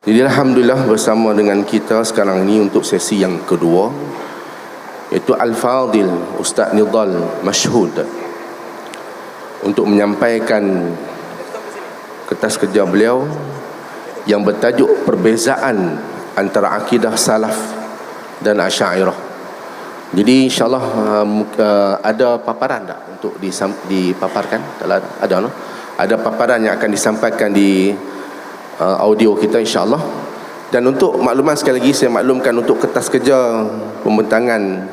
Jadi alhamdulillah bersama dengan kita sekarang ini untuk sesi yang kedua, iaitu Al-Fadil Ustaz Nidhal Mashhud untuk menyampaikan kertas kerja beliau yang bertajuk perbezaan antara akidah salaf dan Asy'ariyah. Jadi insyaAllah ada paparan tak untuk dipaparkan? Ada, no? Ada paparan yang akan disampaikan di audio kita insyaAllah. Dan untuk makluman sekali lagi, saya maklumkan untuk kertas kerja pembentangan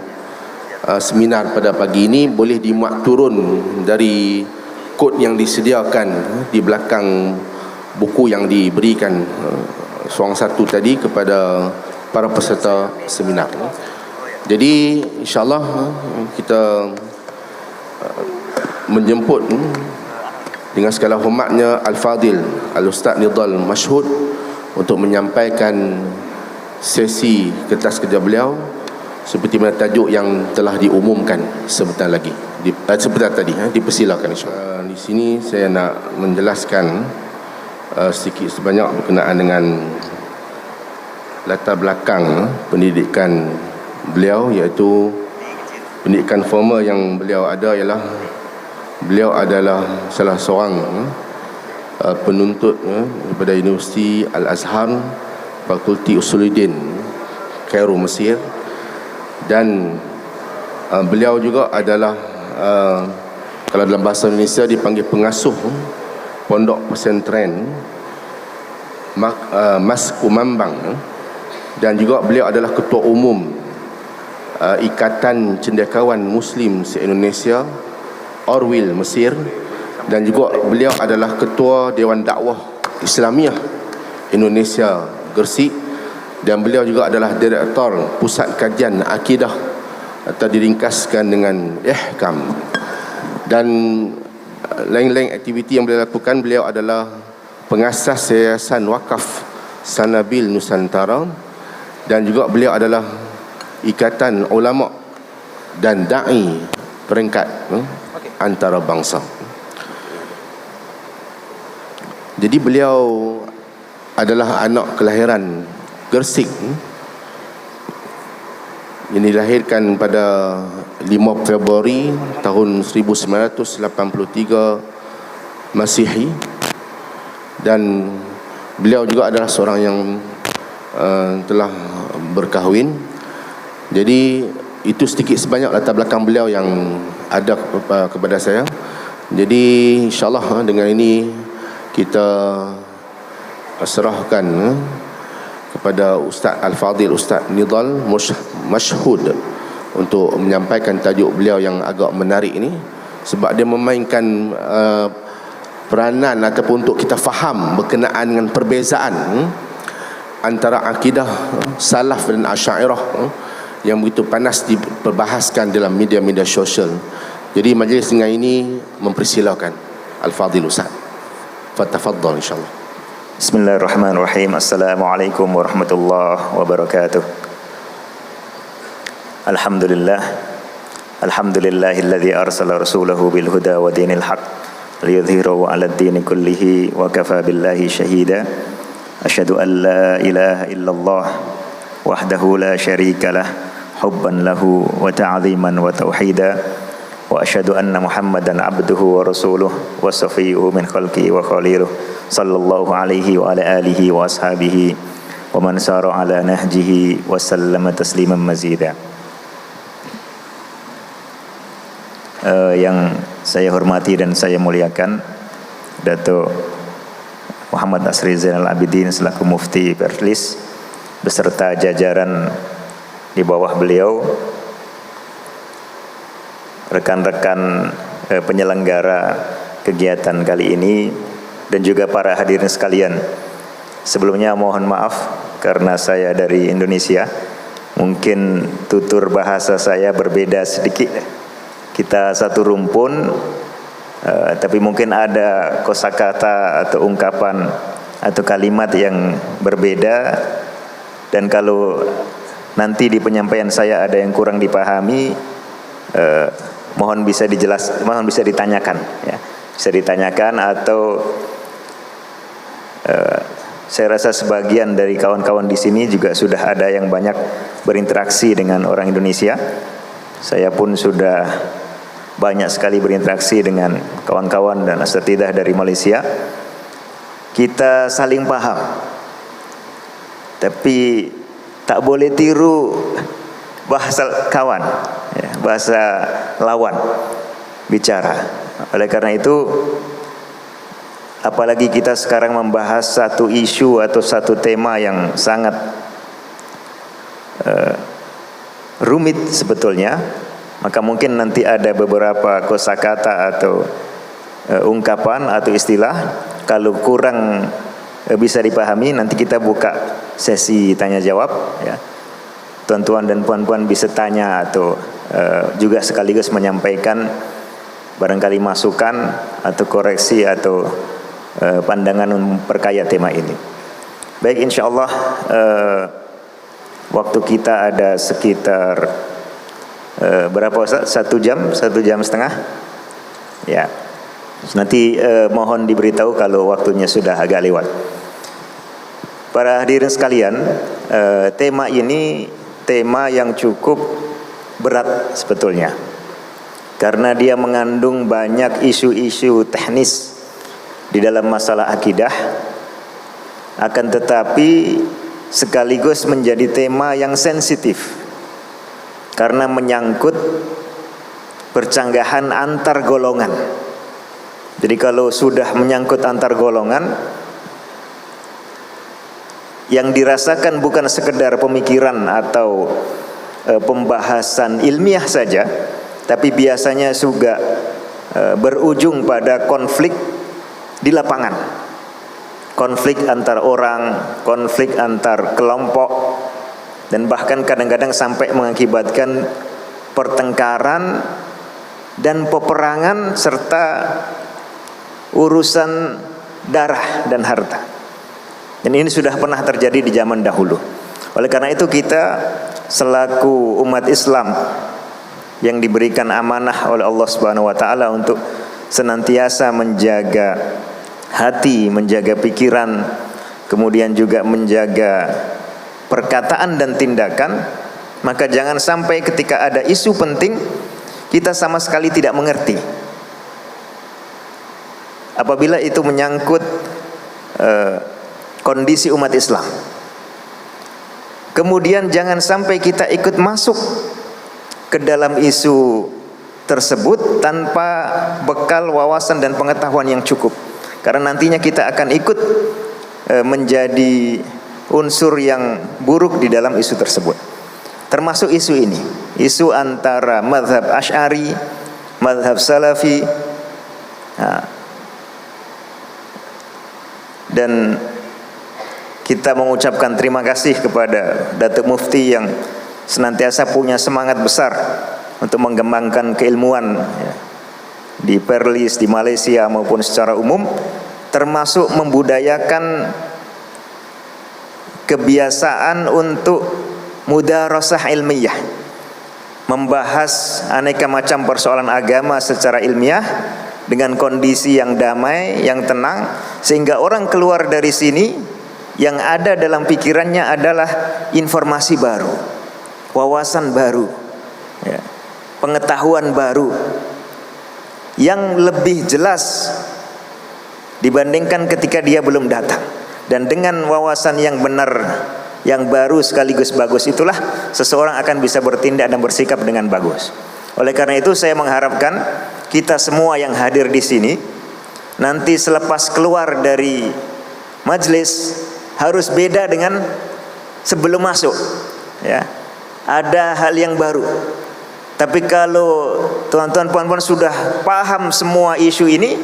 seminar pada pagi ini boleh dimuat turun dari kod yang disediakan di belakang buku yang diberikan seorang satu tadi kepada para peserta seminar. Jadi insyaAllah kita menjemput dengan segala hormatnya Al-Fadil Al-Ustaz Nidhal Mashhud untuk menyampaikan sesi kertas kerja beliau seperti mana tajuk yang telah diumumkan sebentar lagi, sebentar tadi, dipersilakan insyaAllah. Di sini saya nak menjelaskan sedikit sebanyak berkenaan dengan latar belakang pendidikan beliau, iaitu pendidikan formal yang beliau ada ialah beliau adalah salah seorang penuntut daripada Universiti Al-Azhar, Fakulti Usuluddin, Kairo, Mesir. Dan beliau juga adalah kalau dalam bahasa Indonesia dipanggil pengasuh Pondok Pesantren Mas Kumambang. Dan juga beliau adalah ketua umum Ikatan Cendekiawan Muslim se-Indonesia Orwil, Mesir. Dan juga beliau adalah ketua Dewan Dakwah Islamiah Indonesia, Gresik. Dan beliau juga adalah direktor Pusat Kajian Akidah atau diringkaskan dengan Ihkam. Dan lain-lain aktiviti yang beliau lakukan, beliau adalah pengasas Yayasan Wakaf Sanabil Nusantara. Dan juga beliau adalah Ikatan Ulama dan Da'i peringkat antara bangsa. Jadi beliau adalah anak kelahiran Gresik yang dilahirkan pada 5 Februari tahun 1983 Masihi. Dan beliau juga adalah seorang yang telah berkahwin. Jadi itu sedikit sebanyak latar belakang beliau yang ada kepada saya. Jadi insyaAllah dengan ini kita serahkan kepada Ustaz Al-Fadil Ustaz Nidhal Mashhud untuk menyampaikan tajuk beliau yang agak menarik ini, sebab dia memainkan peranan ataupun untuk kita faham berkenaan dengan perbezaan antara akidah salaf dan Asy'ariyah yang begitu panas diperbahaskan dalam media-media sosial. Jadi majlis dengan ini mempersilakan Al-Fadil Ustaz. Fatafadhal insyaAllah. Bismillahirrahmanirrahim. Assalamualaikum warahmatullahi wabarakatuh. Alhamdulillah. Alhamdulillahilladzi arsala rasulahu bil huda wa dinil haq liyudhhirahu 'alad dini kullihi wa kafa billahi syahida. Asyhadu an la ilaha illallah wahdahu la syarika lah hubban lahu wa ta'ziman wa tauhida. Wa asyhadu anna Muhammadan abduhu wa rasuluh wa safiyyuhu min khalqihi wa khaliluh sallallahu alaihi wa ala alihi wa ashabihi wa man sara ala nahjihi wa sallama tasliman mazida. Yang saya hormati dan saya muliakan Datuk Muhammad Asri Zainal Abidin selaku Mufti Perlis beserta jajaran di bawah beliau, rekan-rekan penyelenggara kegiatan kali ini, dan juga para hadirin sekalian. Sebelumnya mohon maaf karena saya dari Indonesia, mungkin tutur bahasa saya berbeda sedikit. Kita satu rumpun, tapi mungkin ada kosakata atau ungkapan atau kalimat yang berbeda. Dan kalau nanti di penyampaian saya ada yang kurang dipahami, mohon bisa ditanyakan, ya. Bisa ditanyakan atau saya rasa sebagian dari kawan-kawan di sini juga sudah ada yang banyak berinteraksi dengan orang Indonesia. Saya pun sudah banyak sekali berinteraksi dengan kawan-kawan dan asatidzah dari Malaysia. Kita saling paham, tapi tak boleh tiru bahasa kawan, ya, bahasa lawan bicara. Oleh karena itu, apalagi kita sekarang membahas satu isu atau satu tema yang sangat rumit sebetulnya, maka mungkin nanti ada beberapa kosakata atau ungkapan atau istilah, kalau kurang bisa dipahami, nanti kita buka sesi tanya jawab, ya. Tuan-tuan dan puan-puan bisa tanya atau juga sekaligus menyampaikan barangkali masukan atau koreksi atau pandangan memperkaya tema ini. Baik, insyaallah waktu kita ada sekitar berapa Ustaz? 1 jam, 1 jam setengah. Ya. Nanti mohon diberitahu kalau waktunya sudah agak lewat. Para hadirin sekalian, tema ini tema yang cukup berat sebetulnya, karena dia mengandung banyak isu-isu teknis di dalam masalah akidah, akan tetapi sekaligus menjadi tema yang sensitif karena menyangkut percanggahan antar golongan. Jadi kalau sudah menyangkut antar golongan, yang dirasakan bukan sekedar pemikiran atau pembahasan ilmiah saja, tapi biasanya juga berujung pada konflik di lapangan, konflik antar orang, konflik antar kelompok, dan bahkan kadang-kadang sampai mengakibatkan pertengkaran dan peperangan serta urusan darah dan harta. Dan ini sudah pernah terjadi di zaman dahulu. Oleh karena itu, kita selaku umat Islam yang diberikan amanah oleh Allah Subhanahu wa taala untuk senantiasa menjaga hati, menjaga pikiran, kemudian juga menjaga perkataan dan tindakan, maka jangan sampai ketika ada isu penting kita sama sekali tidak mengerti. Apabila itu menyangkut kondisi umat Islam, kemudian jangan sampai kita ikut masuk ke dalam isu tersebut tanpa bekal wawasan dan pengetahuan yang cukup, karena nantinya kita akan ikut menjadi unsur yang buruk di dalam isu tersebut. Termasuk isu ini, isu antara mazhab Asy'ari, mazhab Salafi, dan kita mengucapkan terima kasih kepada Datuk Mufti yang senantiasa punya semangat besar untuk mengembangkan keilmuan, ya, di Perlis, di Malaysia maupun secara umum, termasuk membudayakan kebiasaan untuk mudarasah ilmiah, membahas aneka macam persoalan agama secara ilmiah dengan kondisi yang damai, yang tenang, sehingga orang keluar dari sini yang ada dalam pikirannya adalah informasi baru, wawasan baru, ya, pengetahuan baru yang lebih jelas dibandingkan ketika dia belum datang. Dan dengan wawasan yang benar, yang baru sekaligus bagus, itulah seseorang akan bisa bertindak dan bersikap dengan bagus. Oleh karena itu, saya mengharapkan kita semua yang hadir di sini nanti selepas keluar dari majelis harus beda dengan sebelum masuk, ya. Ada hal yang baru. Tapi kalau tuan-tuan puan-puan sudah paham semua isu ini,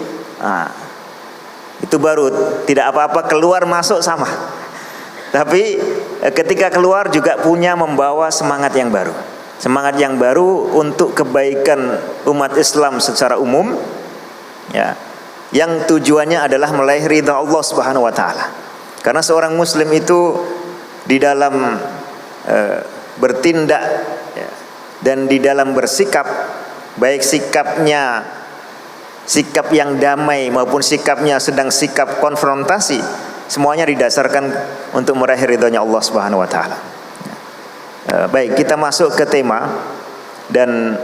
itu baru tidak apa-apa, keluar masuk sama. Tapi ketika keluar juga punya membawa semangat yang baru. Semangat yang baru untuk kebaikan umat Islam secara umum, ya, yang tujuannya adalah meraih ridha Allah Subhanahu wa taala. Karena seorang muslim itu di dalam bertindak, ya, dan di dalam bersikap, baik sikap yang damai maupun sikapnya sedang sikap konfrontasi, semuanya didasarkan untuk meraih ridhonya Allah Subhanahu wa taala. Baik, kita masuk ke tema, dan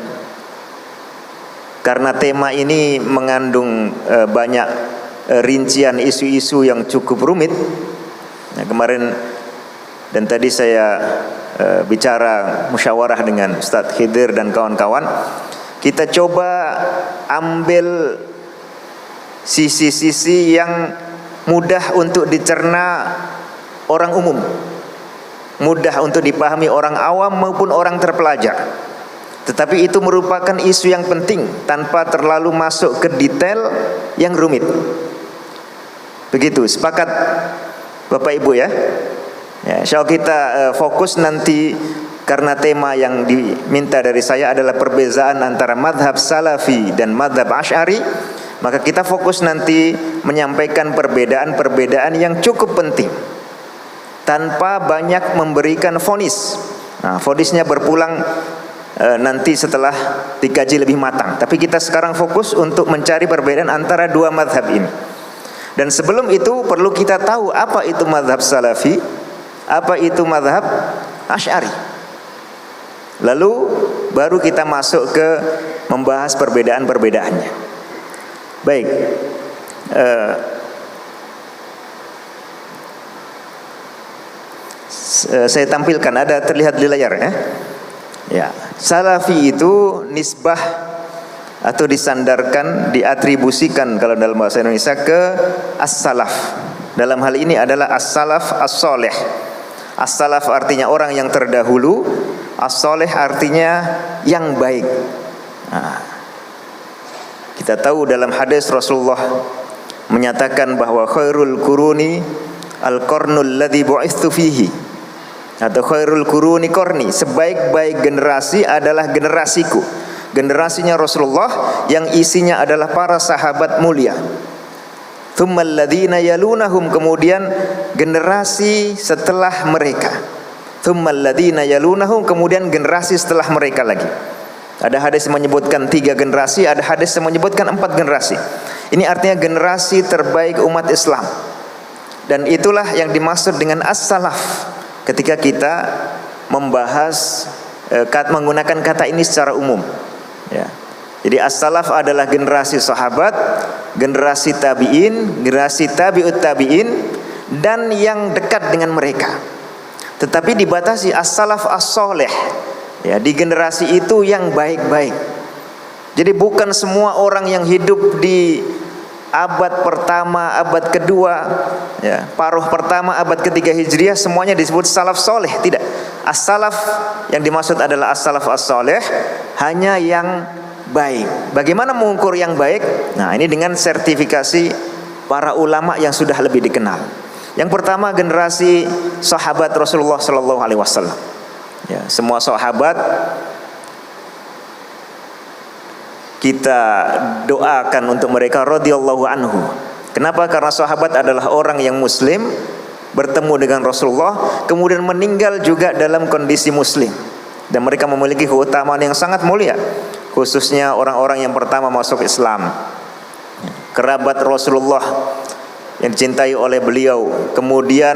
karena tema ini mengandung banyak rincian isu-isu yang cukup rumit. Nah, kemarin dan tadi saya bicara musyawarah dengan Ustadz Khidir dan kawan-kawan, kita coba ambil sisi-sisi yang mudah untuk dicerna orang umum, mudah untuk dipahami orang awam maupun orang terpelajar. Tetapi itu merupakan isu yang penting tanpa terlalu masuk ke detail yang rumit. Begitu, sepakat Bapak Ibu ya? Ya, insya Allah kita fokus nanti, karena tema yang diminta dari saya adalah perbezaan antara madhab salafi dan madhab asy'ari. Maka kita fokus nanti menyampaikan perbedaan-perbedaan yang cukup penting tanpa banyak memberikan vonis. Nah, vonisnya berpulang nanti setelah dikaji lebih matang. Tapi kita sekarang fokus untuk mencari perbedaan antara dua madhab ini. Dan sebelum itu perlu kita tahu apa itu madhab salafi, apa itu madhab asy'ari. Lalu baru kita masuk ke membahas perbedaan-perbedaannya. Baik, saya tampilkan, ada terlihat di layar ya. Ya, salafi itu nisbah atau disandarkan, diatribusikan kalau dalam bahasa Indonesia ke as-salaf. Dalam hal ini adalah as-salaf as-soleh. As-salaf artinya orang yang terdahulu, as-soleh artinya yang baik. Nah, kita tahu dalam hadis Rasulullah menyatakan bahwa khairul quruni al-qarnul ladzi bu'itsu fihi, atau khairul quruni qarni, sebaik-baik generasi adalah generasiku. Generasinya Rasulullah yang isinya adalah para sahabat mulia. Tsummal ladzina yalunahum, kemudian generasi setelah mereka. Tsummal ladzina yalunahum, kemudian generasi setelah mereka lagi. Ada hadis menyebutkan 3 generasi, ada hadis yang menyebutkan 4 generasi. Ini artinya generasi terbaik umat Islam. Dan itulah yang dimaksud dengan as-salaf ketika kita membahas menggunakan kata ini secara umum. Ya. Jadi as-salaf adalah generasi sahabat, generasi tabi'in, generasi tabi'ut tabi'in, dan yang dekat dengan mereka. Tetapi dibatasi as-salaf as-soleh. Ya, di generasi itu yang baik-baik. Jadi bukan semua orang yang hidup di abad pertama, abad kedua, ya, paruh pertama, abad ketiga Hijriah semuanya disebut salaf soleh. Tidak. As-salaf yang dimaksud adalah as-salaf as-soleh, hanya yang baik. Bagaimana mengukur yang baik? Nah, ini dengan sertifikasi para ulama yang sudah lebih dikenal. Yang pertama, generasi sahabat Rasulullah sallallahu alaihi wasallam. Ya, semua sahabat kita doakan untuk mereka radhiyallahu anhu. Kenapa? Karena sahabat adalah orang yang muslim, bertemu dengan Rasulullah, kemudian meninggal juga dalam kondisi muslim, dan mereka memiliki keutamaan yang sangat mulia, khususnya orang-orang yang pertama masuk Islam, kerabat Rasulullah yang dicintai oleh beliau, kemudian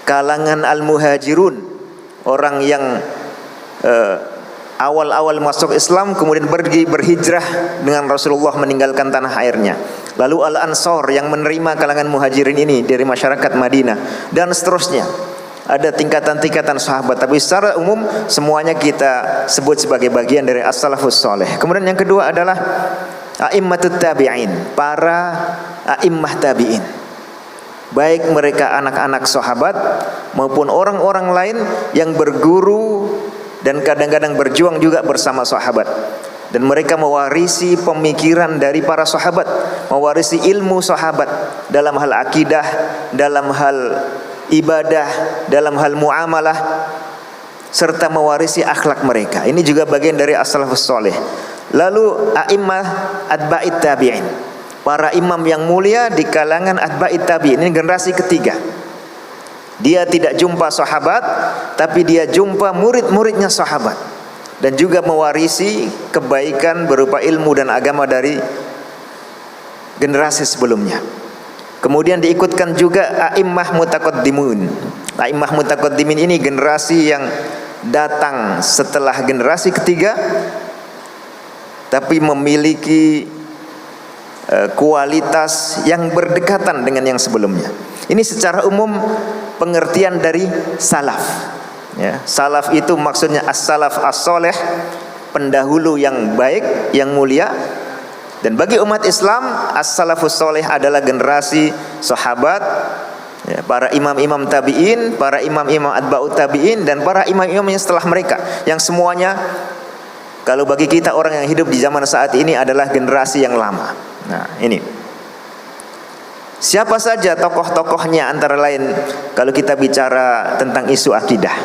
kalangan al-muhajirun, orang yang awal-awal masuk Islam kemudian pergi berhijrah dengan Rasulullah meninggalkan tanah airnya. Lalu al-ansor yang menerima kalangan muhajirin ini dari masyarakat Madinah, dan seterusnya. Ada tingkatan-tingkatan sahabat, tapi secara umum semuanya kita sebut sebagai bagian dari as-salafus saleh. Kemudian yang kedua adalah a'immatut tabi'in, para a'immah tabi'in. Baik mereka anak-anak sahabat maupun orang-orang lain yang berguru dan kadang-kadang berjuang juga bersama sahabat, dan mereka mewarisi pemikiran dari para sahabat, mewarisi ilmu sahabat dalam hal akidah, dalam hal ibadah, dalam hal muamalah, serta mewarisi akhlak mereka. Ini juga bagian dari as-salafus saleh. Lalu a'immah atba'it tabi'in, para imam yang mulia di kalangan atba'it tabi'in. Ini generasi ketiga. Dia tidak jumpa sahabat, tapi dia jumpa murid-muridnya sahabat, dan juga mewarisi kebaikan berupa ilmu dan agama dari generasi sebelumnya. Kemudian diikutkan juga a'immah mutaqaddimun. A'immah mutaqaddimin ini generasi yang datang setelah generasi ketiga, tapi memiliki kualitas yang berdekatan dengan yang sebelumnya. Ini secara umum pengertian dari salaf. Ya, salaf itu maksudnya as-salaf as-soleh, pendahulu yang baik, yang mulia. Dan bagi umat Islam, as-salafus soleh adalah generasi sahabat, ya, para imam-imam tabi'in, para imam-imam atba'ut tabi'in, dan para imam-imam yang setelah mereka, yang semuanya kalau bagi kita orang yang hidup di zaman saat ini adalah generasi yang lama. Nah, ini siapa saja tokoh-tokohnya, antara lain kalau kita bicara tentang isu akidah,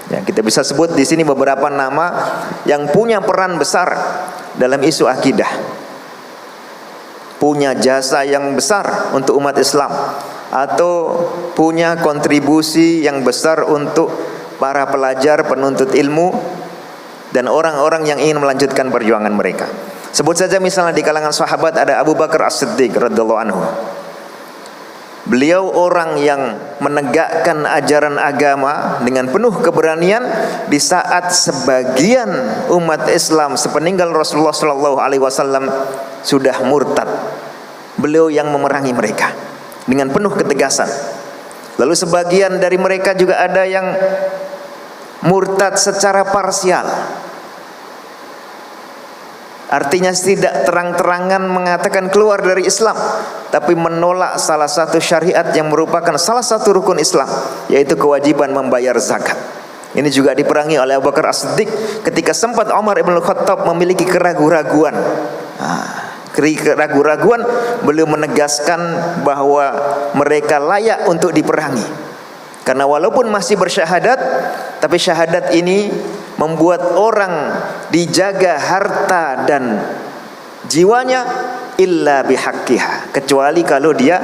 ya, kita bisa sebut di sini beberapa nama yang punya peran besar dalam isu akidah, punya jasa yang besar untuk umat Islam, atau punya kontribusi yang besar untuk para pelajar, penuntut ilmu, dan orang-orang yang ingin melanjutkan perjuangan mereka. Sebut saja misalnya di kalangan sahabat ada Abu Bakar As-Siddiq radhiyallahu anhu. Beliau orang yang menegakkan ajaran agama dengan penuh keberanian di saat sebagian umat Islam sepeninggal Rasulullah SAW sudah murtad. Beliau yang memerangi mereka dengan penuh ketegasan. Lalu sebagian dari mereka juga ada yang murtad secara parsial. Artinya tidak terang-terangan mengatakan keluar dari Islam, tapi menolak salah satu syariat yang merupakan salah satu rukun Islam, yaitu kewajiban membayar zakat. Ini juga diperangi oleh Abu Bakar As-Siddiq ketika sempat Umar ibn Khattab memiliki keraguan-raguan. Keraguan-raguan, beliau menegaskan bahwa mereka layak untuk diperangi. Karena walaupun masih bersyahadat, tapi syahadat ini membuat orang dijaga harta dan jiwanya illa bihaqqiha, kecuali kalau dia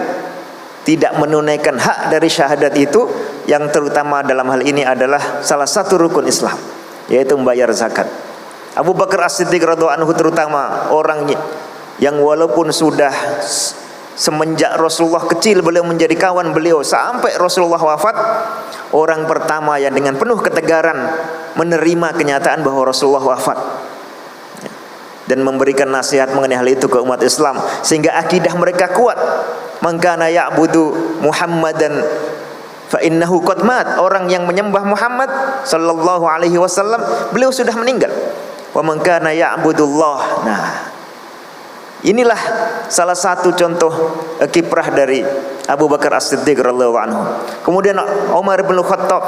tidak menunaikan hak dari syahadat itu, yang terutama dalam hal ini adalah salah satu rukun Islam, yaitu membayar zakat. Abu Bakar As-Siddiq radhiyallahu anhu terutama orang yang walaupun sudah semenjak Rasulullah kecil beliau menjadi kawan beliau sampai Rasulullah wafat, orang pertama yang dengan penuh ketegaran menerima kenyataan bahwa Rasulullah wafat dan memberikan nasihat mengenai hal itu ke umat Islam, sehingga akidah mereka kuat. Man kana ya'budu Muhammadan fa innahu qad mat. Orang yang menyembah Muhammad sallallahu alaihi wasallam, beliau sudah meninggal. Wa man kana ya'budullah. Nah, inilah salah satu contoh kiprah dari Abu Bakar As-Siddiq radhiyallahu anhu. Kemudian Umar bin Khattab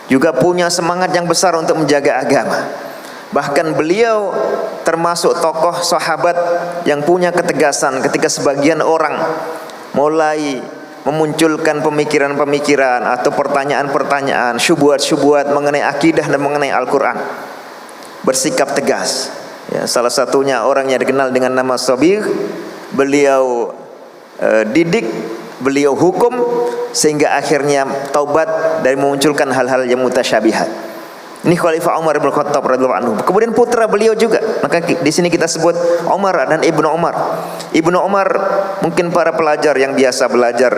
juga punya semangat yang besar untuk menjaga agama. Bahkan beliau termasuk tokoh sahabat yang punya ketegasan ketika sebagian orang mulai memunculkan pemikiran-pemikiran atau pertanyaan-pertanyaan, syubhat-syubhat mengenai akidah dan mengenai Al-Quran. Bersikap tegas. Ya, salah satunya orang yang dikenal dengan nama Sabigh, beliau didik, beliau hukum, sehingga akhirnya taubat dari memunculkan hal-hal yang mutasyabihat. Ini Khalifah Umar bin Khattab radhiyallahu anhu. Kemudian putra beliau juga, maka di sini kita sebut Umar dan Ibnu Umar. Ibnu Umar mungkin para pelajar yang biasa belajar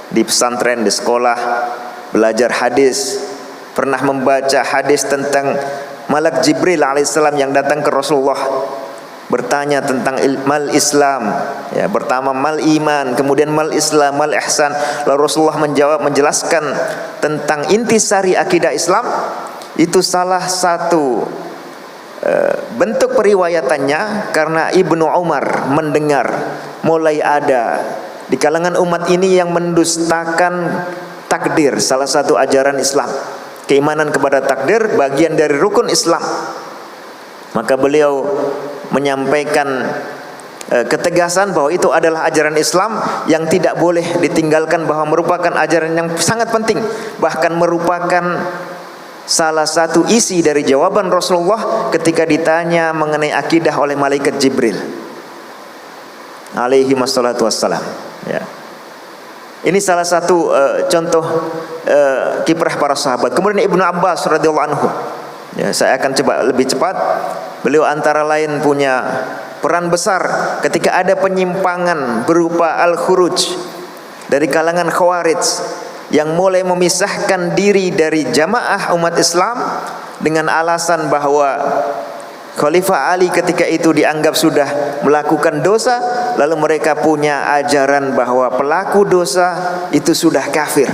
di pesantren, di sekolah, belajar hadis, pernah membaca hadis tentang Malak Jibril alaihissalam yang datang ke Rasulullah bertanya tentang mal Islam, ya, pertama mal iman, kemudian mal Islam, mal ihsan. Lalu Rasulullah menjawab, menjelaskan tentang intisari akidah Islam. Itu salah satu bentuk periwayatannya karena Ibnu Umar mendengar mulai ada di kalangan umat ini yang mendustakan takdir, salah satu ajaran Islam. Keimanan kepada takdir bagian dari rukun Islam. Maka beliau menyampaikan ketegasan bahwa itu adalah ajaran Islam yang tidak boleh ditinggalkan, bahwa merupakan ajaran yang sangat penting, bahkan merupakan salah satu isi dari jawaban Rasulullah ketika ditanya mengenai akidah oleh malaikat Jibril alaihi wassalatu wassalam, ya. Ini salah satu contoh kiprah para sahabat. Kemudian Ibnu Abbas radhiyallahu anhu, ya, saya akan coba lebih cepat. Beliau antara lain punya peran besar ketika ada penyimpangan berupa al-khuruj, dari kalangan Khawarij yang mulai memisahkan diri dari jamaah umat Islam dengan alasan bahwa Khalifah Ali ketika itu dianggap sudah melakukan dosa, lalu mereka punya ajaran bahwa pelaku dosa itu sudah kafir.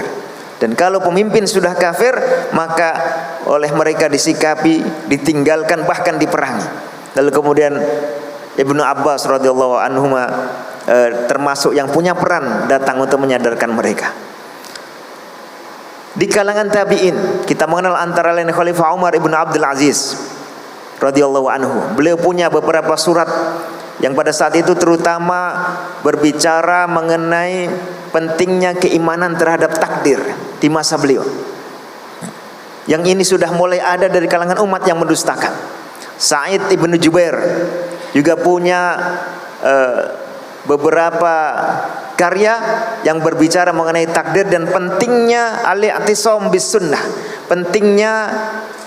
Dan kalau pemimpin sudah kafir, maka oleh mereka disikapi, ditinggalkan, bahkan diperangi. Lalu kemudian Ibnu Abbas radhiyallahu anhu termasuk yang punya peran datang untuk menyadarkan mereka. Di kalangan tabi'in kita mengenal antara lain Khalifah Umar ibn Abdul Aziz radhiyallahu anhu. Beliau punya beberapa surat yang pada saat itu terutama berbicara mengenai pentingnya keimanan terhadap takdir di masa beliau. Yang ini sudah mulai ada dari kalangan umat yang mendustakan. Sa'id ibn Jubair juga punya beberapa karya yang berbicara mengenai takdir dan pentingnya al-i'tisam bis sunnah, pentingnya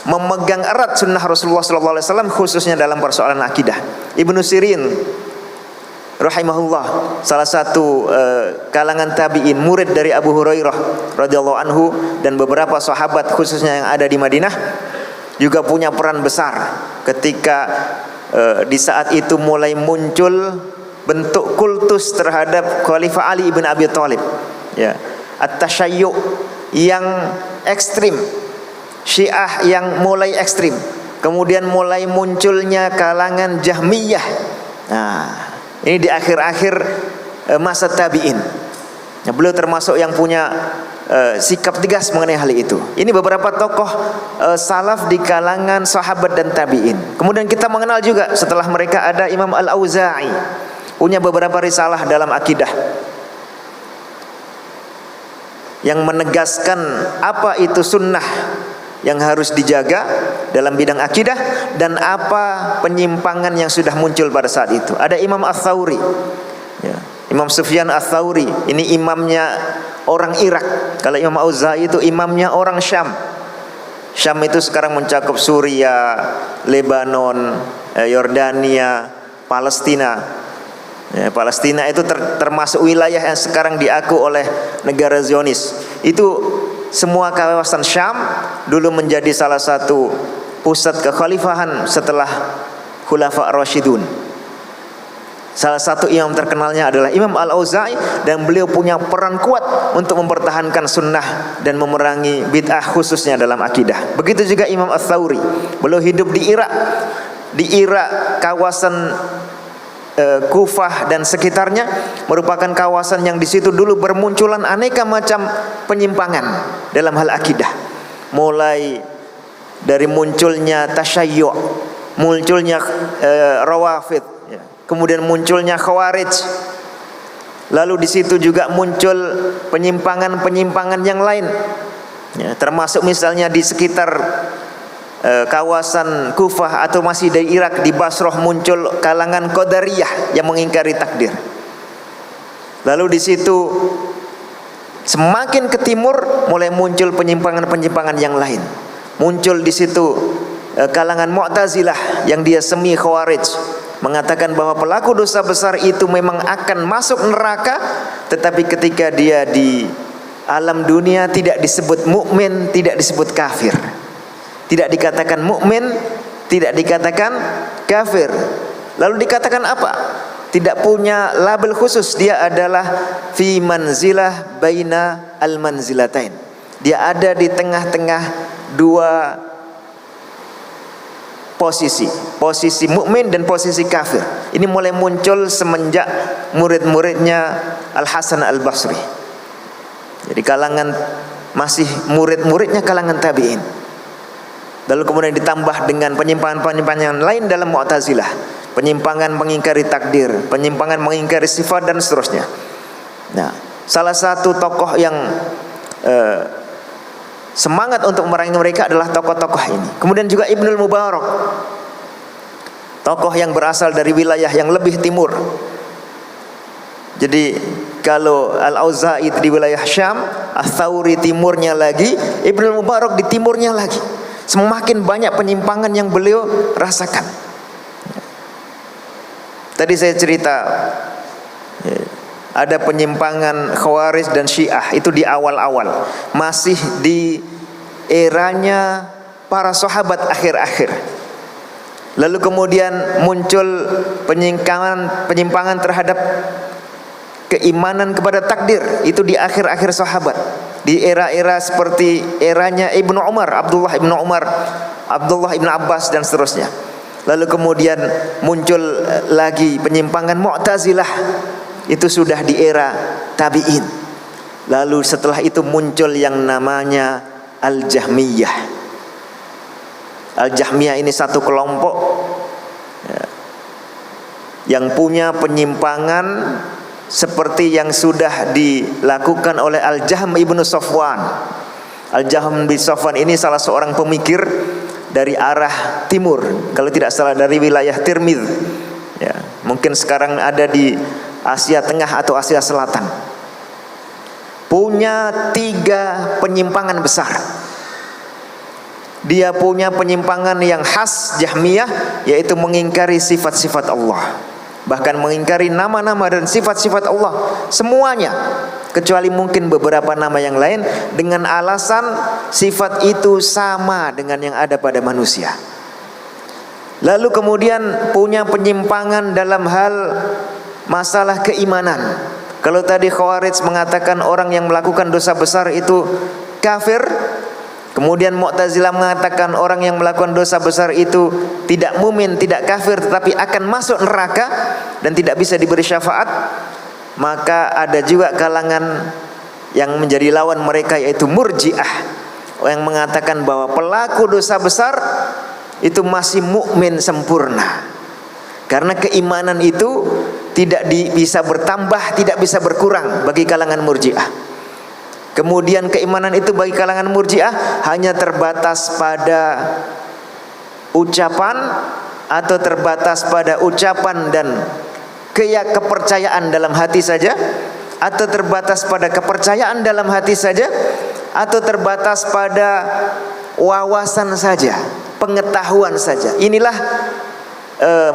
memegang erat sunnah Rasulullah SAW khususnya dalam persoalan akidah. Ibnu Sirin rahimahullah, salah satu kalangan tabi'in, murid dari Abu Hurairah radhiyallahu anhu dan beberapa sahabat khususnya yang ada di Madinah, juga punya peran besar ketika di saat itu mulai muncul bentuk kultus terhadap Khalifah Ali ibn Abi Thalib, ya, at-tasyayyu yang ekstrim, Syiah yang mulai ekstrim, kemudian mulai munculnya kalangan Jahmiyah. Nah, ini di akhir-akhir masa tabi'in. Nah, beliau termasuk yang punya sikap tegas mengenai hal itu. Ini beberapa tokoh salaf di kalangan sahabat dan tabi'in. Kemudian kita mengenal juga setelah mereka ada Imam Al-Auza'i, punya beberapa risalah dalam akidah yang menegaskan apa itu sunnah yang harus dijaga dalam bidang akidah dan apa penyimpangan yang sudah muncul pada saat itu. Ada Imam Ats-Tsauri, ya, Imam Sufyan Ats-Tsauri, ini imamnya orang Irak. Kalau Imam Auza'i itu imamnya orang Syam. Syam itu sekarang mencakup Suriah, Lebanon, Yordania, Palestina. Ya, Palestina itu termasuk wilayah yang sekarang diaku oleh negara Zionis. Itu semua kawasan Syam dulu menjadi salah satu pusat kekhalifahan setelah Khulafa Rasyidun. Salah satu imam terkenalnya adalah Imam Al-Auza'i, dan beliau punya peran kuat untuk mempertahankan sunnah dan memerangi bid'ah khususnya dalam akidah. Begitu juga Imam Ats-Tsauri, beliau hidup di Irak. Di Irak kawasan Kufah dan sekitarnya merupakan kawasan yang di situ dulu bermunculan aneka macam penyimpangan dalam hal akidah. Mulai dari munculnya tasyayyu', munculnya rawafid, ya, kemudian munculnya khawarij. Lalu di situ juga muncul penyimpangan-penyimpangan yang lain, ya, termasuk misalnya di sekitar kawasan Kufah atau masih dari Irak, di Basrah muncul kalangan Qadariyah yang mengingkari takdir. Lalu di situ semakin ke timur mulai muncul penyimpangan-penyimpangan yang lain. Muncul di situ kalangan Mu'tazilah yang dia semi Khawarij, mengatakan bahwa pelaku dosa besar itu memang akan masuk neraka, tetapi ketika dia di alam dunia tidak disebut mukmin, tidak disebut kafir. Tidak dikatakan mukmin, tidak dikatakan kafir. Lalu dikatakan apa? Tidak punya label khusus. Dia adalah fi manzilah baina al manzilatain. Dia ada di tengah-tengah dua posisi, posisi mukmin dan posisi kafir. Ini mulai muncul semenjak murid-muridnya Al Hasan Al Basri. Jadi kalangan masih murid-muridnya kalangan tabi'in. Lalu kemudian ditambah dengan penyimpangan-penyimpangan lain dalam Mu'tazilah, penyimpangan mengingkari takdir, penyimpangan mengingkari sifat dan seterusnya. Nah, salah satu tokoh yang semangat untuk memerangi mereka adalah tokoh-tokoh ini. Kemudian juga Ibnul Mubarak, tokoh yang berasal dari wilayah yang lebih timur. Jadi kalau Al-Auza'i di wilayah Syam, Ats-Tsauri timurnya lagi, Ibnul Mubarak di timurnya lagi. Semakin banyak penyimpangan yang beliau rasakan. Tadi saya cerita ada penyimpangan Khawarij dan Syiah, itu di awal-awal, masih di eranya para sahabat akhir-akhir. Lalu kemudian muncul penyimpangan terhadap keimanan kepada takdir, itu di akhir-akhir sahabat, di era-era seperti eranya Ibnu Umar, Abdullah Ibnu Abbas dan seterusnya. Lalu kemudian muncul lagi penyimpangan Mu'tazilah, itu sudah di era tabi'in. Lalu setelah itu muncul yang namanya Al-Jahmiyah. Al-Jahmiyah ini satu kelompok yang punya penyimpangan seperti yang sudah dilakukan oleh Al-Jahm ibnu Safwan. Al-Jahm bin Safwan ini salah seorang pemikir dari arah timur, kalau tidak salah dari wilayah Tirmidz, ya, mungkin sekarang ada di Asia Tengah atau Asia Selatan. Punya 3 penyimpangan besar. Dia punya penyimpangan yang khas Jahmiyah, yaitu mengingkari sifat-sifat Allah, bahkan mengingkari nama-nama dan sifat-sifat Allah semuanya, kecuali mungkin beberapa nama yang lain, dengan alasan sifat itu sama dengan yang ada pada manusia. Lalu kemudian punya penyimpangan dalam hal masalah keimanan. Kalau tadi Khawarij mengatakan orang yang melakukan dosa besar itu kafir, kemudian Mu'tazilah mengatakan orang yang melakukan dosa besar itu tidak mukmin, tidak kafir, tetapi akan masuk neraka dan tidak bisa diberi syafaat. Maka ada juga kalangan yang menjadi lawan mereka, yaitu Murji'ah, yang mengatakan bahwa pelaku dosa besar itu masih mukmin sempurna, karena keimanan itu tidak bisa bertambah, tidak bisa berkurang bagi kalangan Murji'ah. Kemudian keimanan itu bagi kalangan Murji'ah hanya terbatas pada ucapan, atau terbatas pada ucapan dan kepercayaan dalam hati saja, atau terbatas pada kepercayaan dalam hati saja, atau terbatas pada wawasan saja, pengetahuan saja. Inilah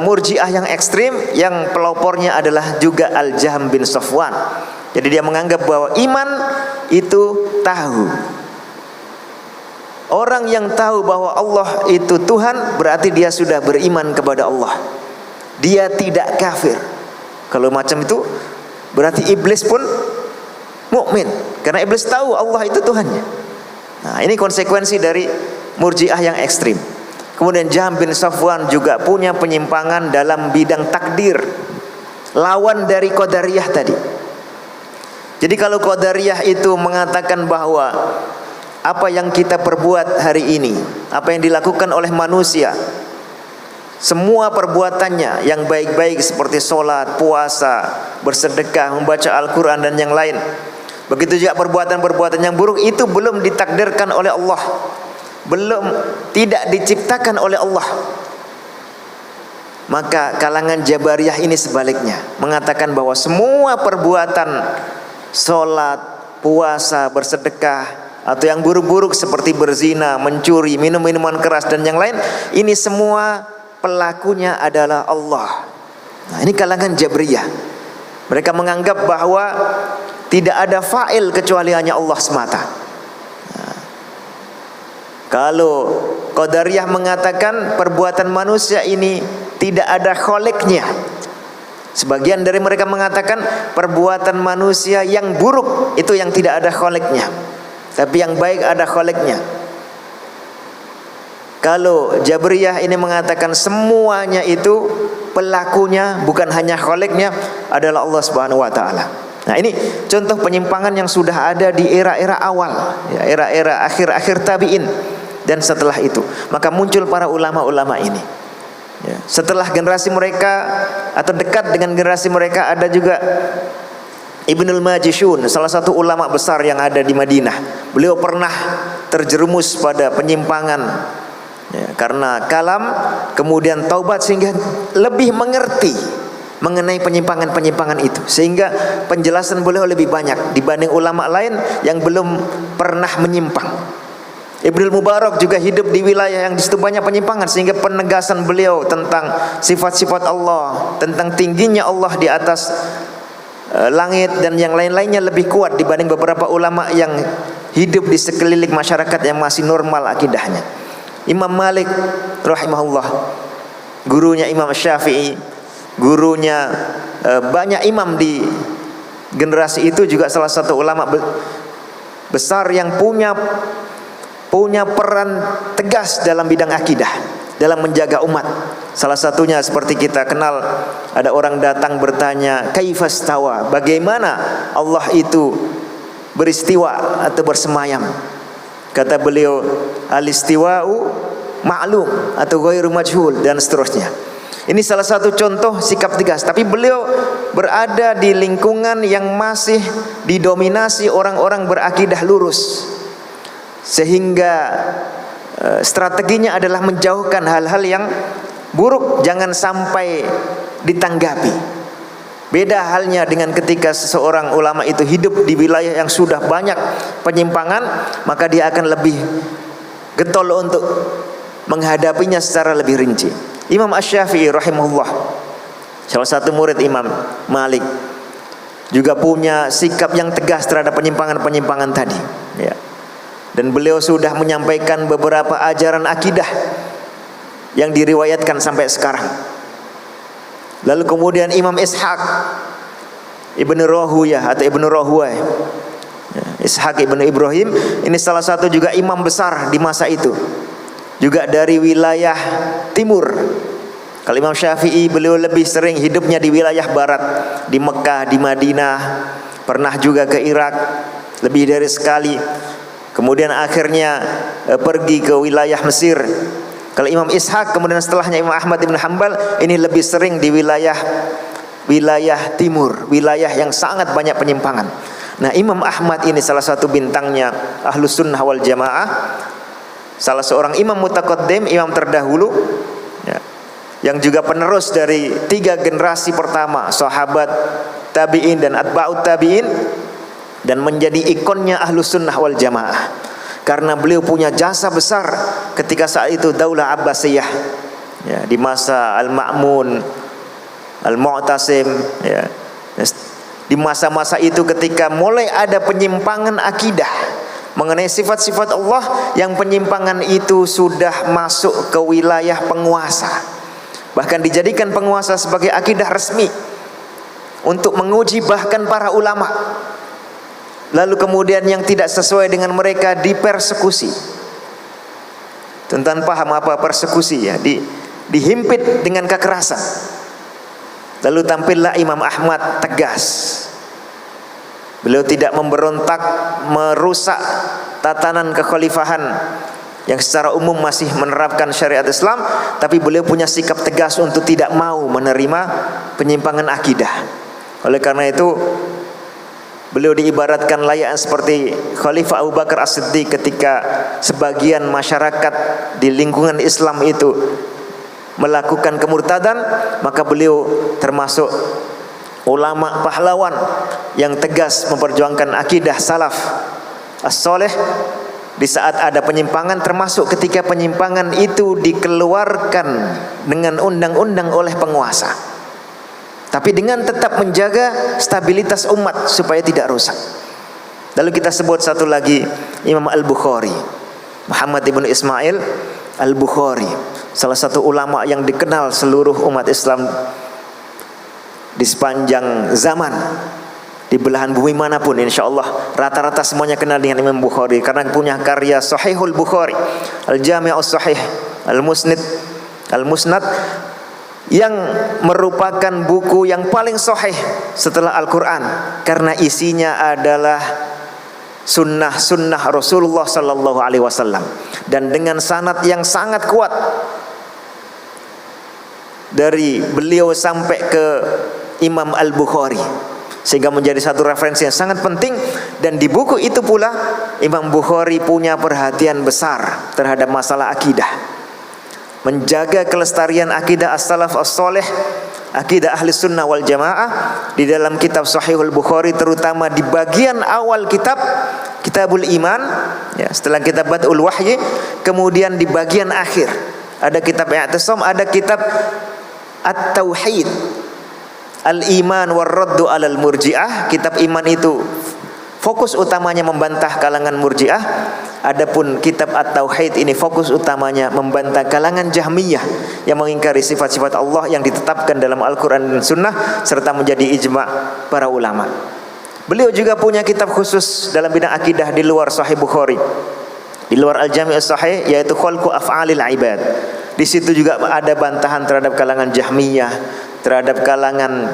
Murji'ah yang ekstrim, yang pelopornya adalah juga Al-Jahm bin Safwan. Jadi dia menganggap bahwa iman itu tahu. Orang yang tahu bahwa Allah itu Tuhan, berarti dia sudah beriman kepada Allah. Dia tidak kafir. Kalau macam itu, berarti iblis pun mukmin, karena iblis tahu Allah itu Tuhannya. Nah, ini konsekuensi dari Murji'ah yang ekstrim. Kemudian Jahm bin Safwan juga punya penyimpangan dalam bidang takdir, lawan dari Qadariyah tadi. Jadi kalau Qadariyah itu mengatakan bahwa apa yang kita perbuat hari ini, apa yang dilakukan oleh manusia, semua perbuatannya yang baik-baik seperti sholat, puasa, bersedekah, membaca Al-Quran dan yang lain, begitu juga perbuatan-perbuatan yang buruk, itu belum ditakdirkan oleh Allah, belum, tidak diciptakan oleh Allah. Maka kalangan Jabariyah ini sebaliknya, mengatakan bahwa semua perbuatan sholat, puasa, bersedekah, atau yang buruk-buruk seperti berzina, mencuri, minum minuman keras dan yang lain, ini semua pelakunya adalah Allah. Nah, ini kalangan Jabriyah. Mereka menganggap bahwa tidak ada fa'il kecuali hanya Allah semata. Nah, kalau Qadariyah mengatakan perbuatan manusia ini tidak ada kholiknya. Sebagian dari mereka mengatakan perbuatan manusia yang buruk itu yang tidak ada kholiknya, tapi yang baik ada kholiknya. Kalau Jabriyah ini mengatakan semuanya itu pelakunya, bukan hanya kholiknya, adalah Allah Subhanahu wa taala. Nah, ini contoh penyimpangan yang sudah ada di era-era awal, ya, era-era akhir-akhir tabi'in dan setelah itu. Maka muncul para ulama-ulama ini. Ya, setelah generasi mereka atau dekat dengan generasi mereka ada juga Ibnul Majishun, salah satu ulama besar yang ada di Madinah. Beliau pernah terjerumus pada penyimpangan, ya, karena kalam, kemudian taubat sehingga lebih mengerti mengenai penyimpangan-penyimpangan itu, sehingga penjelasan beliau lebih banyak dibanding ulama lain yang belum pernah menyimpang. Ibnul Mubarak juga hidup di wilayah yang disitu banyak penyimpangan, sehingga penegasan beliau tentang sifat-sifat Allah, tentang tingginya Allah di atas langit dan yang lain-lainnya lebih kuat dibanding beberapa ulama yang hidup di sekeliling masyarakat yang masih normal akidahnya. Imam Malik rahimahullah, gurunya Imam Syafi'i, gurunya banyak imam di generasi itu, juga salah satu ulama besar yang punya peran tegas dalam bidang akidah, dalam menjaga umat. Salah satunya seperti kita kenal, ada orang datang bertanya, kaifastawa, bagaimana Allah itu beristiwa atau bersemayam? Kata beliau, alistiwa'u ma'lum atau ghairu majhul, dan seterusnya. Ini salah satu contoh sikap tegas, tapi beliau berada di lingkungan yang masih didominasi orang-orang berakidah lurus, sehingga strateginya adalah menjauhkan hal-hal yang buruk, jangan sampai ditanggapi. Beda halnya dengan ketika seseorang ulama itu hidup di wilayah yang sudah banyak penyimpangan, maka dia akan lebih getol untuk menghadapinya secara lebih rinci. Imam Asy-Syafi'i rahimahullah, salah satu murid Imam Malik, juga punya sikap yang tegas terhadap penyimpangan-penyimpangan tadi, ya. Dan beliau sudah menyampaikan beberapa ajaran akidah yang diriwayatkan sampai sekarang. Lalu kemudian Imam Ishaq Ibnu Rahuyah atau Ibnu Rahway, Ishaq Ibnu Ibrahim, ini salah satu juga imam besar di masa itu, juga dari wilayah timur. Kalau Imam Syafi'i, beliau lebih sering hidupnya di wilayah barat, di Mekah, di Madinah, pernah juga ke Irak lebih dari sekali. Kemudian akhirnya pergi ke wilayah Mesir. Kalau Imam Ishaq, kemudian setelahnya Imam Ahmad bin Hanbal, ini lebih sering di wilayah timur, wilayah yang sangat banyak penyimpangan. Nah, Imam Ahmad ini salah satu bintangnya Ahlus Sunnah wal Jamaah, salah seorang imam mutaqaddim, imam terdahulu, ya, yang juga penerus dari 3 generasi pertama, sahabat, tabi'in dan atba'ut tabi'in, dan menjadi ikonnya Ahlus Sunnah wal Jamaah. Karena beliau punya jasa besar ketika saat itu Daulah Abbasiyah, ya, di masa Al-Ma'mun, Al-Mu'tasim, ya. Di masa-masa itu ketika mulai ada penyimpangan akidah mengenai sifat-sifat Allah, yang penyimpangan itu sudah masuk ke wilayah penguasa, bahkan dijadikan penguasa sebagai akidah resmi untuk menguji bahkan para ulama. Lalu kemudian yang tidak sesuai dengan mereka dipersekusi. Tentang paham apa persekusi, ya, dihimpit dengan kekerasan. Lalu tampillah Imam Ahmad tegas. Beliau tidak memberontak, merusak tatanan kekhalifahan yang secara umum masih menerapkan syariat Islam, tapi beliau punya sikap tegas untuk tidak mau menerima penyimpangan akidah. Oleh karena itu beliau diibaratkan layaknya seperti Khalifah Abu Bakar As-Siddiq ketika sebagian masyarakat di lingkungan Islam itu melakukan kemurtadan, maka beliau termasuk ulama pahlawan yang tegas memperjuangkan akidah salaf as-soleh di saat ada penyimpangan, termasuk ketika penyimpangan itu dikeluarkan dengan undang-undang oleh penguasa, tapi dengan tetap menjaga stabilitas umat supaya tidak rusak. Lalu kita sebut satu lagi, Imam Al-Bukhari, Muhammad ibn Ismail Al-Bukhari, salah satu ulama yang dikenal seluruh umat Islam di sepanjang zaman, di belahan bumi manapun, insya Allah rata-rata semuanya kenal dengan Imam Bukhari karena punya karya Sahihul Bukhari, Al-Jami'us Sahih, Al-Musnad, yang merupakan buku yang paling sahih setelah Al-Quran, karena isinya adalah sunnah-sunnah Rasulullah Sallallahu Alaihi Wasallam, dan dengan sanad yang sangat kuat dari beliau sampai ke Imam Al-Bukhari, sehingga menjadi satu referensi yang sangat penting. Dan di buku itu pula Imam Bukhari punya perhatian besar terhadap masalah akidah, menjaga kelestarian akidah as-salaf as-soleh, akidah ahli sunnah wal jamaah. Di dalam kitab Sahihul Bukhari, terutama di bagian awal Kitabul Iman, ya, setelah kitab Bad'ul Wahyi, kemudian di bagian akhir ada kitab I'tisam, ada kitab At-Tauhid, Al-Iman war-Raddu 'alal Murji'ah, kitab iman itu fokus utamanya membantah kalangan Murji'ah. Adapun kitab At-Tauhid ini fokus utamanya membantah kalangan Jahmiyah yang mengingkari sifat-sifat Allah yang ditetapkan dalam Al-Quran dan Sunnah serta menjadi ijma' para ulama. Beliau juga punya kitab khusus dalam bidang akidah di luar Sahih Bukhari, di luar Al-Jami' As-Sahih, yaitu Khalqu Af'alil Ibad. Di situ juga ada bantahan terhadap kalangan Jahmiyah, terhadap kalangan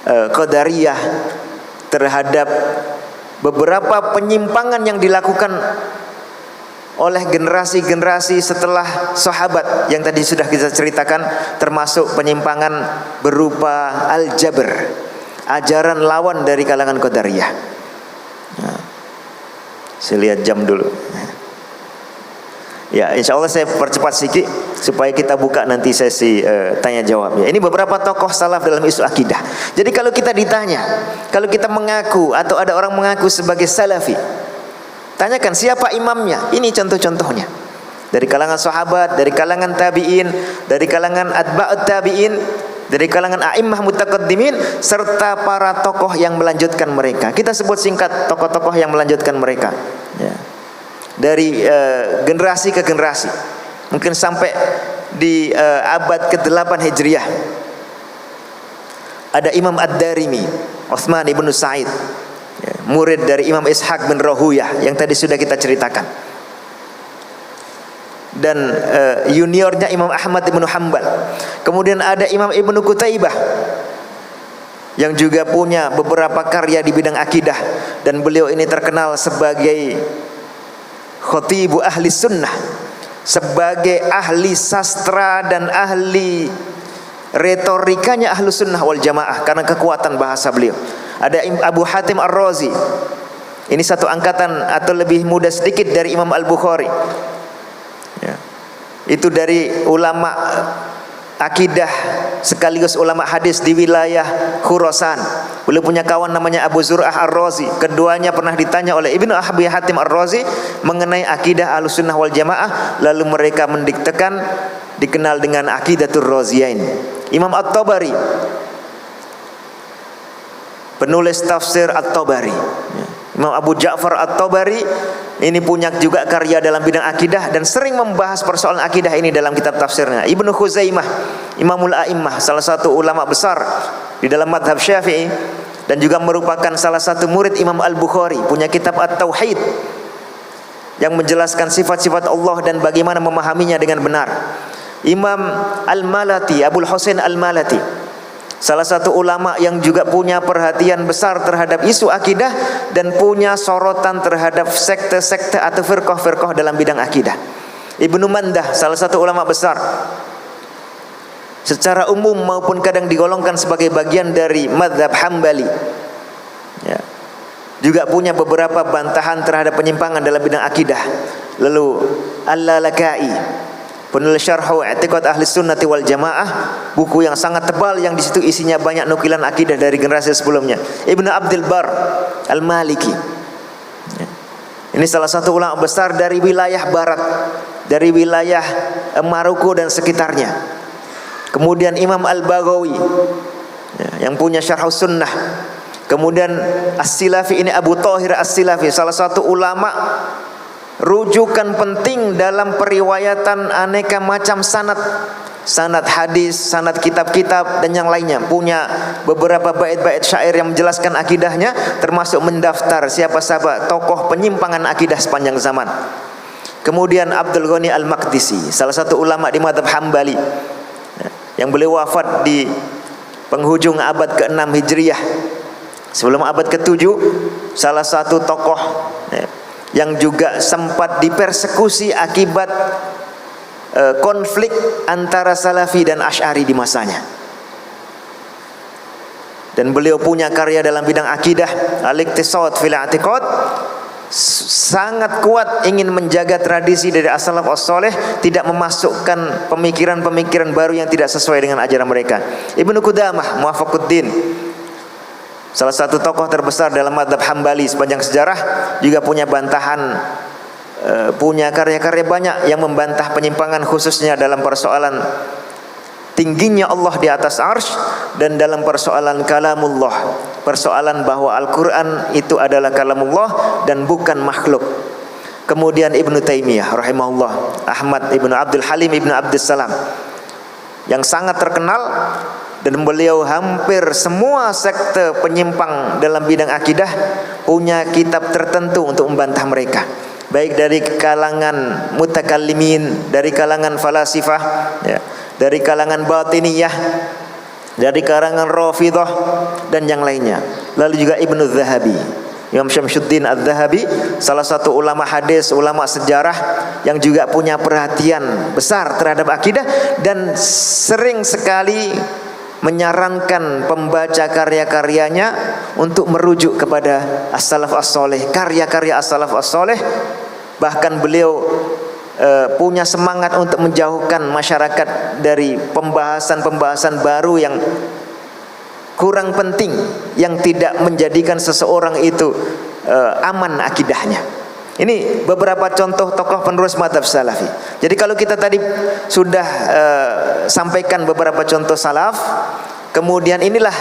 Qadariyah, terhadap beberapa penyimpangan yang dilakukan oleh generasi-generasi setelah sahabat yang tadi sudah kita ceritakan, termasuk penyimpangan berupa al-jabr, ajaran lawan dari kalangan Qadariyah. Nah, saya lihat jam dulu. Ya, insya Allah saya percepat sedikit supaya kita buka nanti sesi tanya jawab. Ya, ini beberapa tokoh salaf dalam isu akidah. Jadi kalau kita ditanya, kalau kita mengaku atau ada orang mengaku sebagai salafi, tanyakan siapa imamnya. Ini contoh-contohnya. Dari kalangan sahabat, dari kalangan tabi'in, dari kalangan atba'ut tabi'in, dari kalangan a'immah mutaqaddimin, serta para tokoh yang melanjutkan mereka. Kita sebut singkat tokoh-tokoh yang melanjutkan mereka. Ya. Dari generasi ke generasi, mungkin sampai di abad ke-8 Hijriah ada Imam Ad-Darimi, Utsman ibn Sa'id, ya, murid dari Imam Ishaq bin Rahuyah yang tadi sudah kita ceritakan, dan juniornya Imam Ahmad ibn Hanbal. Kemudian ada Imam Ibnu Qutaibah yang juga punya beberapa karya di bidang akidah, dan beliau ini terkenal sebagai khatibu ahli sunnah, sebagai ahli sastra dan ahli retorikanya ahlu sunnah wal jamaah karena kekuatan bahasa beliau. Ada Abu Hatim Ar-Razi, ini satu angkatan atau lebih muda sedikit dari Imam Al-Bukhari, ya. Itu dari ulama akidah sekaligus ulama hadis di wilayah Khurasan. Beliau punya kawan namanya Abu Zur'ah Ar-Razi. Keduanya pernah ditanya oleh Ibnu Abi Hatim Ar-Razi mengenai akidah Ahlussunnah wal Jamaah, lalu mereka mendiktekan dikenal dengan Aqidatur Raziyain. Imam At-Tabari, penulis tafsir At-Tabari, Imam Abu Ja'far At-Tabari ini punya juga karya dalam bidang akidah dan sering membahas persoalan akidah ini dalam kitab tafsirnya. Ibnu Khuzaimah, Imamul A'immah, salah satu ulama besar di dalam madhab Syafi'i dan juga merupakan salah satu murid Imam Al-Bukhari, punya kitab At-Tauhid yang menjelaskan sifat-sifat Allah dan bagaimana memahaminya dengan benar. Imam Al-Malati, Abul Husain Al-Malati, salah satu ulama yang juga punya perhatian besar terhadap isu akidah dan punya sorotan terhadap sekte-sekte atau firqah-firqah dalam bidang akidah. Ibnu Mandah, salah satu ulama besar, secara umum maupun kadang digolongkan sebagai bagian dari mazhab Hambali, ya, juga punya beberapa bantahan terhadap penyimpangan dalam bidang akidah. Lalu Al-Lalaka'i, penulis Syarhu I'tiqad Ahli Sunnati wal Jamaah, buku yang sangat tebal yang di situ isinya banyak nukilan akidah dari generasi sebelumnya. Ibnu Abdul Bar Al-Maliki, ini salah satu ulama besar dari wilayah barat, dari wilayah Maroko dan sekitarnya. Kemudian Imam Al-Baghawi, yang punya Syarh Sunnah. Kemudian As-Silafi, ini Abu Thahir As-Silafi, salah satu ulama rujukan penting dalam periwayatan aneka macam sanad hadis, sanad kitab-kitab dan yang lainnya. Punya beberapa bait-bait syair yang menjelaskan akidahnya, termasuk mendaftar siapa-siapa tokoh penyimpangan akidah sepanjang zaman. Kemudian Abdul Ghani Al-Maqdisi, salah satu ulama di madhab Hambali, yang beliau wafat di penghujung abad ke-6 Hijriah, sebelum abad ke-7. Salah satu tokoh yang juga sempat dipersekusi akibat konflik antara Salafi dan Asy'ari di masanya. Dan beliau punya karya dalam bidang akidah, Al-Iqtisad fil I'tiqad, sangat kuat ingin menjaga tradisi dari as-salaf as-saleh, tidak memasukkan pemikiran-pemikiran baru yang tidak sesuai dengan ajaran mereka. Ibnu Qudamah Muwafaquddin, salah satu tokoh terbesar dalam madhab Hambali sepanjang sejarah, juga punya bantahan, punya karya-karya banyak yang membantah penyimpangan khususnya dalam persoalan tingginya Allah di atas arsy, dan dalam persoalan kalamullah, persoalan bahwa Al-Quran itu adalah kalamullah dan bukan makhluk. Kemudian Ibnu Taimiyah rahimahullah, Ahmad Ibnu Abdul Halim Ibnu Abdus Salam, yang sangat terkenal, dan beliau hampir semua sekte penyimpang dalam bidang akidah punya kitab tertentu untuk membantah mereka, baik dari kalangan mutakallimin, dari kalangan falasifah, ya, dari kalangan batiniyah, dari kalangan Rafidhah dan yang lainnya. Lalu juga Ibnu Zahabi, Imam Syamsuddin Az-Zahabi, salah satu ulama hadis, ulama sejarah yang juga punya perhatian besar terhadap akidah dan sering sekali menyarankan pembaca karya-karyanya untuk merujuk kepada as-salaf as-soleh, karya-karya as-salaf as-soleh. Bahkan beliau punya semangat untuk menjauhkan masyarakat dari pembahasan-pembahasan baru yang kurang penting, yang tidak menjadikan seseorang itu aman akidahnya. Ini beberapa contoh tokoh penerus mazhab salafi. Jadi kalau kita tadi sudah sampaikan beberapa contoh salaf, kemudian inilah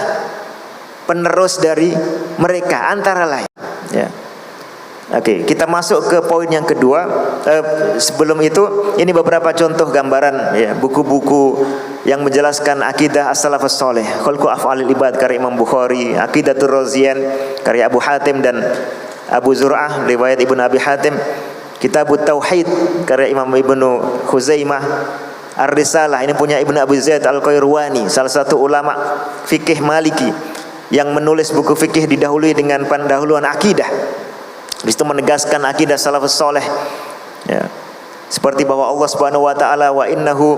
penerus dari mereka antara lain, ya. Oke, kita masuk ke poin yang kedua. Sebelum itu, ini beberapa contoh gambaran, ya, buku-buku yang menjelaskan akidah as-salafus saleh. Khalqu Af'alil Ibad karya Imam Bukhari, Aqidatur Raziyan karya Abu Hatim dan Abu Zur'ah riwayat Ibnu Abi Hatim, Kitabut Tauhid karya Imam Ibnu Khuzaimah, Ar-Risalah ini punya Ibnu Abi Zaid Al-Qayrawani, salah satu ulama fikih Maliki yang menulis buku fikih didahului dengan pendahuluan akidah. Di situ menegaskan akidah salafus saleh, ya, seperti bahwa Allah Subhanahu wa taala wa innahu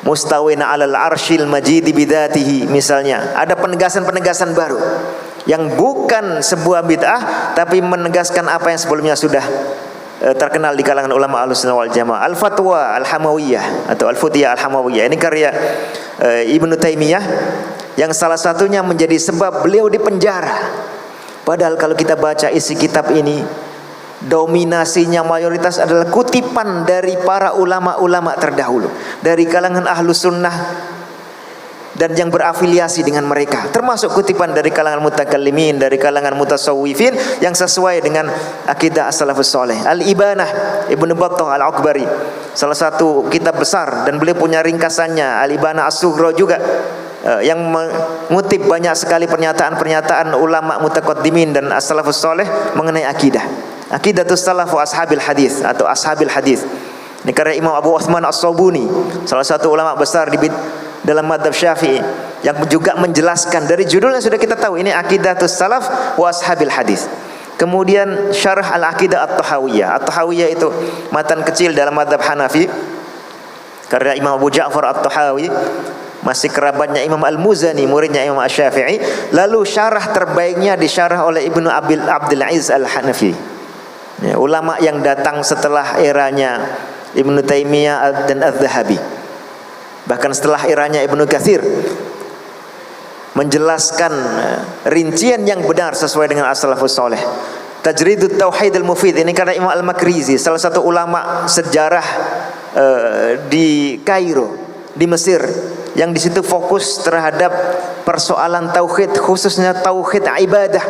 mustawina 'alal arsyil majid bidzatihi, misalnya ada penegasan-penegasan baru yang bukan sebuah bid'ah tapi menegaskan apa yang sebelumnya sudah terkenal di kalangan ulama Ahlussunnah wal Jamaah. Al-Fatwa Al-Hamawiyah atau Al-Futiyah Al-Hamawiyah ini karya Ibnu Taimiyah yang salah satunya menjadi sebab beliau dipenjara. Padahal kalau kita baca isi kitab ini, dominasinya mayoritas adalah kutipan dari para ulama-ulama terdahulu dari kalangan Ahlus Sunnah dan yang berafiliasi dengan mereka, termasuk kutipan dari kalangan mutakallimin, dari kalangan mutasawwifin yang sesuai dengan akidah as-salafus saleh. Al-Ibanah Ibnu Battah Al-Akbari, salah satu kitab besar, dan beliau punya ringkasannya Al-Ibanah As-Sughra juga, yang mengutip banyak sekali pernyataan-pernyataan ulama mutaqaddimin dan as-salafus saleh mengenai akidah. Aqidatus salaf wa ashabil hadis atau ashabil hadis. Ini karya Imam Abu Utsman As-Sabuni, salah satu ulama besar dalam mazhab Syafi'i, yang juga menjelaskan dari judulnya sudah kita tahu ini Aqidatus salaf wa ashabil hadis. Kemudian Syarah Al-Aqidah At-Tahawiyah. At-Tahawiyah itu matan kecil dalam mazhab Hanafi karya Imam Abu Ja'far At-Tahawi, masih kerabatnya Imam Al-Muzani, muridnya Imam Asy-Syafi'i. Lalu syarah terbaiknya disyarah oleh Ibnu Abdul Aziz Al-Hanafi, ya, ulama yang datang setelah eranya Ibnu Taimiyah dan Az-Zahabi, bahkan setelah eranya Ibnu Katsir, menjelaskan rincian yang benar sesuai dengan as-salafus saleh. Tajridut Tauhid Al-Mufid ini karena Imam Al-Makrizi, salah satu ulama sejarah di Kairo, di Mesir, yang di situ fokus terhadap persoalan tauhid, khususnya tauhid ibadah,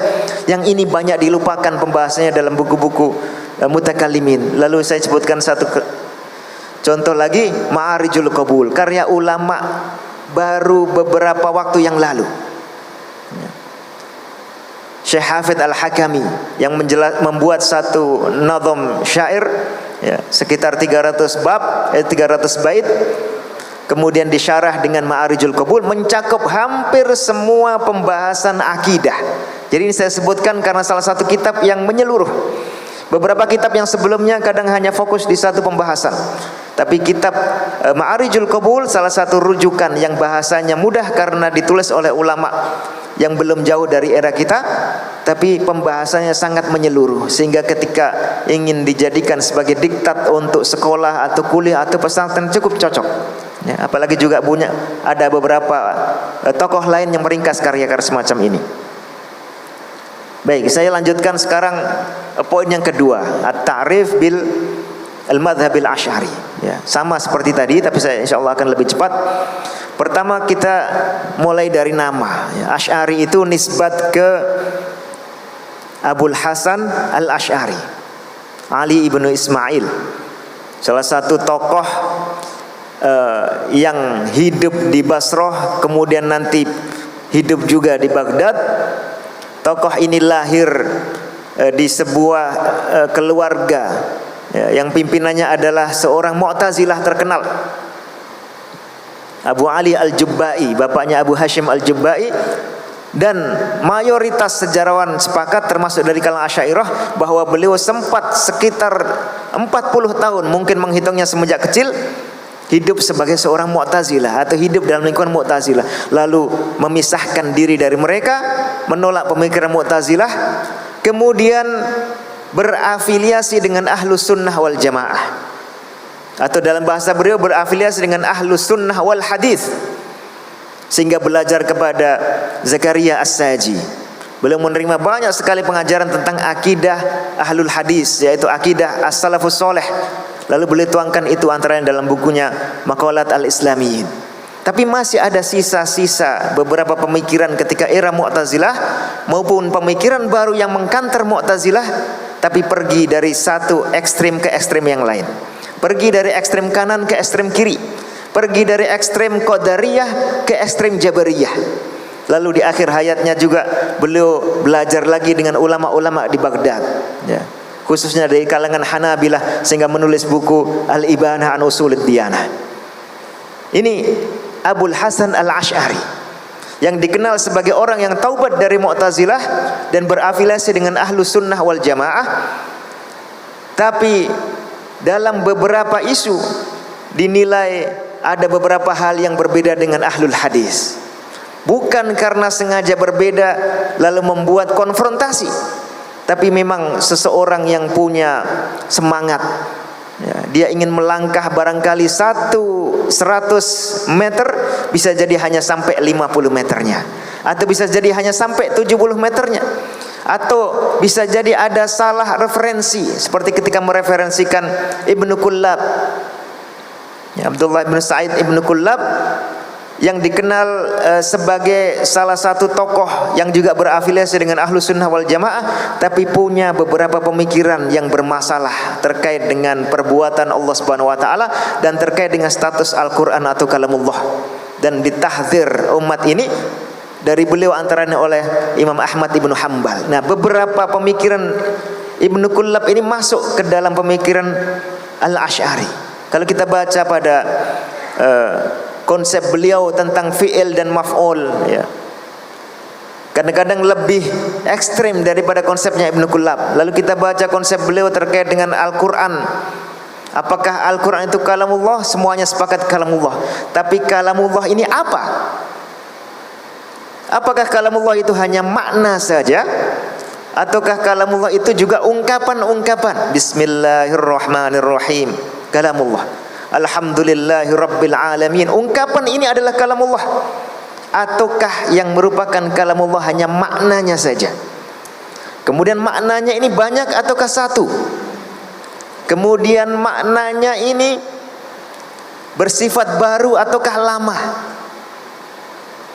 yang ini banyak dilupakan pembahasannya dalam buku-buku mutakallimin. Lalu saya sebutkan satu contoh lagi, Ma'arijul Qabul karya ulama baru beberapa waktu yang lalu, Syekh Hafidz Al-Hakami, yang membuat satu nazam syair, ya, sekitar 300 bab, 300 bait. Kemudian disyarah dengan Ma'arijul Qabul, mencakup hampir semua pembahasan akidah. Jadi ini saya sebutkan karena salah satu kitab yang menyeluruh. Beberapa kitab yang sebelumnya kadang hanya fokus di satu pembahasan, tapi kitab Ma'arijul Qabul salah satu rujukan yang bahasanya mudah karena ditulis oleh ulama yang belum jauh dari era kita, tapi pembahasannya sangat menyeluruh, sehingga ketika ingin dijadikan sebagai diktat untuk sekolah atau kuliah atau pesantren cukup cocok, ya, apalagi juga punya ada beberapa tokoh lain yang meringkas karya-karya semacam ini. Baik, saya lanjutkan sekarang poin yang kedua, at-ta'rif bil al-madhhabil asy'ari. Ya, sama seperti tadi, tapi saya insyaallah akan lebih cepat. Pertama kita mulai dari nama. Ya, Asy'ari itu nisbat ke Abul Hasan al-Asy'ari, Ali ibnu Ismail, salah satu tokoh yang hidup di Basrah, kemudian nanti hidup juga di Baghdad. Tokoh ini lahir di sebuah keluarga yang pimpinannya adalah seorang Mu'tazilah terkenal, Abu Ali al-Jubba'i, bapaknya Abu Hashim al-Jubba'i. Dan mayoritas sejarawan sepakat termasuk dari kalangan Asy'ariyah bahwa beliau sempat sekitar 40 tahun, mungkin menghitungnya semenjak kecil, hidup sebagai seorang Mu'tazilah atau hidup dalam lingkungan Mu'tazilah, lalu memisahkan diri dari mereka, menolak pemikiran Mu'tazilah, kemudian berafiliasi dengan Ahlus Sunnah wal Jamaah, atau dalam bahasa beliau berafiliasi dengan Ahlus Sunnah wal Hadis, sehingga belajar kepada Zakaria As-Saji. Beliau menerima banyak sekali pengajaran tentang akidah Ahlul Hadis, yaitu akidah As-Salafus Soleh. Lalu beliau tuangkan itu antaranya dalam bukunya Maqalat al-Islamiyin. Tapi masih ada sisa-sisa beberapa pemikiran ketika era Mu'tazilah maupun pemikiran baru yang mengkanter Mu'tazilah, tapi pergi dari satu ekstrem ke ekstrem yang lain. Pergi dari ekstrem kanan ke ekstrem kiri. Pergi dari ekstrem Qadariyah ke ekstrem Jabariyah. Lalu di akhir hayatnya juga beliau belajar lagi dengan ulama-ulama di Baghdad, ya, khususnya dari kalangan Hanabilah, sehingga menulis buku Al-Ibanah an Usulid Diyanah. Ini Abul Hasan al-Asy'ari yang dikenal sebagai orang yang taubat dari Mu'tazilah dan berafiliasi dengan Ahlus Sunnah wal Jamaah. Tapi dalam beberapa isu dinilai ada beberapa hal yang berbeda dengan Ahlul Hadis. Bukan karena sengaja berbeda lalu membuat konfrontasi, tapi memang seseorang yang punya semangat, ya, dia ingin melangkah barangkali 100 meter, bisa jadi hanya sampai 50 meternya, atau bisa jadi hanya sampai 70 meternya, atau bisa jadi ada salah referensi, seperti ketika mereferensikan Ibnu Kullab, ya, Abdullah bin Sa'id Ibnu Kullab, yang dikenal sebagai salah satu tokoh yang juga berafiliasi dengan Ahlus Sunnah wal Jamaah, tapi punya beberapa pemikiran yang bermasalah terkait dengan perbuatan Allah Subhanahu wa taala dan terkait dengan status Al-Qur'an atau kalamullah, dan ditahdzir umat ini dari beliau antaranya oleh Imam Ahmad Ibnu Hanbal. Nah, beberapa pemikiran Ibnu Kullab ini masuk ke dalam pemikiran Al-Asy'ari. Kalau kita baca pada konsep beliau tentang fi'il dan maf'ul, ya, kadang-kadang lebih ekstrim daripada konsepnya Ibnu Kullab. Lalu kita baca konsep beliau terkait dengan Al-Quran. Apakah Al-Quran itu kalamullah? Semuanya sepakat kalamullah. Tapi kalamullah ini apa? Apakah kalamullah itu hanya makna saja? Ataukah kalamullah itu juga ungkapan-ungkapan? Bismillahirrahmanirrahim, kalamullah. Alhamdulillahi Rabbil Alamin, ungkapan ini adalah kalamullah. Ataukah yang merupakan kalamullah hanya maknanya saja? Kemudian maknanya ini banyak ataukah satu? Kemudian maknanya ini bersifat baru ataukah lama?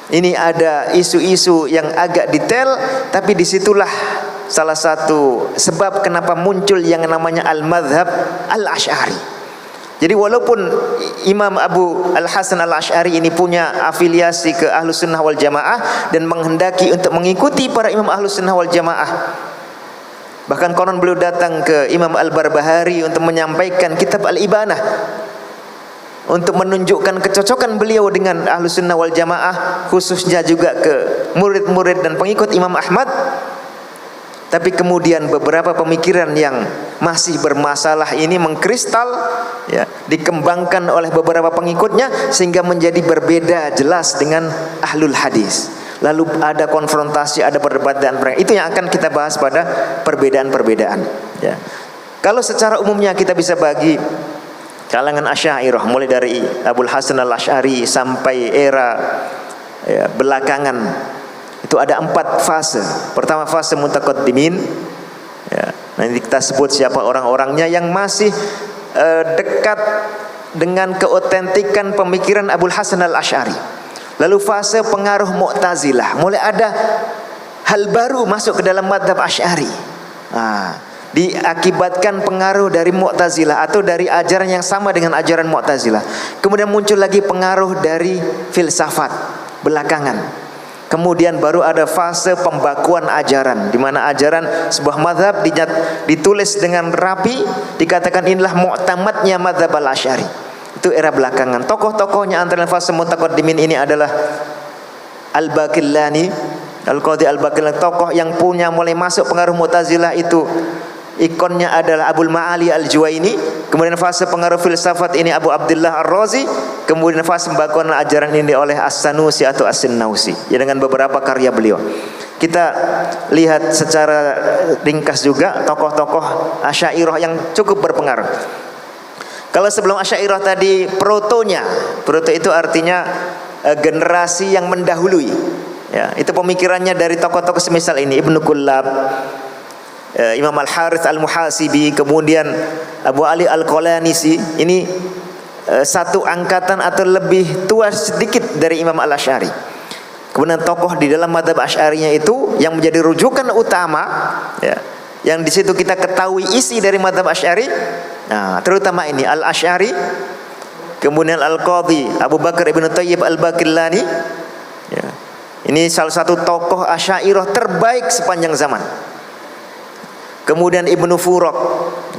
Ini ada isu-isu yang agak detail, tapi disitulah salah satu sebab kenapa muncul yang namanya al-madhhab al-Asy'ari. Jadi walaupun Imam Abu Al-Hasan Al-Asy'ari ini punya afiliasi ke Ahlus Sunnah wal Jamaah dan menghendaki untuk mengikuti para Imam Ahlus Sunnah wal Jamaah, bahkan konon beliau datang ke Imam Al-Barbahari untuk menyampaikan kitab Al-Ibanah, untuk menunjukkan kecocokan beliau dengan Ahlus Sunnah wal Jamaah, khususnya juga ke murid-murid dan pengikut Imam Ahmad. Tapi kemudian beberapa pemikiran yang masih bermasalah ini mengkristal, ya, dikembangkan oleh beberapa pengikutnya sehingga menjadi berbeda jelas dengan Ahlul Hadis. Lalu ada konfrontasi, ada perdebatan. Itu yang akan kita bahas pada perbedaan-perbedaan, ya. Kalau secara umumnya kita bisa bagi kalangan Asy'ariyah mulai dari Abul Hasan Al-Asy'ari sampai era, ya, belakangan. Itu ada 4 fase. Pertama fase mutaqaddimin, ya, nanti kita sebut siapa orang-orangnya yang masih dekat dengan keotentikan pemikiran Abul Hasan al-Asy'ari. Lalu fase pengaruh Mu'tazilah, mulai ada hal baru masuk ke dalam madhab Asy'ari. Diakibatkan pengaruh dari Mu'tazilah atau dari ajaran yang sama dengan ajaran Mu'tazilah. Kemudian muncul lagi pengaruh dari filsafat belakangan. Kemudian baru ada fase pembakuan ajaran, di mana ajaran sebuah madhab ditulis dengan rapi, dikatakan inilah mu'tamadnya madhab al-Asy'ari. Itu era belakangan. Tokoh-tokohnya antara fase mutaqaddimin ini adalah Al-Baqillani, Al-Qadhi Al-Baqillani, tokoh yang punya mulai masuk pengaruh Mu'tazilah itu. Ikonnya adalah Abul Ma'ali Al-Juwaini. Kemudian fase pengaruh filsafat ini Abu Abdullah Ar-Razi. Kemudian fase pembakuan ajaran ini oleh As-Sanusi atau As-Sinnausi, ya, dengan beberapa karya beliau. Kita lihat secara ringkas juga tokoh-tokoh Asy'ariyah yang cukup berpengaruh. Kalau sebelum Asy'ariyah tadi proto itu artinya generasi yang mendahului, ya, itu pemikirannya dari tokoh-tokoh semisal ini, Ibnu Kullab, Imam Al-Harith Al-Muhasibi, kemudian Abu Ali Al-Qalanisi. Ini satu angkatan atau lebih tua sedikit dari Imam Al-Asy'ari. Kemudian tokoh di dalam madhab Asy'ariyah itu yang menjadi rujukan utama, ya, yang di situ kita ketahui isi dari madhab Asy'ari. Nah, terutama ini Al-Asy'ari, kemudian Al-Qadhi Abu Bakar Ibn Thayyib Al-Baqillani, ya. Ini salah satu tokoh Asy'ariyah terbaik sepanjang zaman. Kemudian Ibnu Furaq,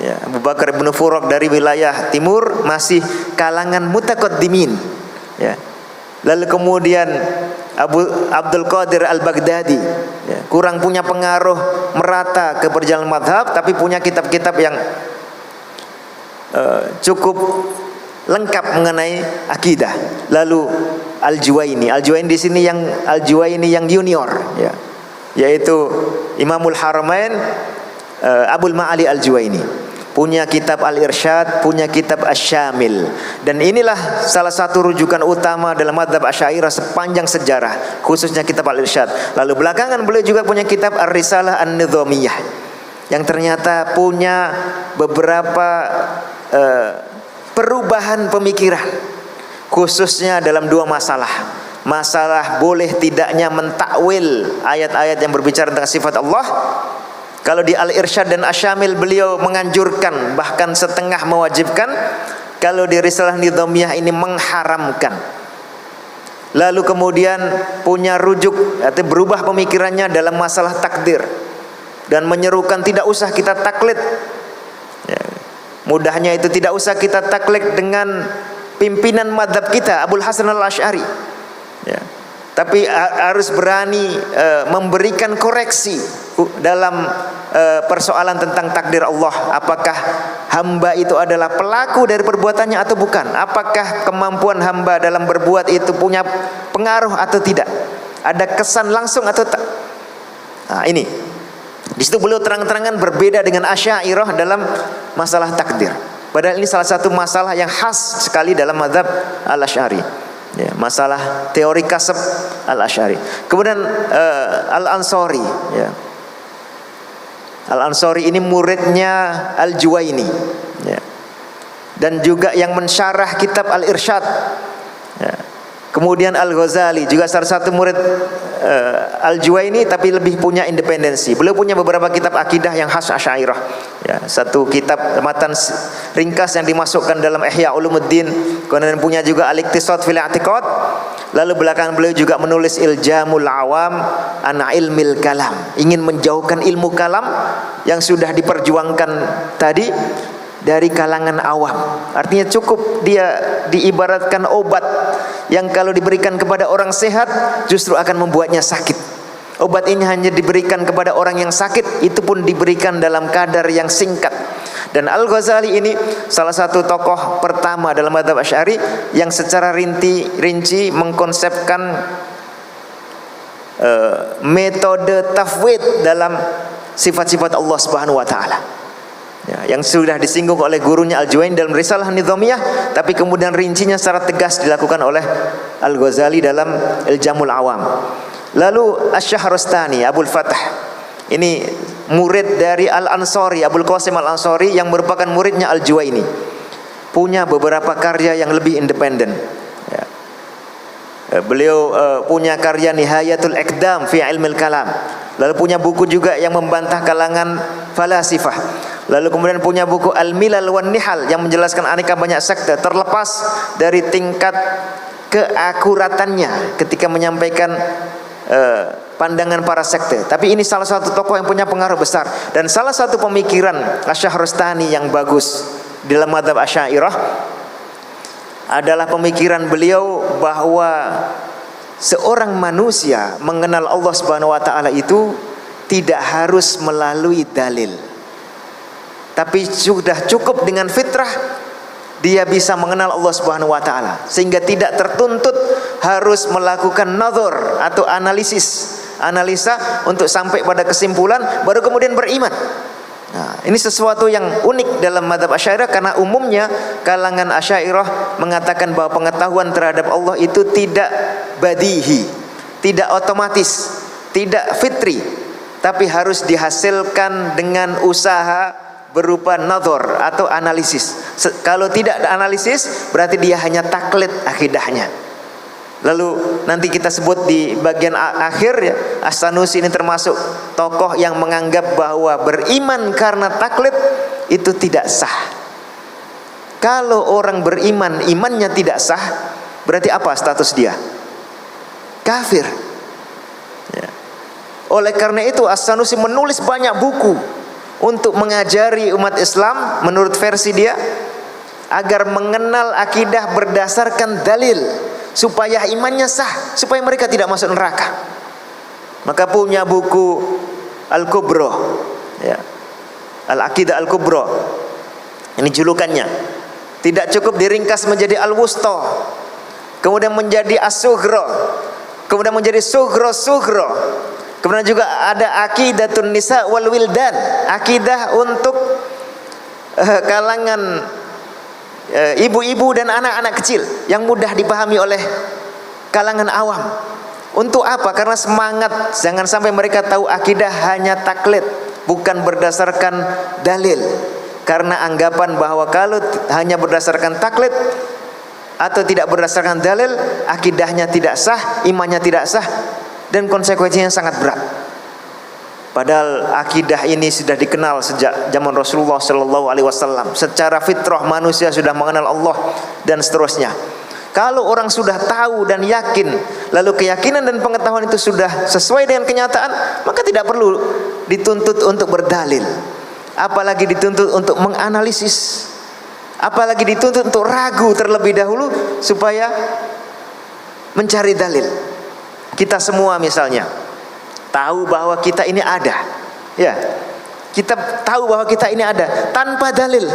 ya, Abu Bakar Ibnu Furaq dari wilayah timur, masih kalangan mutaqaddimin, ya. Lalu kemudian Abdul Qadir Al-Baghdadi, ya, kurang punya pengaruh merata ke perjalanan madhab, tapi punya kitab-kitab yang cukup lengkap mengenai akidah. Lalu Al-Juwaini di sini yang Al-Juwaini yang junior, ya, yaitu Imamul Haramain Abul Ma'ali Al-Juwaini, punya kitab Al-Irsyad, punya kitab Asy-Syamil. Dan inilah salah satu rujukan utama dalam madhab Asy'ariyah sepanjang sejarah, khususnya kitab Al-Irsyad. Lalu belakangan beliau juga punya kitab Ar-Risalah An-Nidhamiyah, yang ternyata punya beberapa perubahan pemikiran, khususnya dalam dua masalah. Masalah boleh tidaknya mentakwil ayat-ayat yang berbicara tentang sifat Allah. Kalau di Al-Irsyad dan Asy-Syamil beliau menganjurkan, bahkan setengah mewajibkan. Kalau di Risalah Nidhamiyah ini mengharamkan. Lalu kemudian punya rujuk atau berubah pemikirannya dalam masalah takdir, dan menyerukan tidak usah kita taklid, ya, mudahnya itu tidak usah kita taklid dengan pimpinan madhab kita Abul Hasan al-Asy'ari, ya, tapi harus berani memberikan koreksi dalam persoalan tentang takdir Allah. Apakah hamba itu adalah pelaku dari perbuatannya atau bukan? Apakah kemampuan hamba dalam berbuat itu punya pengaruh atau tidak? Ada kesan langsung atau tak? Nah, ini di situ beliau terang-terangan berbeda dengan Asy'ariyah dalam masalah takdir. Padahal ini salah satu masalah yang khas sekali dalam mazhab Al-Asy'ari, ya, masalah teori kasab Al-Asy'ari. Kemudian Al-Ansari, ya, Al-Ansari ini muridnya Al-Juwaini, ya, dan juga yang mensyarah kitab Al-Irsyad, ya. Kemudian Al-Ghazali juga salah satu murid Al-Juwaini, tapi lebih punya independensi. Beliau punya beberapa kitab akidah yang khas Asy'ariyah, ya, satu kitab matan ringkas yang dimasukkan dalam Ihya Ulumuddin. Kemudian punya juga Al-Iqtisad fil I'tiqad. Lalu belakangan beliau juga menulis Iljamul Awam an Ilmil Kalam, ingin menjauhkan ilmu kalam yang sudah diperjuangkan tadi dari kalangan awam. Artinya cukup dia diibaratkan obat yang kalau diberikan kepada orang sehat justru akan membuatnya sakit. Obat ini hanya diberikan kepada orang yang sakit, itu pun diberikan dalam kadar yang singkat. Dan Al-Ghazali ini salah satu tokoh pertama dalam mazhab Asy'ari yang secara rinci mengkonsepkan metode tafwid dalam sifat-sifat Allah Subhanahu wa taala, ya, yang sudah disinggung oleh gurunya Al-Juwaini dalam Risalah Nidhamiyah, tapi kemudian rincinya secara tegas dilakukan oleh Al-Ghazali dalam Iljamul Awam. Lalu Asy-Syahrastani Abul Fath, ini murid dari Al-Ansari, Abul Qasim Al-Ansari, yang merupakan muridnya Al-Juwaini. punya beberapa karya yang lebih independen. Ya. Beliau punya karya Nihayatul Iqdam fi Ilmil Kalam. Lalu punya buku juga yang membantah kalangan falasifah. Lalu kemudian punya buku Al-Milal wan Nihal yang menjelaskan aneka banyak sekte, terlepas dari tingkat keakuratannya ketika menyampaikan pandangan para sekte. Tapi ini salah satu tokoh yang punya pengaruh besar, dan salah satu pemikiran Asy-Syahrastani yang bagus dalam mazhab Asy'ariyah adalah pemikiran beliau bahwa seorang manusia mengenal Allah Subhanahu wa taala itu tidak harus melalui dalil, tapi sudah cukup dengan fitrah dia bisa mengenal Allah Subhanahu wa taala, sehingga tidak tertuntut harus melakukan nazar atau analisa untuk sampai pada kesimpulan baru kemudian beriman. Nah, ini sesuatu yang unik dalam mazhab Asy'ariyah, karena umumnya kalangan Asy'ariyah mengatakan bahwa pengetahuan terhadap Allah itu tidak badihi, tidak otomatis, tidak fitri, tapi harus dihasilkan dengan usaha berupa nazar atau analisis. Kalau tidak ada analisis, berarti dia hanya taklid akidahnya. Lalu nanti kita sebut di bagian akhir ya, As-Sanusi ini termasuk tokoh yang menganggap bahwa beriman karena taklid itu tidak sah. Kalau orang beriman imannya tidak sah, berarti apa status dia? Kafir ya. Oleh karena itu As-Sanusi menulis banyak buku untuk mengajari umat Islam menurut versi dia agar mengenal akidah berdasarkan dalil, supaya imannya sah, supaya mereka tidak masuk neraka. Maka punya buku Al-Kubra ya, Al-Aqidah Al-Kubra, ini julukannya. Tidak cukup diringkas menjadi Al-Wusta, kemudian menjadi As-Sughra, kemudian menjadi Sughra. Kemudian juga ada Aqidatun Nisa wal Wildan, akidah untuk kalangan ibu-ibu dan anak-anak kecil yang mudah dipahami oleh kalangan awam. Untuk apa? Karena semangat jangan sampai mereka tahu akidah hanya taklid, bukan berdasarkan dalil. Karena anggapan bahwa kalau hanya berdasarkan taklid atau tidak berdasarkan dalil, akidahnya tidak sah, imannya tidak sah, dan konsekuensinya sangat berat. Padahal akidah ini sudah dikenal sejak zaman Rasulullah Sallallahu Alaihi Wasallam. Secara fitrah manusia sudah mengenal Allah dan seterusnya. Kalau orang sudah tahu dan yakin, lalu keyakinan dan pengetahuan itu sudah sesuai dengan kenyataan, maka tidak perlu dituntut untuk berdalil, apalagi dituntut untuk menganalisis, apalagi dituntut untuk ragu terlebih dahulu supaya mencari dalil. Kita semua misalnya tahu bahwa kita ini ada, ya, kita tahu bahwa kita ini ada tanpa dalil,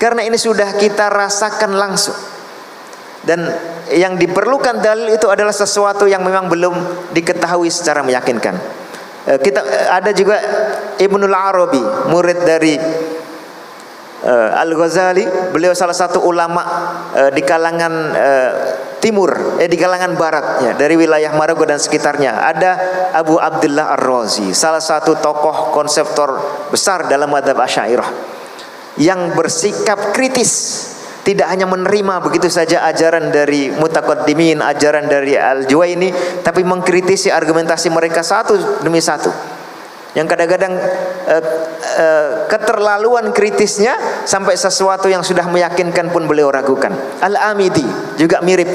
karena ini sudah kita rasakan langsung. Dan yang diperlukan dalil itu adalah sesuatu yang memang belum diketahui secara meyakinkan. Kita ada juga Ibnul Arabi, murid dari Al-Ghazali. Beliau salah satu ulama di kalangan timur, di kalangan barat ya, dari wilayah Maroko dan sekitarnya. Ada Abu Abdullah Ar-Razi, salah satu tokoh konseptor besar dalam mazhab Asy'ariyah, yang bersikap kritis, tidak hanya menerima begitu saja ajaran dari mutaqaddimin, ajaran dari Al-Juwaini, tapi mengkritisi argumentasi mereka satu demi satu. Yang kadang-kadang keterlaluan kritisnya sampai sesuatu yang sudah meyakinkan pun beliau ragukan. Al-Amidi juga mirip.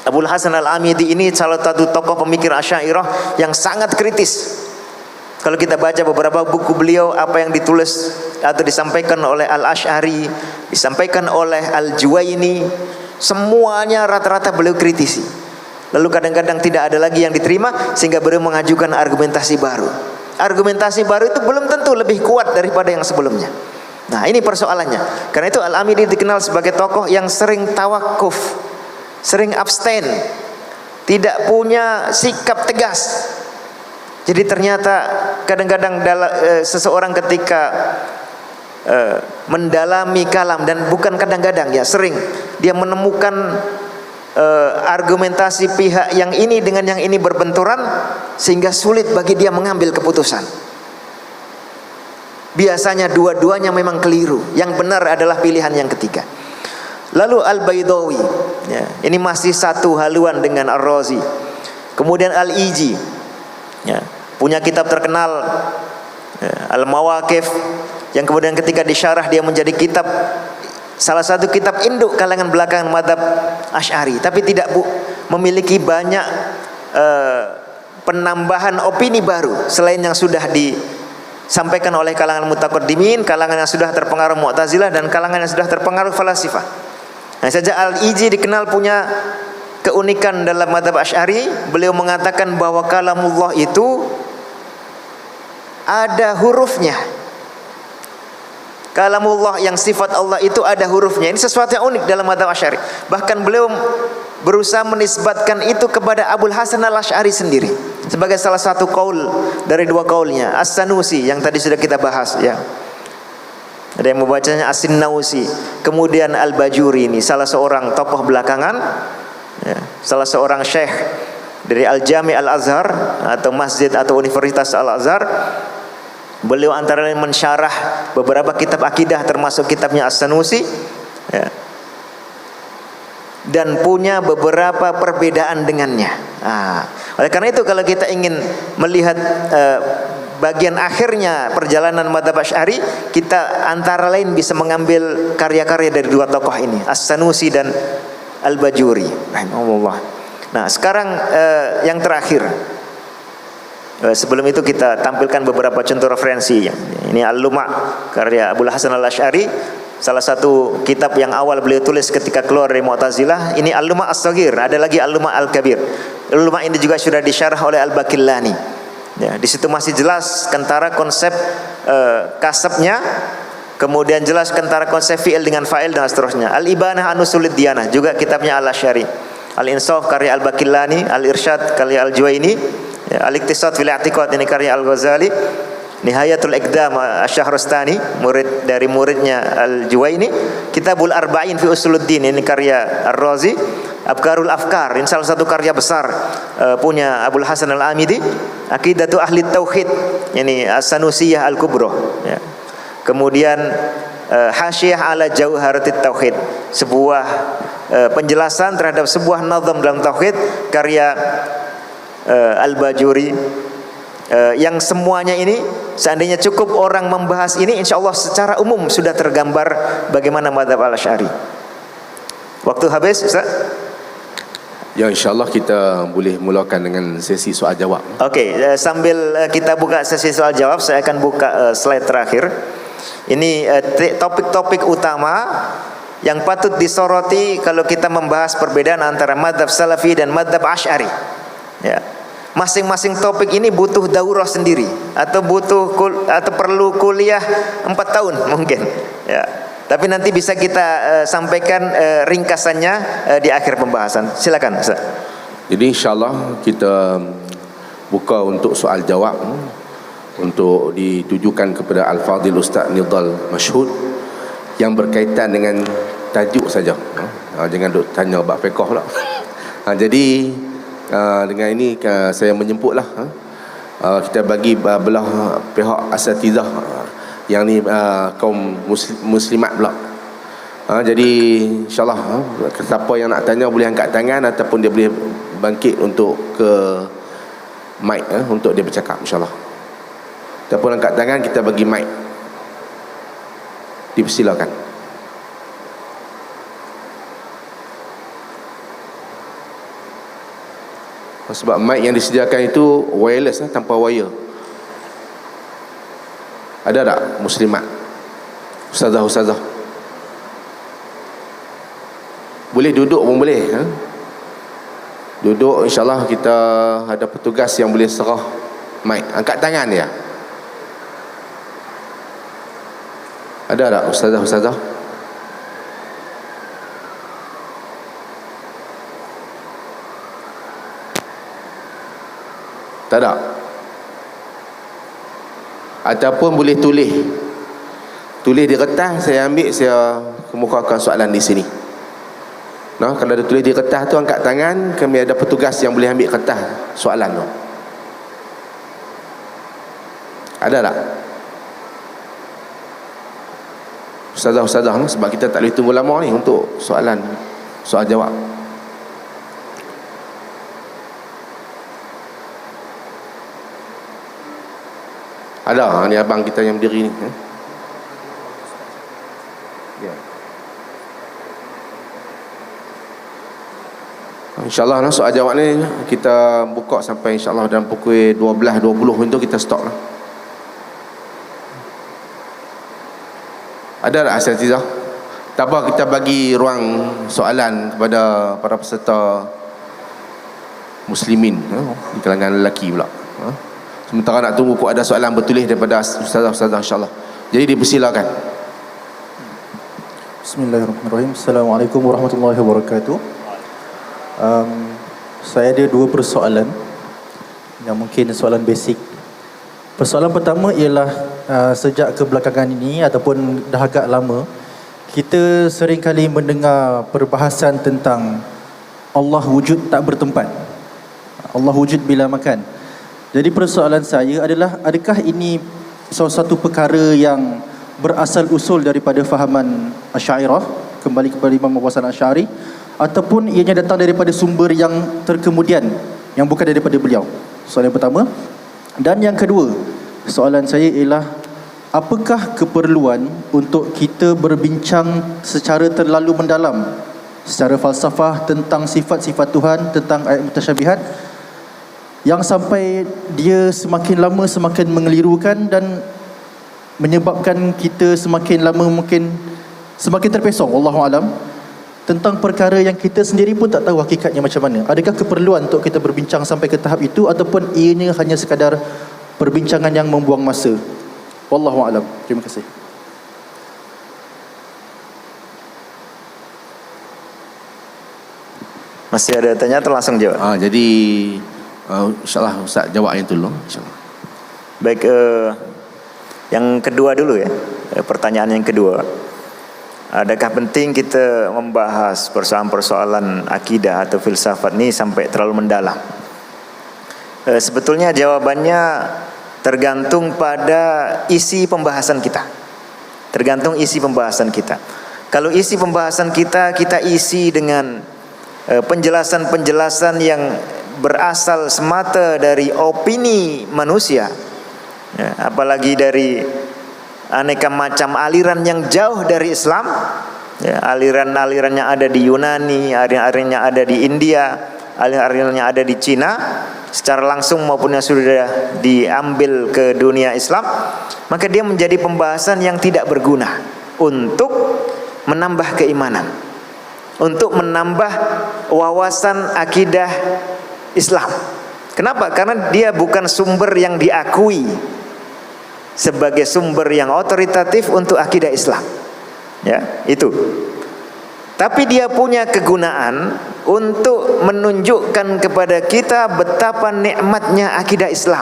Abul Hasan Al-Amidi ini salah satu tokoh pemikir Asy'ariyah yang sangat kritis. Kalau kita baca beberapa buku beliau, apa yang ditulis atau disampaikan oleh Al-Asy'ari, disampaikan oleh Al-Juwaini, semuanya rata-rata beliau kritisi. Lalu kadang-kadang tidak ada lagi yang diterima, sehingga beliau mengajukan argumentasi baru. Argumentasi baru itu belum tentu lebih kuat daripada yang sebelumnya. Nah, ini persoalannya. Karena itu Al-Amidi dikenal sebagai tokoh yang sering tawakuf, sering abstain, tidak punya sikap tegas. Jadi ternyata kadang-kadang seseorang ketika mendalami kalam, dan bukan kadang-kadang ya, sering dia menemukan argumentasi pihak yang ini dengan yang ini berbenturan, sehingga sulit bagi dia mengambil keputusan. Biasanya dua-duanya memang keliru. Yang benar adalah pilihan yang ketiga. Lalu Al-Baydawi, ya, ini masih satu haluan dengan Ar-Razi. Kemudian Al-Iji, ya, punya kitab terkenal, ya, Al-Mawaqif, yang kemudian ketika disyarah dia menjadi kitab, salah satu kitab induk kalangan belakangan mazhab Asy'ari, tapi tidak memiliki banyak penambahan opini baru selain yang sudah disampaikan oleh kalangan mutaqaddimin, kalangan yang sudah terpengaruh Mu'tazilah, dan kalangan yang sudah terpengaruh falasifah. Nah, saja Al-Iji dikenal punya keunikan dalam mazhab Asy'ari. Beliau mengatakan bahwa kalamullah itu ada hurufnya. Kalamullah yang sifat Allah itu ada hurufnya. Ini sesuatu yang unik dalam mazhab Asy'ari. Bahkan beliau berusaha menisbatkan itu kepada Abul Hasan Al-Asy'ari sendiri sebagai salah satu qaul dari dua qaulnya. As-Sanusi yang tadi sudah kita bahas, ya. Ada yang membacanya As-Sinnausi. Kemudian Al-Bajuri, ini salah seorang tokoh belakangan, ya, salah seorang syekh dari Al-Jami' Al-Azhar atau masjid atau Universitas Al-Azhar. Beliau antara lain mensyarah beberapa kitab akidah termasuk kitabnya As-Sanusi, ya, dan punya beberapa perbedaan dengannya. Oleh karena itu kalau kita ingin melihat bagian akhirnya perjalanan mazhab Asy'ari, kita antara lain bisa mengambil karya-karya dari dua tokoh ini, As-Sanusi dan Al-Bajuri rahimahullah. Nah, sekarang yang terakhir, sebelum itu kita tampilkan beberapa contoh referensi. Ini Al-Luma' karya Abul Hasan Al-Asy'ari, salah satu kitab yang awal beliau tulis ketika keluar dari Mu'tazilah. Ini Al-Luma' As-Saghir, ada lagi Al-Luma' Al-Kabir. Al-Luma' ini juga sudah disyarah oleh Al-Baqillani. Ya, di situ masih jelas kentara konsep kasabnya, kemudian jelas kentara konsep fi'il dengan fa'il dan seterusnya. Al-Ibanah an Usulid Diyanah juga kitabnya Al-Asy'ari. Al-Insaf karya Al-Baqillani, Al-Irsyad karya Al-Juwaini, ya, Al-Iqtisad fil I'tiqad ini karya Al-Ghazali, Nihayatul Iqdam Asy-Syahrastani, murid dari muridnya Al-Juwaini, Kitabul Arba'in fi Usuluddin ini karya Ar-Razi, Abkarul Afkar ini salah satu karya besar punya Abul Hasan Al-Amidi, Aqidatu Ahli Tauhid ini As-Sanusiyah Al-Kubra, ya. Kemudian Hasyiyah ala Jauharatit Tauhid, sebuah penjelasan terhadap sebuah nazam dalam tauhid karya Al-Bajuri, yang semuanya ini seandainya cukup orang membahas ini, insya Allah secara umum sudah tergambar bagaimana mazhab Al-Asy'ari. Waktu habis, Ustaz? Ya, insyaAllah kita boleh mulakan dengan sesi soal jawab. Okey, sambil kita buka sesi soal jawab, saya akan buka slide terakhir. Ini topik-topik utama yang patut disoroti kalau kita membahas perbedaan antara mazhab Salafi dan mazhab Asy'ari. Ya. Masing-masing topik ini butuh daurah sendiri atau perlu kuliah 4 tahun mungkin. Ya. Tapi nanti bisa kita sampaikan ringkasannya di akhir pembahasan. Silakan, Ustaz. Jadi insyaAllah kita buka untuk soal jawab, untuk ditujukan kepada Al-Fadhil Ustaz Nidhal Mashhud yang berkaitan dengan tajuk saja. Jangan duk tanya bab fiqh pula. Jadi dengan ini saya menjemputlah kita bagi belah pihak asatizah yang ni kaum muslimat pula. Jadi insyaAllah siapa yang nak tanya boleh angkat tangan ataupun dia boleh bangkit untuk ke mic untuk dia bercakap, insyaAllah. Ataupun angkat tangan, kita bagi mic, dipersilakan. Sebab mic yang disediakan itu wireless tanpa wire. Ada tak muslimat? Ustazah-ustazah? Boleh duduk pun boleh. Duduk, insyaAllah kita ada petugas yang boleh serah mic. Angkat tangan dia. Ada tak ustazah-ustazah? Tak ada. Ataupun boleh tulis di kertas, saya ambil, saya kemukakan soalan di sini. Nah, kalau ada tulis di kertas tu, angkat tangan, kami ada petugas yang boleh ambil kertas soalan tu. Ada tak? ustazah-ustazah ni, sebab kita tak boleh tunggu lama ni untuk soal jawab. Ada ni abang kita yang berdiri ni. Ya. InsyaAllah soal jawab ni kita buka sampai insyaAllah dalam pukul 12.20 itu kita stop lah. Ada tak Asatizah? Tak apa, kita bagi ruang soalan kepada para peserta muslimin di kalangan lelaki pula. Sementara nak tunggu kok ada soalan bertulis daripada ustazah-ustazah insyaAllah. Jadi dipersilakan. Bismillahirrahmanirrahim. Assalamualaikum warahmatullahi wabarakatuh. Saya ada 2 persoalan yang mungkin soalan basic. Persoalan pertama ialah sejak kebelakangan ini ataupun dah agak lama, kita sering kali mendengar perbahasan tentang Allah wujud tak bertempat, Allah wujud bila makan. Jadi persoalan saya adalah, adakah ini salah satu perkara yang berasal usul daripada fahaman Asy'ariyah, kembali kepada Imam Abu Hasan Asy'ari, ataupun ianya datang daripada sumber yang terkemudian yang bukan daripada beliau? Soalan yang pertama. Dan yang kedua, soalan saya ialah, apakah keperluan untuk kita berbincang secara terlalu mendalam secara falsafah tentang sifat-sifat Tuhan, tentang ayat mutasyabihat, yang sampai dia semakin lama semakin mengelirukan dan menyebabkan kita semakin lama mungkin semakin terpesong, wallahu alam, tentang perkara yang kita sendiri pun tak tahu hakikatnya macam mana. Adakah keperluan untuk kita berbincang sampai ke tahap itu, ataupun ianya hanya sekadar perbincangan yang membuang masa? Wallahu a'lam. Terima kasih. Masih ada tanya atau langsung jawab? Jadi insyaAllah Ustaz jawab yang dulu, insyaAllah. Baik, yang kedua dulu ya. Pertanyaan yang kedua. Adakah penting kita membahas persoalan-persoalan akidah atau filsafat ini sampai terlalu mendalam? Sebetulnya jawabannya tergantung pada isi pembahasan kita. Tergantung isi pembahasan kita. Kalau isi pembahasan kita isi dengan penjelasan-penjelasan yang berasal semata dari opini manusia, ya, apalagi dari aneka macam aliran yang jauh dari Islam, ya, aliran-aliran yang ada di Yunani, aliran-aliran yang ada di India, aliran-aliran yang ada di Cina, secara langsung maupun yang sudah diambil ke dunia Islam, maka dia menjadi pembahasan yang tidak berguna untuk menambah keimanan, untuk menambah wawasan akidah Islam. Kenapa? Karena dia bukan sumber yang diakui sebagai sumber yang otoritatif untuk akidah Islam, ya, itu. Tapi dia punya kegunaan untuk menunjukkan kepada kita betapa nikmatnya akidah Islam.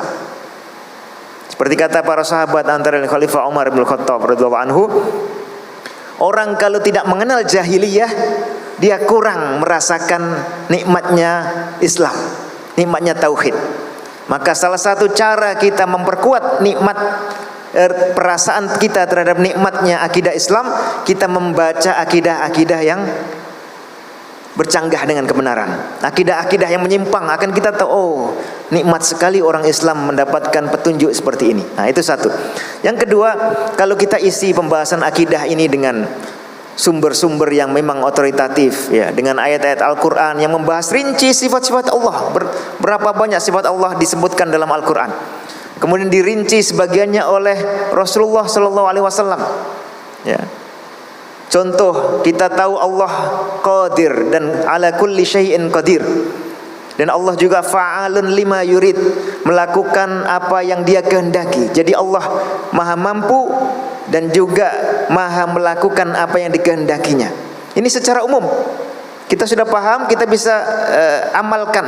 Seperti kata para sahabat antara Khalifah Umar bin Khattab radhiyallahu anhu, orang kalau tidak mengenal jahiliyah, dia kurang merasakan nikmatnya Islam, nikmatnya tauhid. Maka salah satu cara kita memperkuat nikmat perasaan kita terhadap nikmatnya akidah Islam, kita membaca akidah-akidah yang bercanggah dengan kebenaran, akidah-akidah yang menyimpang, akan kita tahu, oh, nikmat sekali orang Islam mendapatkan petunjuk seperti ini. Nah, itu satu. Yang kedua, kalau kita isi pembahasan akidah ini dengan sumber-sumber yang memang otoritatif, ya, dengan ayat-ayat Al-Quran yang membahas rinci sifat-sifat Allah, berapa banyak sifat Allah disebutkan dalam Al-Quran, kemudian dirinci sebagiannya oleh Rasulullah Sallallahu Alaihi Wasallam, ya. Contoh, kita tahu Allah Qadir dan ala kulli syai'in qadir, dan Allah juga fa'alun lima yurid, melakukan apa yang dia kehendaki. Jadi Allah maha mampu dan juga maha melakukan apa yang dikehendakinya. Ini secara umum kita sudah paham, kita bisa amalkan,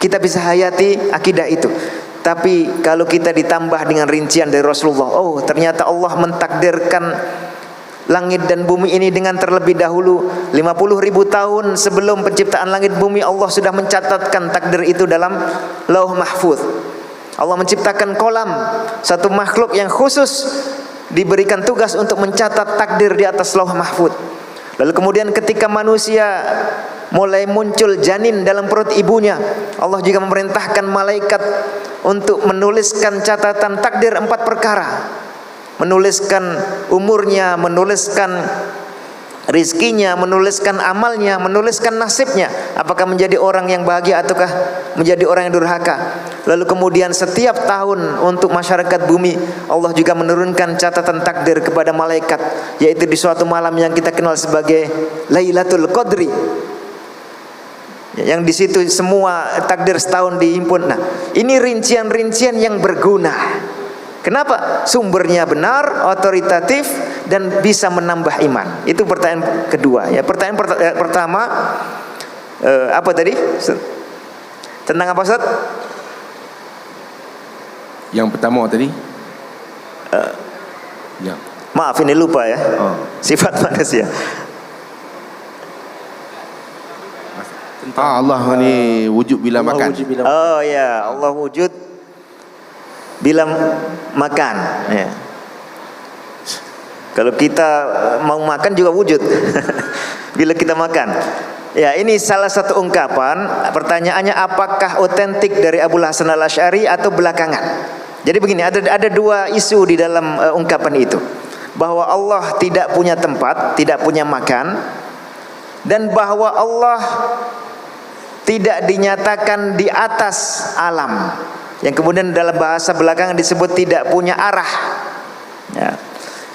kita bisa hayati akidah itu. Tapi kalau kita ditambah dengan rincian dari Rasulullah, oh, ternyata Allah mentakdirkan langit dan bumi ini dengan terlebih dahulu 50.000 tahun sebelum penciptaan langit bumi. Allah sudah mencatatkan takdir itu dalam Lauh Mahfuz. Allah menciptakan kolam, satu makhluk yang khusus diberikan tugas untuk mencatat takdir di atas lauh mahfud. Lalu kemudian ketika manusia mulai muncul janin dalam perut ibunya, Allah juga memerintahkan malaikat untuk menuliskan catatan takdir 4 perkara. Menuliskan umurnya, menuliskan rizkinya, menuliskan amalnya, menuliskan nasibnya, apakah menjadi orang yang bahagia ataukah menjadi orang yang durhaka. Lalu kemudian setiap tahun untuk masyarakat bumi, Allah juga menurunkan catatan takdir kepada malaikat, yaitu di suatu malam yang kita kenal sebagai Lailatul Qadri, yang di situ semua takdir setahun dihimpun. Nah, ini rincian-rincian yang berguna. Kenapa? Sumbernya benar, otoritatif, dan bisa menambah iman. Itu pertanyaan kedua. Ya, pertanyaan pertama apa tadi? Tentang apa, Ustaz? Yang pertama tadi? Ya. Maaf, ini lupa ya. Sifat manusia. Allah ni wujud bila Allah makan. wujud bila Oh ya, Allah wujud bila makan. Ya. Kalau kita mau makan juga wujud bila kita makan. Ya, ini salah satu ungkapan. Pertanyaannya, apakah otentik dari Abul Hasan Al-Asy'ari atau belakangan? Jadi begini, ada dua isu di dalam ungkapan itu, bahwa Allah tidak punya tempat, tidak punya makan, dan bahwa Allah tidak dinyatakan di atas alam, yang kemudian dalam bahasa belakangan disebut tidak punya arah. Ya.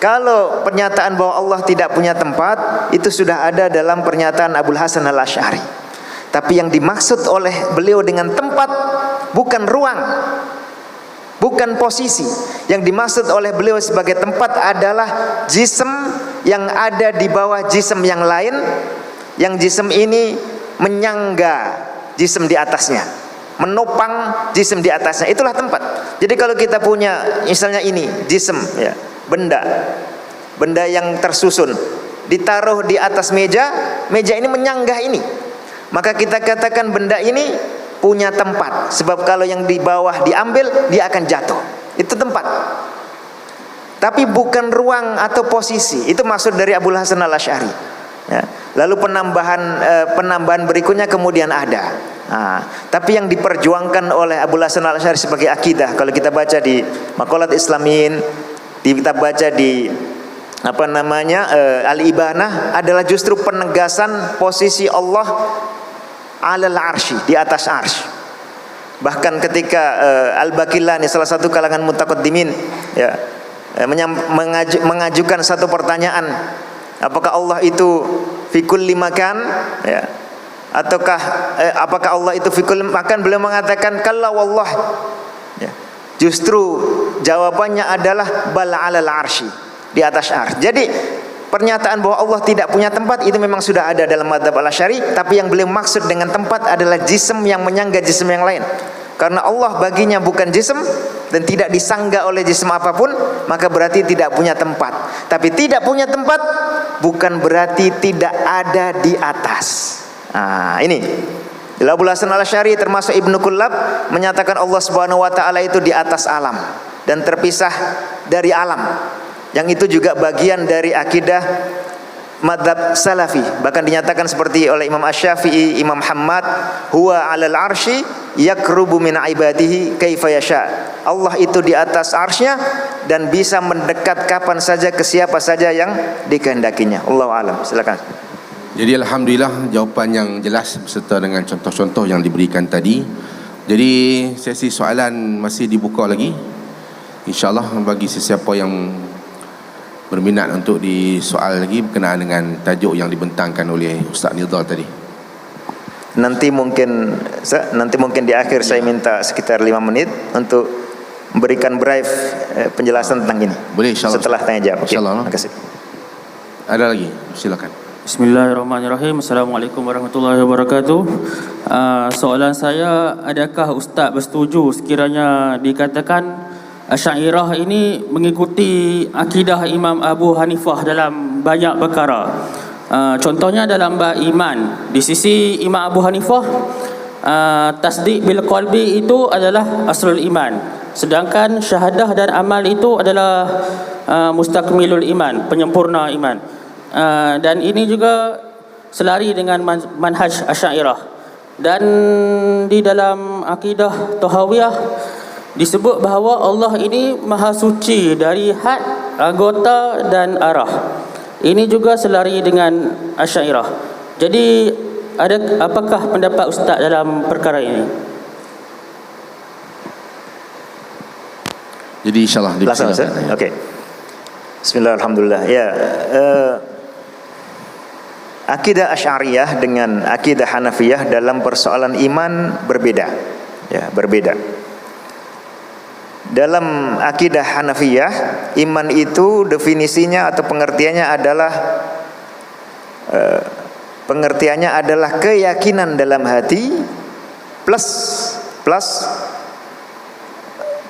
Kalau pernyataan bahwa Allah tidak punya tempat, itu sudah ada dalam pernyataan Abul Hasan Al-Asy'ari. Tapi yang dimaksud oleh beliau dengan tempat bukan ruang, bukan posisi. Yang dimaksud oleh beliau sebagai tempat adalah jism yang ada di bawah jism yang lain, yang jism ini menyangga jism di atasnya, menopang jism di atasnya. Itulah tempat. Jadi kalau kita punya misalnya ini jism, ya, benda yang tersusun ditaruh di atas meja, meja ini menyanggah ini, maka kita katakan benda ini punya tempat. Sebab kalau yang di bawah diambil, dia akan jatuh. Itu tempat. Tapi bukan ruang atau posisi. Itu maksud dari Abul Hasan Al-Asy'ari. Ya. Lalu penambahan berikutnya kemudian ada. Nah, tapi yang diperjuangkan oleh Abul Hasan Al-Asy'ari sebagai akidah, kalau kita baca di Maqalat Islamin, kita baca di Al-Ibanah, adalah justru penegasan posisi Allah alal arsy, di atas arsy. Bahkan ketika Al-Baqillani, salah satu kalangan mutaqaddimin, ya, mengajukan satu pertanyaan, apakah Allah itu fi kulli makan, ya, ataukah apakah Allah itu fi kulli makan? Beliau mengatakan kalla wallah, ya. Justru jawabannya adalah bal alal arsy, di atas arsy. Jadi pernyataan bahwa Allah tidak punya tempat itu memang sudah ada dalam madzhab Al-Asy'ari, tapi yang beliau maksud dengan tempat adalah jism yang menyangga jism yang lain. Karena Allah baginya bukan jism dan tidak disangga oleh jism apapun, maka berarti tidak punya tempat. Tapi tidak punya tempat bukan berarti tidak ada di atas. Nah, ini Abul Hasan Al-Asy'ari termasuk Ibnu Kullab menyatakan Allah Subhanahu wa taala itu di atas alam dan terpisah dari alam. Yang itu juga bagian dari akidah madzhab salafi. Bahkan dinyatakan seperti oleh Imam Asy-Syafi'i, Imam Muhammad, huwa 'alal arsy yakrubu min ibadihi kaifa yasha. Allah itu di atas arsy-Nya dan bisa mendekat kapan saja ke siapa saja yang dikehendakinya. Allahu a'lam. Silakan. Jadi alhamdulillah jawapan yang jelas beserta dengan contoh-contoh yang diberikan tadi. Jadi sesi soalan masih dibuka lagi. InsyaAllah bagi sesiapa yang berminat untuk disoal lagi berkenaan dengan tajuk yang dibentangkan oleh Ustaz Nidhal tadi. Nanti mungkin di akhir saya minta sekitar 5 menit untuk memberikan brief penjelasan tentang ini. Boleh, insyaAllah. Setelah tanya jawab. Insyaallah. Terima kasih. Ada lagi? Silakan. Bismillahirrahmanirrahim. Assalamualaikum warahmatullahi wabarakatuh. Soalan saya, adakah Ustaz bersetuju sekiranya dikatakan Asy'ariyah ini mengikuti akidah Imam Abu Hanifah dalam banyak perkara? Contohnya dalam bab iman, di sisi Imam Abu Hanifah tasdiq bil qalbi itu adalah aslul iman, sedangkan syahadah dan amal itu adalah mustakmilul iman, penyempurna iman. Dan ini juga selari dengan manhaj Asy'ariyah. Dan di dalam akidah Tahawiyah disebut bahawa Allah ini maha suci dari had, anggota dan arah. Ini juga selari dengan Asy'ariyah. Jadi apakah pendapat Ustaz dalam perkara ini? Jadi insyaAllah Langsung Ustaz. Okey. Bismillah, alhamdulillah. Ya, akidah Asy'ariyah dengan akidah Hanafiyah dalam persoalan iman berbeda. Ya, berbeda. Dalam akidah Hanafiyah, iman itu definisinya atau pengertiannya adalah keyakinan dalam hati plus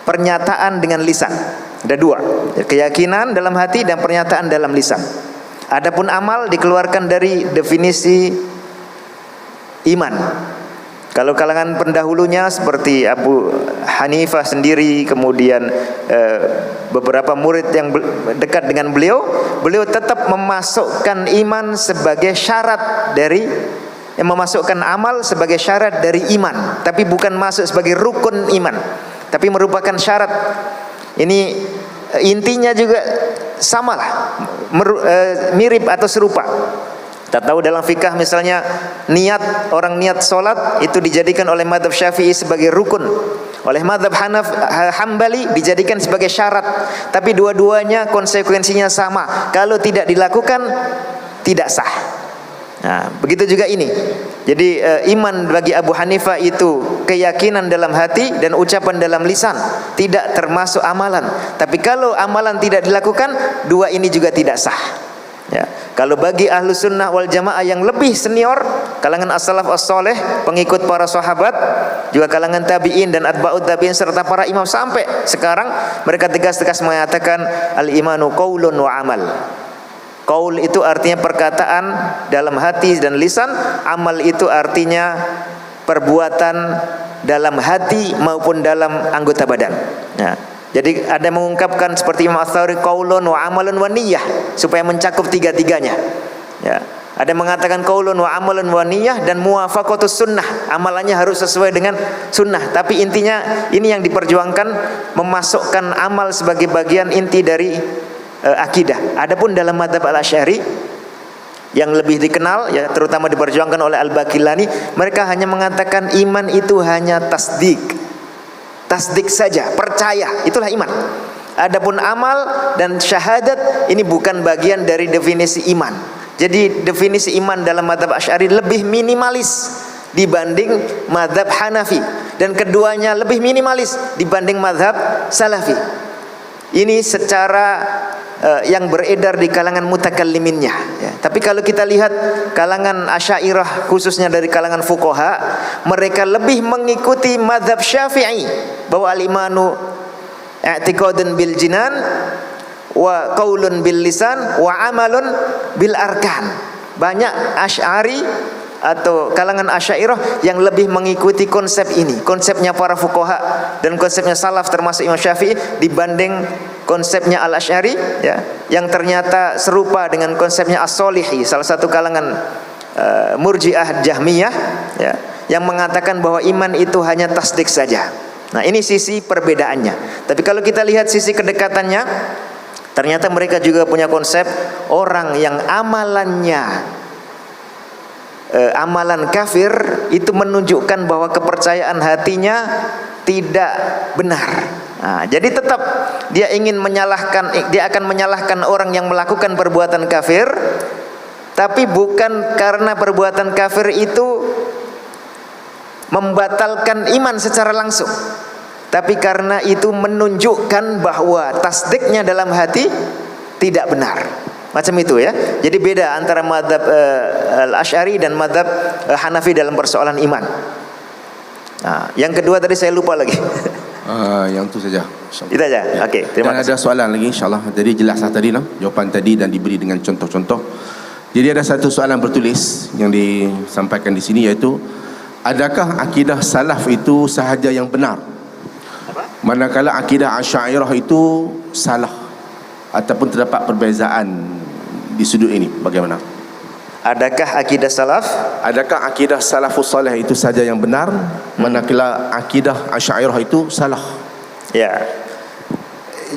pernyataan dengan lisan. Ada dua, keyakinan dalam hati dan pernyataan dalam lisan. Adapun amal dikeluarkan dari definisi iman. Kalau kalangan pendahulunya seperti Abu Hanifah sendiri, kemudian beberapa murid yang dekat dengan beliau tetap memasukkan iman sebagai syarat dari, memasukkan amal sebagai syarat dari iman, tapi bukan masuk sebagai rukun iman, tapi merupakan syarat. Ini intinya juga samalah, mirip atau serupa. Kita tahu dalam fikah misalnya niat, orang niat solat itu dijadikan oleh mazhab Syafi'i sebagai rukun, oleh mazhab Hambali dijadikan sebagai syarat. Tapi dua-duanya konsekuensinya sama, kalau tidak dilakukan tidak sah. Nah, begitu juga ini. Jadi iman bagi Abu Hanifah itu keyakinan dalam hati dan ucapan dalam lisan, tidak termasuk amalan. Tapi kalau amalan tidak dilakukan, dua ini juga tidak sah. Ya, kalau bagi ahlu sunnah wal jamaah yang lebih senior, kalangan as-salaf as-soleh, pengikut para sahabat, juga kalangan tabi'in dan atba'ut tabi'in serta para imam sampai sekarang, mereka tegas-tegas mengatakan al-imanu qaulun wa amal. Qaul itu artinya perkataan dalam hati dan lisan, amal itu artinya perbuatan dalam hati maupun dalam anggota badan. Ya. Jadi ada mengungkapkan seperti Imam Ats-Tsauri qaulun wa amalun wa niyyah, supaya mencakup tiga-tiganya. Ya. Ada mengatakan qaulun wa amalun wa niyyah dan muwafaqatus sunnah, amalannya harus sesuai dengan sunnah. Tapi intinya ini yang diperjuangkan, memasukkan amal sebagai bagian inti dari akidah. Adapun dalam mazhab Al-Asy'ari yang lebih dikenal, ya, terutama diperjuangkan oleh Al-Baqillani, mereka hanya mengatakan iman itu hanya tasdik saja, percaya, itulah iman. Adapun amal dan syahadat ini bukan bagian dari definisi iman. Jadi definisi iman dalam mazhab Asy'ari lebih minimalis dibanding mazhab Hanafi, dan keduanya lebih minimalis dibanding mazhab Salafi. Ini secara yang beredar di kalangan mutakalliminnya, ya. Tapi kalau kita lihat kalangan Asy'ariyah, khususnya dari kalangan fuqaha, mereka lebih mengikuti mazhab Syafi'i bahwa al-imanu i'tiqadun bil jinan wa qaulun bil lisan wa amalun bil arkan. Banyak Asy'ari atau kalangan Asy'ariyah yang lebih mengikuti konsep ini, konsepnya para fuqaha dan konsepnya salaf termasuk Imam Syafi'i, dibanding konsepnya Al-Asy'ari, ya, yang ternyata serupa dengan konsepnya As-Solihi, salah satu kalangan Murji'ah Jahmiyah, ya, yang mengatakan bahwa iman itu hanya tasdik saja. Nah, ini sisi perbedaannya. Tapi kalau kita lihat sisi kedekatannya, ternyata mereka juga punya konsep orang yang amalannya amalan kafir itu menunjukkan bahwa kepercayaan hatinya tidak benar. Nah, jadi tetap dia akan menyalahkan orang yang melakukan perbuatan kafir, tapi bukan karena perbuatan kafir itu membatalkan iman secara langsung, tapi karena itu menunjukkan bahwa tasdiknya dalam hati tidak benar. Macam itu, ya. Jadi beda antara mazhab Al-Asy'ari dan mazhab Hanafi dalam persoalan iman. Nah, yang kedua tadi saya lupa lagi. Yang itu saja. Itu saja. Ya. Okey, terima kasih. Ada soalan lagi insya-Allah. Jadi jelaslah tadi jawapan tadi dan diberi dengan contoh-contoh. Jadi ada satu soalan bertulis yang disampaikan di sini, iaitu adakah akidah salaf itu sahaja yang benar? Manakala akidah Asy'ariyah itu salah. ataupun terdapat perbezaan di sudut ini? Bagaimana? Adakah akidah salaf? Adakah akidah salafus salih itu saja yang benar, manakala akidah Asy'ariyah itu salah? Ya.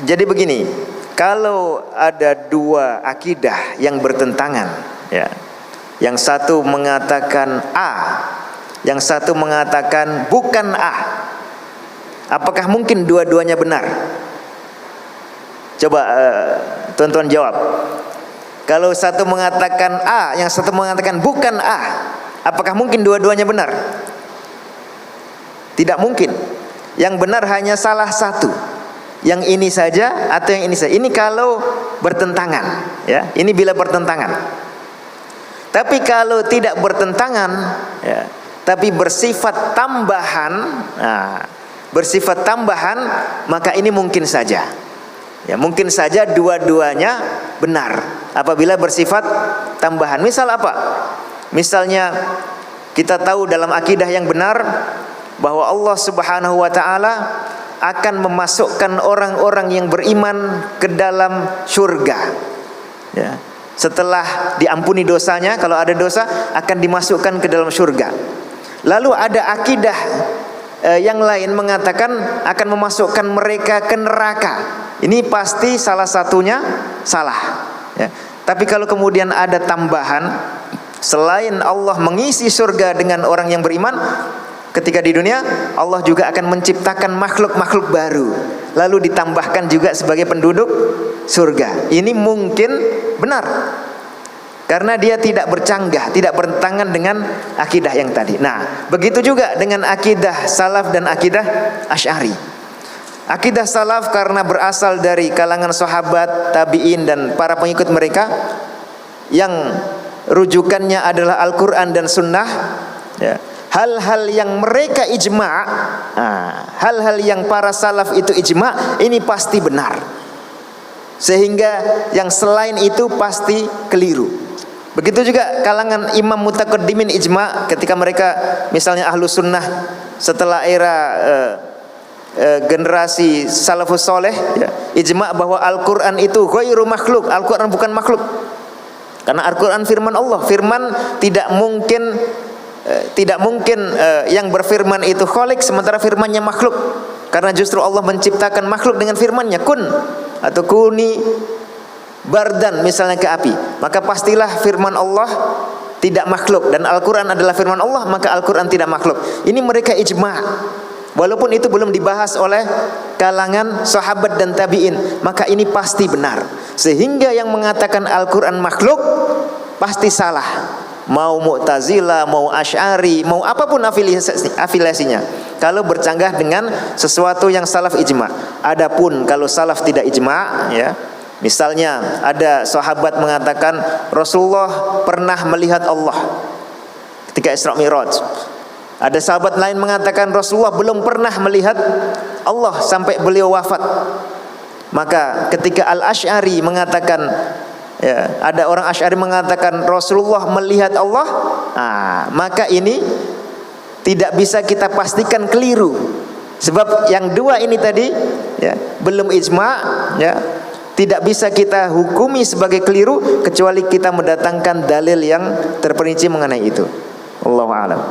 Jadi begini, kalau ada dua akidah yang bertentangan, ya. Yang satu mengatakan A, yang satu mengatakan bukan A. Apakah mungkin dua-duanya benar? Coba tuan-tuan jawab. Kalau satu mengatakan A, yang satu mengatakan bukan A, apakah mungkin dua-duanya benar? Tidak mungkin. Yang benar hanya salah satu. Yang ini saja atau yang ini saja. Ini kalau bertentangan, ya. Ini bila bertentangan. Tapi kalau tidak bertentangan, ya, tapi bersifat tambahan, nah, bersifat tambahan, maka ini mungkin saja. Ya, mungkin saja dua-duanya benar apabila bersifat tambahan. Misal apa? Misalnya kita tahu dalam akidah yang benar bahwa Allah Subhanahu wa taala akan memasukkan orang-orang yang beriman ke dalam surga. Ya. Setelah diampuni dosanya, kalau ada dosa akan dimasukkan ke dalam surga. Lalu ada akidah yang lain mengatakan akan memasukkan mereka ke neraka. Ini pasti salah satunya salah, ya. Tapi kalau kemudian ada tambahan, selain Allah mengisi surga dengan orang yang beriman, ketika di dunia Allah juga akan menciptakan makhluk-makhluk baru, lalu ditambahkan juga sebagai penduduk surga. Ini mungkin benar, karena dia tidak bercanggah, tidak bertentangan dengan akidah yang tadi. Nah, begitu juga dengan akidah salaf dan akidah Asy'ari. Akidah salaf karena berasal dari kalangan sahabat, tabi'in dan para pengikut mereka yang rujukannya adalah Al-Quran dan Sunnah, ya. Hal-hal yang mereka ijma', hal-hal yang para salaf itu ijma', ini pasti benar. Sehingga yang selain itu pasti keliru. Begitu juga kalangan imam mutaqaddimin ijma', ketika mereka misalnya ahlu sunnah setelah era generasi salafus soleh, ya, ijma' bahwa Al-Quran itu ghairu makhluk, Al-Quran bukan makhluk. Karena Al-Quran firman Allah, firman tidak mungkin yang berfirman itu khalik sementara firmannya makhluk. Karena justru Allah menciptakan makhluk dengan firmannya, kun atau kuni bardan misalnya ke api. Maka pastilah firman Allah tidak makhluk, dan Al-Quran adalah firman Allah, maka Al-Quran tidak makhluk. Ini mereka ijma'. Walaupun itu belum dibahas oleh kalangan sahabat dan tabi'in, maka ini pasti benar. Sehingga yang mengatakan Al-Quran makhluk pasti salah. Mau Mu'tazilah, mau Asy'ari, mau apapun afiliasinya, kalau bercanggah dengan sesuatu yang salaf ijma'. Adapun kalau salaf tidak ijma', ya, misalnya ada sahabat mengatakan Rasulullah pernah melihat Allah ketika Isra Mi'raj. Ada sahabat lain mengatakan Rasulullah belum pernah melihat Allah sampai beliau wafat. Maka ketika Al-Asy'ari mengatakan, ya, ada orang Asy'ari mengatakan Rasulullah melihat Allah, maka ini tidak bisa kita pastikan keliru. Sebab yang dua ini tadi, ya, belum ijma', ya, tidak bisa kita hukumi sebagai keliru kecuali kita mendatangkan dalil yang terperinci mengenai itu. Wallahu a'lam.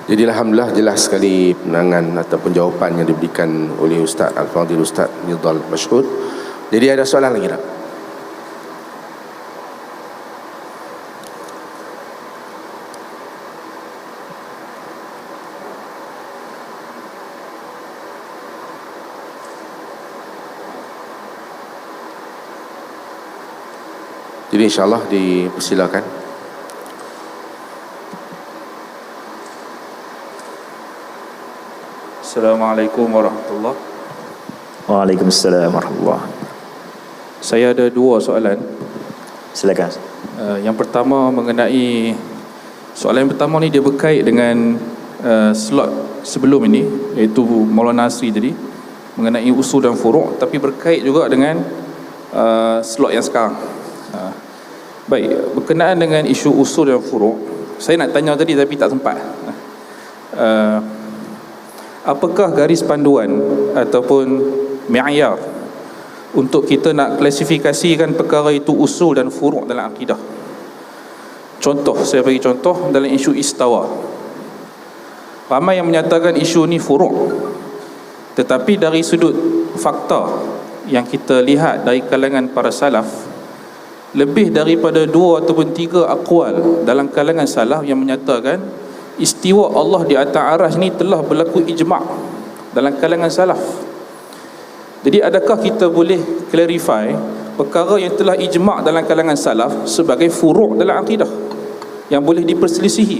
Jadi alhamdulillah jelas sekali penangan ataupun jawapan yang diberikan oleh Ustaz Al-Fadhil Ustaz Nidhal Mashhud. Jadi ada soalan lagi tak? Jadi insyaAllah dipersilakan. Assalamualaikum warahmatullahi. Waalaikumsalam warahmatullahi. Saya ada dua soalan. Silakan. Yang pertama mengenai soalan yang pertama ni dia berkait dengan slot sebelum ini, iaitu Maulana Nasri tadi mengenai usul dan furu', tapi berkait juga dengan slot yang sekarang. Baik, berkenaan dengan isu usul dan furu', saya nak tanya tadi tapi tak sempat. Apakah garis panduan ataupun mi'yar untuk kita nak klasifikasikan perkara itu usul dan furu' dalam akidah. Contoh, saya bagi contoh dalam isu istawa. Ramai yang menyatakan isu ni furu', tetapi dari sudut fakta yang kita lihat dari kalangan para salaf, lebih daripada 2 ataupun 3 aqwal dalam kalangan salaf yang menyatakan istiwa Allah di atas arasy ni telah berlaku ijma' dalam kalangan salaf. Jadi adakah kita boleh clarify perkara yang telah ijma' dalam kalangan salaf sebagai furu' dalam akidah yang boleh diperselisihi?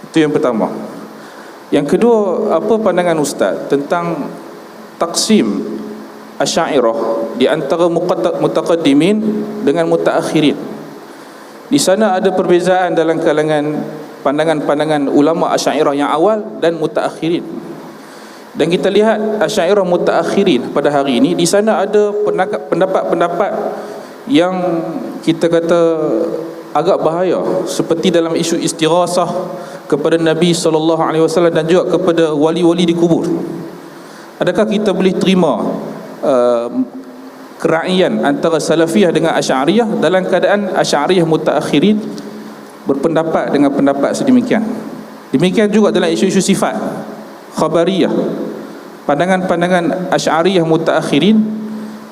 Itu yang pertama. Yang kedua, apa pandangan Ustaz tentang taksim Asy'ariyah di antara mutaqaddimin dengan mutaakhirin? Di sana ada perbezaan dalam kalangan pandangan-pandangan ulama Asy'ariyah yang awal dan mutaakhirin. Dan kita lihat Asy'ariyah mutaakhirin pada hari ini, di sana ada pendapat-pendapat yang kita kata agak bahaya, seperti dalam isu istighasah kepada Nabi SAW dan juga kepada wali-wali di kubur. Adakah kita boleh terima keraian antara Salafiyah dengan Asy'ariyah dalam keadaan Asy'ariyah mutaakhirin berpendapat dengan pendapat sedemikian? Demikian juga dalam isu-isu sifat khabariyah, pandangan-pandangan Asy'ariyah mutaakhirin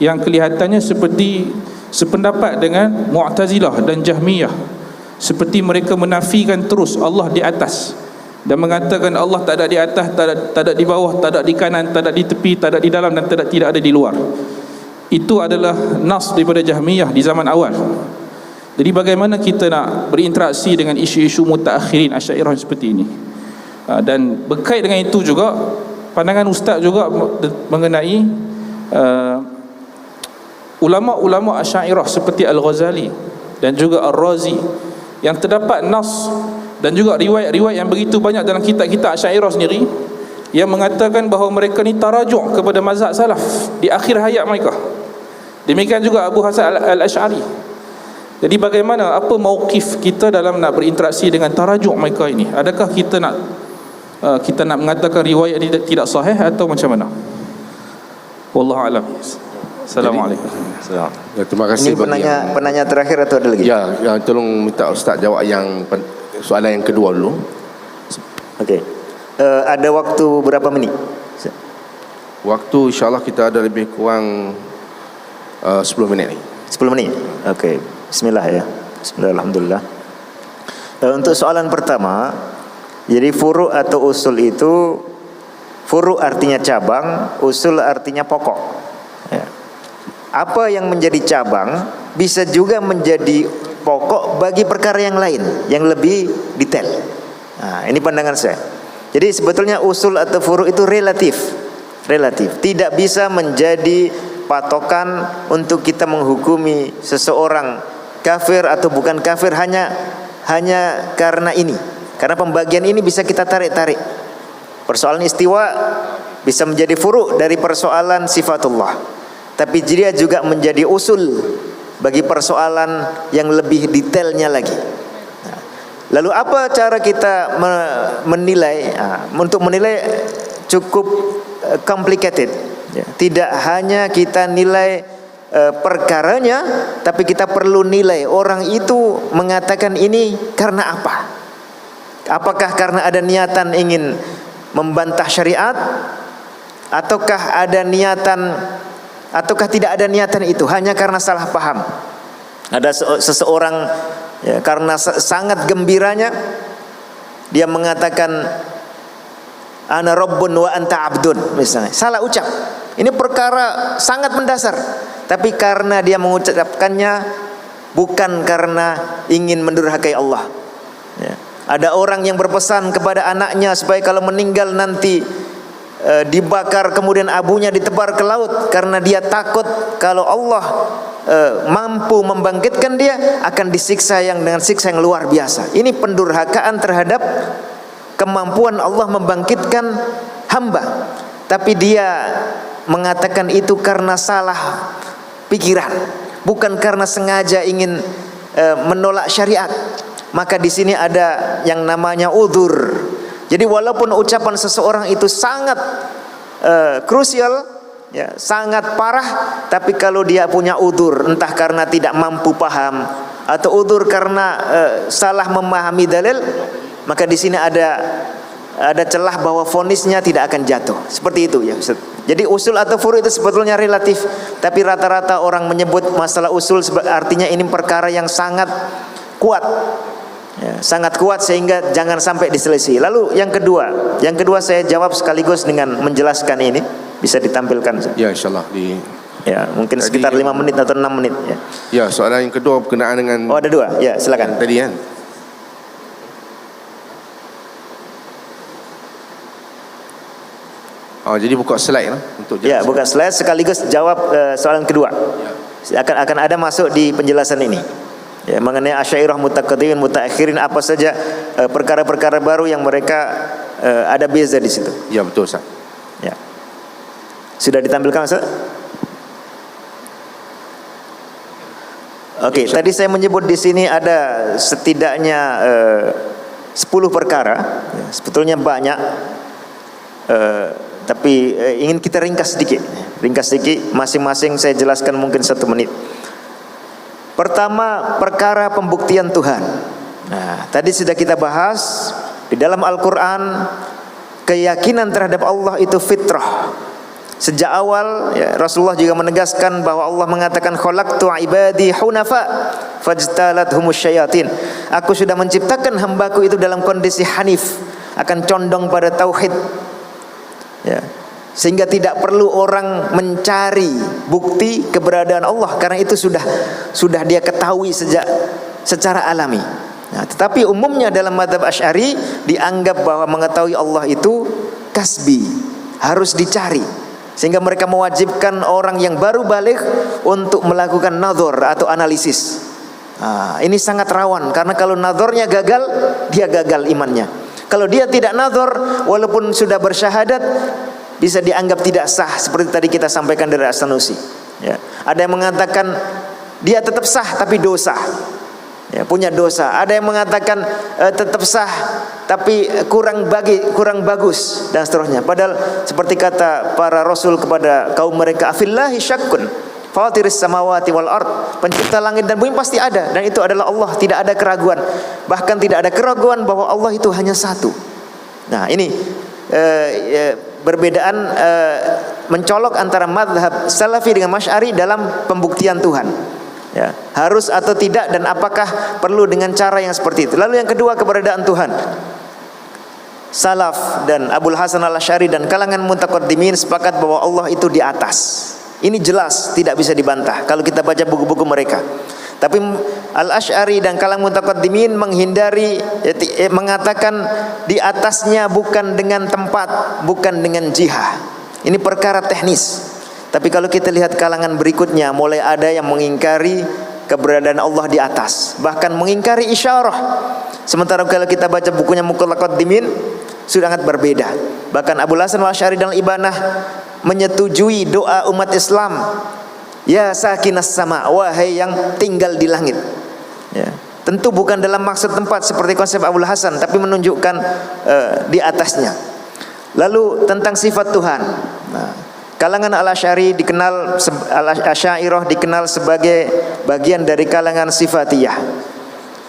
yang kelihatannya seperti sependapat dengan Mu'tazilah dan Jahmiyah, seperti mereka menafikan terus Allah di atas dan mengatakan Allah tak ada di atas, tak ada di bawah, tak ada di kanan, tak ada di tepi, tak ada di dalam dan tidak ada di luar. Itu adalah nas daripada Jahmiyah di zaman awal. Jadi bagaimana kita nak berinteraksi dengan isu-isu mutaakhirin Asy'ariyah seperti ini? Dan berkait dengan itu juga pandangan Ustaz juga mengenai ulama-ulama Asy'ariyah seperti Al-Ghazali dan juga Ar-Razi yang terdapat nas dan juga riwayat-riwayat yang begitu banyak dalam kitab-kitab Asy'ariyah sendiri yang mengatakan bahawa mereka ni tarajuk kepada mazhab salaf di akhir hayat mereka. Demikian juga Abu Hasan Al-Asy'ari. Jadi bagaimana, apa mauqif kita dalam nak berinteraksi dengan tarajuk mereka ini? Adakah kita nak mengatakan riwayat ini tidak sahih atau macam mana? Wallahu a'lam. Assalamualaikum. Ya, terima kasih. Ini penanya terakhir atau ada lagi? Ya, tolong minta Ustaz jawab yang soalan yang kedua dulu. Okey. Ada waktu berapa menit? Waktu insya-Allah kita ada lebih kurang 10 minit ni. 10 menit. Okey. Bismillah ya. Bismillah, alhamdulillah. Untuk soalan pertama, jadi furu' atau usul itu, furu' artinya cabang, usul artinya pokok. Ya. Apa yang menjadi cabang bisa juga menjadi pokok bagi perkara yang lain yang lebih detail. Nah, ini pandangan saya. Jadi sebetulnya usul atau furu' itu relatif, tidak bisa menjadi patokan untuk kita menghukumi seseorang kafir atau bukan kafir hanya karena ini. Karena pembagian ini bisa kita tarik-tarik. Persoalan istiwa bisa menjadi furu' dari persoalan sifatullah, tapi dia juga menjadi usul bagi persoalan yang lebih detailnya lagi. Lalu apa cara kita menilai? Untuk menilai cukup complicated. Tidak hanya kita nilai perkaranya, tapi kita perlu nilai orang itu mengatakan ini karena apa. Apakah karena ada niatan ingin membantah syariat, ataukah tidak ada niatan itu hanya karena salah paham. Ada seseorang ya, karena sangat gembiranya dia mengatakan ana rabbun wa anta abdun misalnya, salah ucap. Ini perkara sangat mendasar, tapi karena dia mengucapkannya bukan karena ingin mendurhakai Allah ya. Ada orang yang berpesan kepada anaknya supaya kalau meninggal nanti dibakar, kemudian abunya ditebar ke laut, karena dia takut kalau Allah mampu membangkitkan dia akan disiksa dengan siksa yang luar biasa. Ini pendurhakaan terhadap kemampuan Allah membangkitkan hamba, tapi dia mengatakan itu karena salah pikiran, bukan karena sengaja ingin menolak syariat. Maka di sini ada yang namanya udzur. Jadi walaupun ucapan seseorang itu sangat krusial ya, sangat parah, tapi kalau dia punya udzur, entah karena tidak mampu paham atau udzur karena salah memahami dalil, maka di sini ada celah bahwa vonisnya tidak akan jatuh. Seperti itu ya Ustaz. Jadi usul atau furu itu sebetulnya relatif, tapi rata-rata orang menyebut masalah usul artinya ini perkara yang sangat kuat, ya, sangat kuat sehingga jangan sampai diselisih. Lalu yang kedua saya jawab sekaligus dengan menjelaskan ini, bisa ditampilkan. Ya, insyaallah Ya, mungkin sekitar 5 menit atau 6 menit ya. Ya, soalan yang kedua berkenaan dengan Oh, ada 2. Ya, silakan. tadi kan. Oh, jadi buka slide lah untuk Ya, buka slide sekaligus jawab soalan kedua. Akan ada masuk di penjelasan ini. Ya, mengenai Asy'ariyah, Mutaqaddimin, Mutaakhirin, apa saja perkara-perkara baru yang mereka ada beza di situ. Ya, betul Ustaz. Ya. Sudah ditampilkan Ustaz? Oke, tadi saya menyebut di sini ada setidaknya 10 perkara. Ya, sebetulnya banyak. Tapi ingin kita ringkas sedikit, masing-masing saya jelaskan mungkin 1 menit. Pertama, perkara pembuktian Tuhan. Nah, tadi sudah kita bahas di dalam Al-Quran, keyakinan terhadap Allah itu fitrah. Sejak awal ya, Rasulullah juga menegaskan bahwa Allah mengatakan khalaqtu ibadi hunafa fajtalathumus syayatin. Aku sudah menciptakan hambaku itu dalam kondisi hanif, akan condong pada tauhid. Ya, sehingga tidak perlu orang mencari bukti keberadaan Allah, karena itu sudah dia ketahui secara alami. Nah, tetapi umumnya dalam mazhab Asy'ari dianggap bahwa mengetahui Allah itu kasbi, harus dicari, sehingga mereka mewajibkan orang yang baru baligh untuk melakukan nadhar atau analisis. Nah, ini sangat rawan karena kalau nadharnya gagal, dia gagal imannya. Kalau dia tidak nadhar, walaupun sudah bersyahadat, bisa dianggap tidak sah, seperti tadi kita sampaikan dari As-Sanusi. Ya. Ada yang mengatakan dia tetap sah tapi dosa, ya, punya dosa. Ada yang mengatakan tetap sah tapi kurang bagus dan seterusnya. Padahal seperti kata para rasul kepada kaum mereka, afillahi syakkun fatiris samawati wal ard, pencipta langit dan bumi pasti ada, dan itu adalah Allah, tidak ada keraguan. Bahkan tidak ada keraguan bahwa Allah itu hanya satu. Nah, ini perbedaan mencolok antara mazhab Salafi dengan Asy'ari dalam pembuktian Tuhan. Ya, harus atau tidak, dan apakah perlu dengan cara yang seperti itu. Lalu yang kedua, keberadaan Tuhan. Salaf dan Abul Hasan Al-Asy'ari dan kalangan Mutaqaddimin sepakat bahwa Allah itu di atas. Ini jelas, tidak bisa dibantah kalau kita baca buku-buku mereka. Tapi Al-Asy'ari dan kalangan Mutaqaddimin menghindari, mengatakan di atasnya bukan dengan tempat, bukan dengan jihah. Ini perkara teknis. Tapi kalau kita lihat kalangan berikutnya, mulai ada yang mengingkari keberadaan Allah di atas, bahkan mengingkari isyarah. Sementara kalau kita baca bukunya Mutaqaddimin sudah sangat berbeda. Bahkan Abul Hasan Al-Asy'ari dalam Ibanah menyetujui doa umat Islam, ya sakinas sama, wahai yang tinggal di langit. Ya, tentu bukan dalam maksud tempat seperti konsep Abul Hasan, tapi menunjukkan di atasnya. Lalu tentang sifat Tuhan. Nah, kalangan Al-Asy'ari dikenal, Al-Asy'ariyah dikenal sebagai bagian dari kalangan Sifatiyah.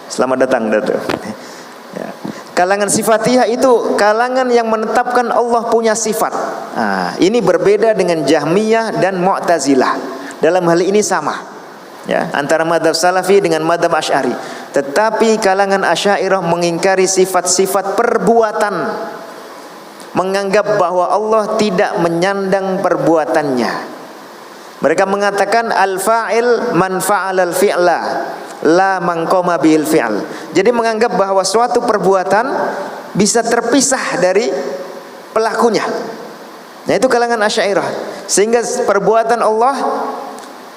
Selamat datang, Dato'. Ya. Kalangan Sifatiyah itu kalangan yang menetapkan Allah punya sifat. Nah, ini berbeda dengan Jahmiyah dan Mu'tazilah. Dalam hal ini sama, ya, antara mazhab Salafi dengan mazhab Asy'ari. Tetapi kalangan Asy'ariyah mengingkari sifat-sifat perbuatan, menganggap bahwa Allah tidak menyandang perbuatannya. Mereka mengatakan al-fa'il man fa'alal fi'la la man qama bil fi'l. Jadi menganggap bahwa suatu perbuatan bisa terpisah dari pelakunya. Nah, itu kalangan Asy'ariyah. Sehingga perbuatan Allah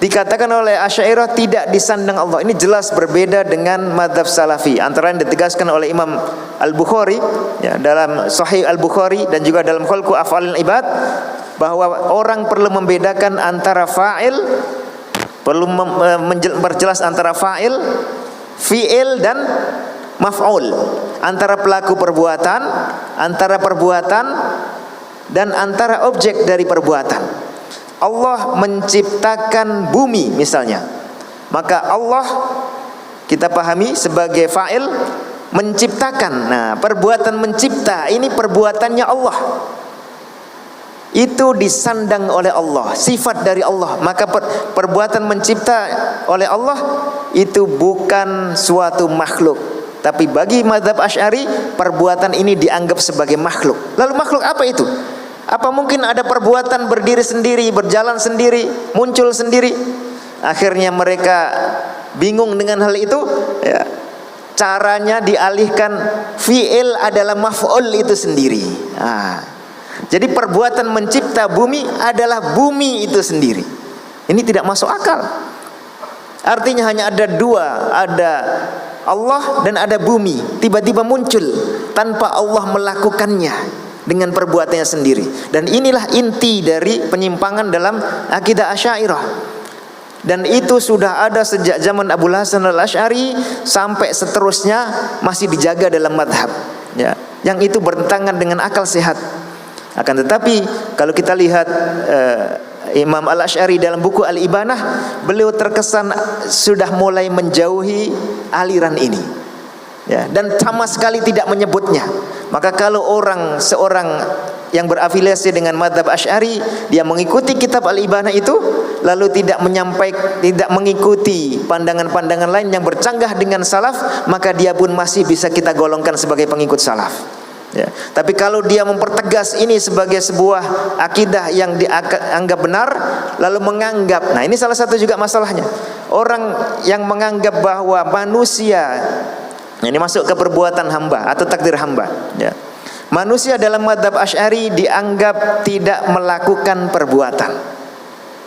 dikatakan oleh Asy'ariyah tidak disandang Allah. Ini jelas berbeda dengan mazhab Salafi. Antara yang ditegaskan oleh Imam Al-Bukhari, ya, dalam Sahih Al-Bukhari dan juga dalam Khalqu Af'alil Ibad, bahwa orang perlu membedakan antara fa'il, perlu memperjelas antara fa'il, fi'il dan maf'ul, antara pelaku perbuatan, antara perbuatan dan antara objek dari perbuatan. Allah menciptakan bumi misalnya, maka Allah kita pahami sebagai fa'il menciptakan. Nah, perbuatan mencipta ini perbuatannya Allah, itu disandang oleh Allah, sifat dari Allah. Maka perbuatan mencipta oleh Allah itu bukan suatu makhluk. Tapi bagi mazhab Asy'ari, perbuatan ini dianggap sebagai makhluk. Lalu makhluk apa itu? Apa mungkin ada perbuatan berdiri sendiri, berjalan sendiri, muncul sendiri? Akhirnya mereka bingung dengan hal itu, ya. Caranya dialihkan fi'il adalah maf'ul itu sendiri. Nah, jadi perbuatan mencipta bumi adalah bumi itu sendiri. Ini tidak masuk akal. Artinya hanya ada dua, ada Allah dan ada bumi, tiba-tiba muncul tanpa Allah melakukannya dengan perbuatannya sendiri. Dan inilah inti dari penyimpangan dalam akidah Asy'ariyah. Dan itu sudah ada sejak zaman Abul Hasan al-Asy'ari sampai seterusnya masih dijaga dalam madhab, ya, yang itu bertentangan dengan akal sehat. Akan tetapi kalau kita lihat Imam Al-Asy'ari dalam buku Al-Ibanah, beliau terkesan sudah mulai menjauhi aliran ini, ya, dan sama sekali tidak menyebutnya. Maka kalau seorang yang berafiliasi dengan mazhab Asy'ari, dia mengikuti kitab Al-Ibanah itu lalu tidak mengikuti pandangan-pandangan lain yang bercanggah dengan salaf, maka dia pun masih bisa kita golongkan sebagai pengikut salaf, ya. Tapi kalau dia mempertegas ini sebagai sebuah akidah yang dianggap benar, lalu menganggap, nah ini salah satu juga masalahnya, orang yang menganggap bahwa manusia, ini masuk ke perbuatan hamba atau takdir hamba, ya. Manusia dalam mazhab Asy'ari dianggap tidak melakukan perbuatan.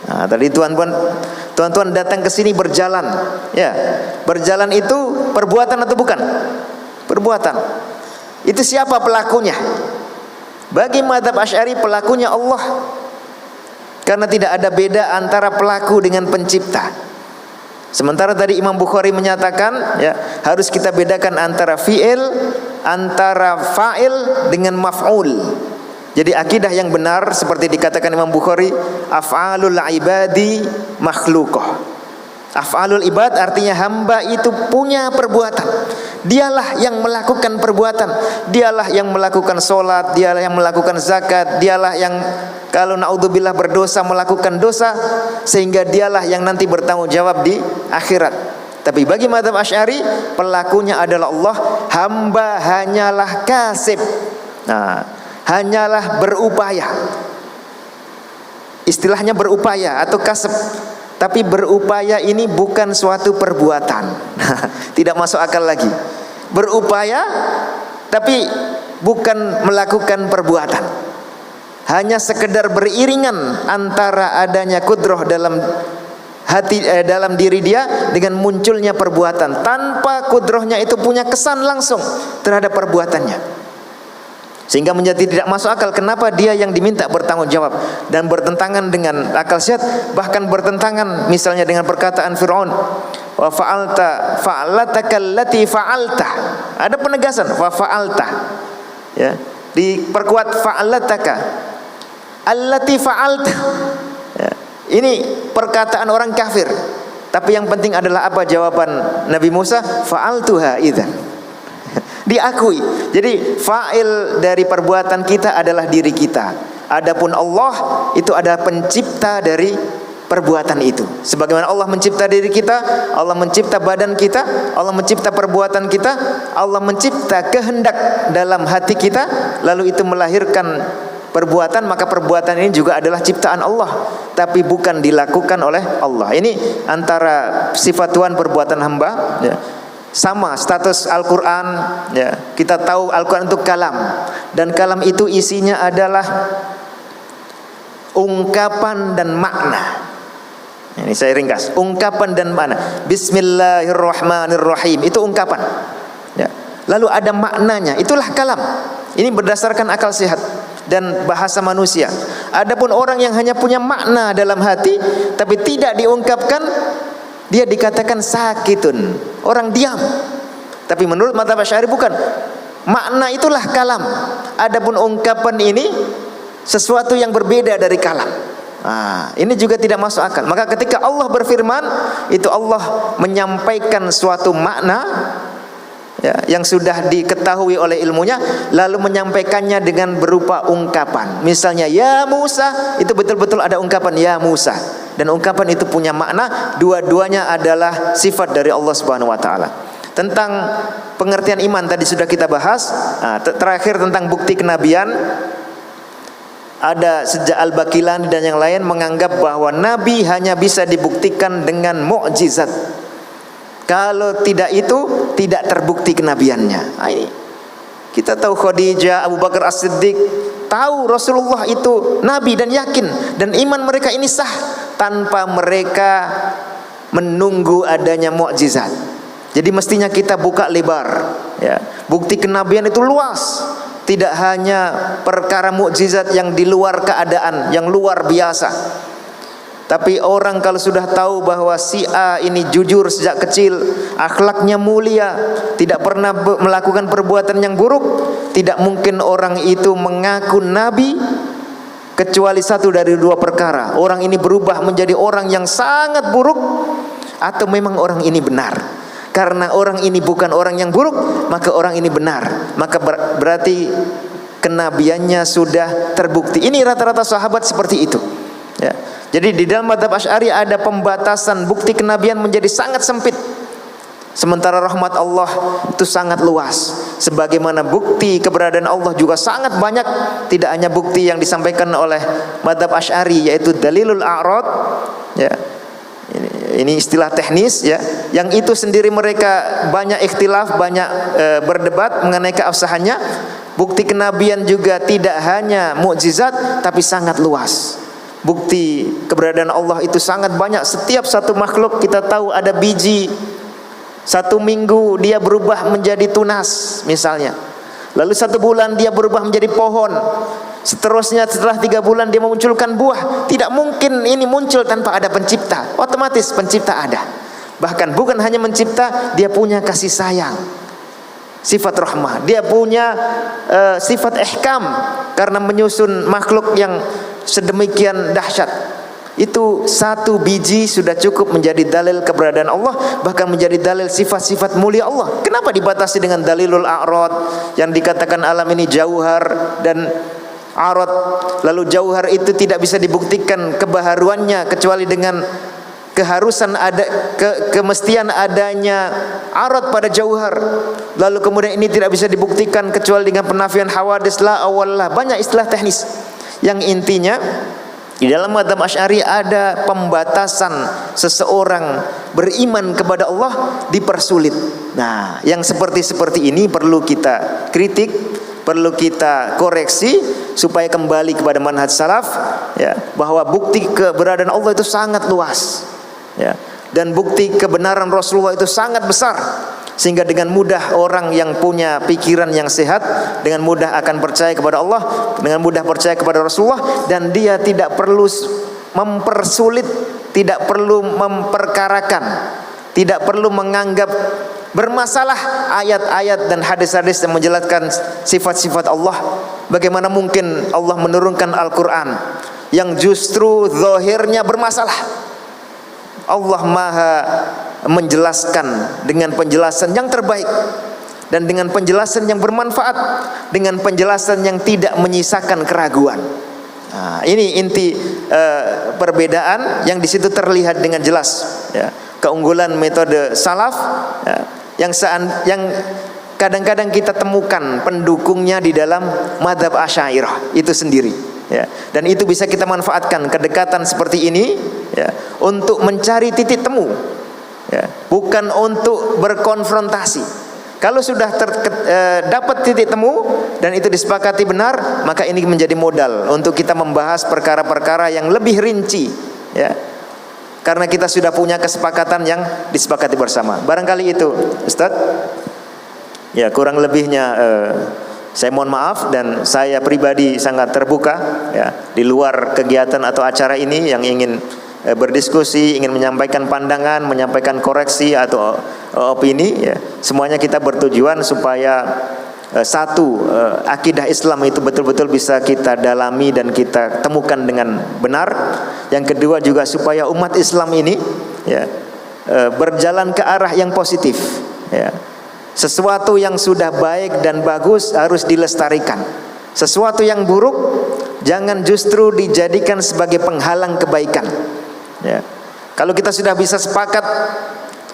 Nah, tadi tuan-tuan datang ke sini berjalan, ya. Berjalan itu perbuatan atau bukan? Perbuatan. Itu siapa pelakunya? Bagi mazhab Asy'ari pelakunya Allah. Karena tidak ada beda antara pelaku dengan pencipta. Sementara tadi Imam Bukhari menyatakan, ya, harus kita bedakan antara fi'il, antara fa'il dengan maf'ul. Jadi akidah yang benar seperti dikatakan Imam Bukhari, af'alul ibadi makhluqah. Af'alul ibad artinya hamba itu punya perbuatan. Dialah yang melakukan perbuatan. Dialah yang melakukan sholat, dialah yang melakukan zakat, dialah yang kalau naudzubillah berdosa melakukan dosa, sehingga dialah yang nanti bertanggung jawab di akhirat. Tapi bagi mazhab Asy'ari pelakunya adalah Allah, hamba hanyalah kasib. Nah, hanyalah berupaya. Istilahnya berupaya atau kasab. Tapi berupaya ini bukan suatu perbuatan. Tidak masuk akal lagi. Berupaya tapi bukan melakukan perbuatan. Hanya sekedar beriringan antara adanya kudrah dalam hati, dalam diri dia dengan munculnya perbuatan, tanpa kudrahnya itu punya kesan langsung terhadap perbuatannya. Sehingga menjadi tidak masuk akal kenapa dia yang diminta bertanggung jawab, dan bertentangan dengan akal sehat, bahkan bertentangan misalnya dengan perkataan Fir'aun, wa fa'alta fa'alataka allati fa'alta. Ada penegasan wa fa'alta, ya, diperkuat fa'alataka allati fa'alta, ya. Ini perkataan orang kafir, tapi yang penting adalah apa jawaban Nabi Musa? Fa'altuha idzan. Diakui. Jadi fa'il dari perbuatan kita adalah diri kita. Adapun Allah itu adalah pencipta dari perbuatan itu. Sebagaimana Allah mencipta diri kita, Allah mencipta badan kita, Allah mencipta perbuatan kita, Allah mencipta kehendak dalam hati kita, lalu itu melahirkan perbuatan, maka perbuatan ini juga adalah ciptaan Allah, tapi bukan dilakukan oleh Allah. Ini antara sifat Tuhan perbuatan hamba, ya. Sama status Al-Quran, ya. Kita tahu Al-Quran itu kalam, dan kalam itu isinya adalah ungkapan dan makna. Ini saya ringkas, ungkapan dan makna. Bismillahirrahmanirrahim itu ungkapan, ya. Lalu ada maknanya, itulah kalam. Ini berdasarkan akal sehat dan bahasa manusia. Adapun orang yang hanya punya makna dalam hati tapi tidak diungkapkan, dia dikatakan sakitun, orang diam. Tapi menurut mazhab Asy'ari bukan. Makna itulah kalam. Adapun ungkapan ini sesuatu yang berbeda dari kalam. Ini juga tidak masuk akal. Maka ketika Allah berfirman, itu Allah menyampaikan suatu makna ya, yang sudah diketahui oleh ilmunya, lalu menyampaikannya dengan berupa ungkapan. Misalnya ya Musa, itu betul-betul ada ungkapan ya Musa, dan ungkapan itu punya makna. Dua-duanya adalah sifat dari Allah Subhanahu wa taala. Tentang pengertian iman tadi sudah kita bahas. Terakhir tentang bukti kenabian, ada sejak Al-Baqilani dan yang lain menganggap bahwa Nabi hanya bisa dibuktikan dengan mukjizat. Kalau tidak itu, tidak terbukti kenabiannya. Ini kita tahu Khadijah, Abu Bakar As-Siddiq tahu Rasulullah itu Nabi dan yakin, dan iman mereka ini sah tanpa mereka menunggu adanya mukjizat. Jadi mestinya kita buka lebar ya. Bukti kenabian itu luas. Tidak hanya perkara mukjizat yang di luar keadaan, yang luar biasa. Tapi orang kalau sudah tahu bahwa si A ini jujur sejak kecil, akhlaknya mulia, tidak pernah melakukan perbuatan yang buruk, tidak mungkin orang itu mengaku nabi kecuali satu dari dua perkara. Orang ini berubah menjadi orang yang sangat buruk, atau memang orang ini benar. Karena orang ini bukan orang yang buruk, maka orang ini benar. Maka berarti kenabiannya sudah terbukti. Ini rata-rata sahabat seperti itu ya. Jadi di dalam mazhab Asy'ari ada pembatasan bukti kenabian menjadi sangat sempit, sementara rahmat Allah itu sangat luas. Sebagaimana bukti keberadaan Allah juga sangat banyak. Tidak hanya bukti yang disampaikan oleh mazhab Asy'ari, yaitu dalilul a'rad ya. Ini istilah teknis ya, yang itu sendiri mereka banyak ikhtilaf, banyak berdebat mengenai keabsahannya. Bukti kenabian juga tidak hanya mukjizat, tapi sangat luas. Bukti keberadaan Allah itu sangat banyak. Setiap satu makhluk kita tahu ada biji, 1 minggu dia berubah menjadi tunas misalnya, lalu 1 bulan dia berubah menjadi pohon, seterusnya setelah 3 bulan dia memunculkan buah. Tidak mungkin ini muncul tanpa ada pencipta. Otomatis pencipta ada. Bahkan bukan hanya mencipta, dia punya kasih sayang, sifat rahmah, dia punya sifat ihkam karena menyusun makhluk yang sedemikian dahsyat. Itu 1 biji sudah cukup menjadi dalil keberadaan Allah, bahkan menjadi dalil sifat-sifat mulia Allah. Kenapa dibatasi dengan dalilul a'rad yang dikatakan alam ini jauhar dan arad? Lalu jauhar itu tidak bisa dibuktikan kebaharuannya kecuali dengan keharusan ada kemestian adanya arad pada jauhar. Lalu kemudian ini tidak bisa dibuktikan kecuali dengan penafian hawadis la awallah. Banyak istilah teknis. Yang intinya di dalam mazhab Asy'ari ada pembatasan seseorang beriman kepada Allah dipersulit. Nah, yang seperti ini perlu kita kritik, perlu kita koreksi supaya kembali kepada manhaj salaf ya, bahwa bukti keberadaan Allah itu sangat luas ya, dan bukti kebenaran Rasulullah itu sangat besar, sehingga dengan mudah orang yang punya pikiran yang sehat dengan mudah akan percaya kepada Allah, dengan mudah percaya kepada Rasulullah, dan dia tidak perlu mempersulit, tidak perlu memperkarakan, tidak perlu menganggap bermasalah ayat-ayat dan hadis-hadis yang menjelaskan sifat-sifat Allah. Bagaimana mungkin Allah menurunkan Al-Quran yang justru zahirnya bermasalah? Allah Maha menjelaskan dengan penjelasan yang terbaik dan dengan penjelasan yang bermanfaat, dengan penjelasan yang tidak menyisakan keraguan. Nah, ini inti perbedaan yang di situ terlihat dengan jelas ya. Keunggulan metode salaf ya, yang kadang-kadang kita temukan pendukungnya di dalam mazhab Asy'ariyah itu sendiri ya. Dan itu bisa kita manfaatkan kedekatan seperti ini ya, untuk mencari titik temu ya, bukan untuk berkonfrontasi. Kalau sudah dapat titik temu dan itu disepakati benar, maka ini menjadi modal untuk kita membahas perkara-perkara yang lebih rinci ya, karena kita sudah punya kesepakatan yang disepakati bersama. Barangkali itu Ustaz ya, kurang lebihnya saya mohon maaf, dan saya pribadi sangat terbuka ya, di luar kegiatan atau acara ini yang ingin berdiskusi, ingin menyampaikan pandangan, menyampaikan koreksi atau opini ya. Semuanya kita bertujuan supaya akidah Islam itu betul-betul bisa kita dalami dan kita temukan dengan benar. yang kedua juga supaya umat Islam ini ya berjalan ke arah yang positif ya. Sesuatu yang sudah baik dan bagus harus dilestarikan. Sesuatu yang buruk jangan justru dijadikan sebagai penghalang kebaikan ya. Kalau kita sudah bisa sepakat,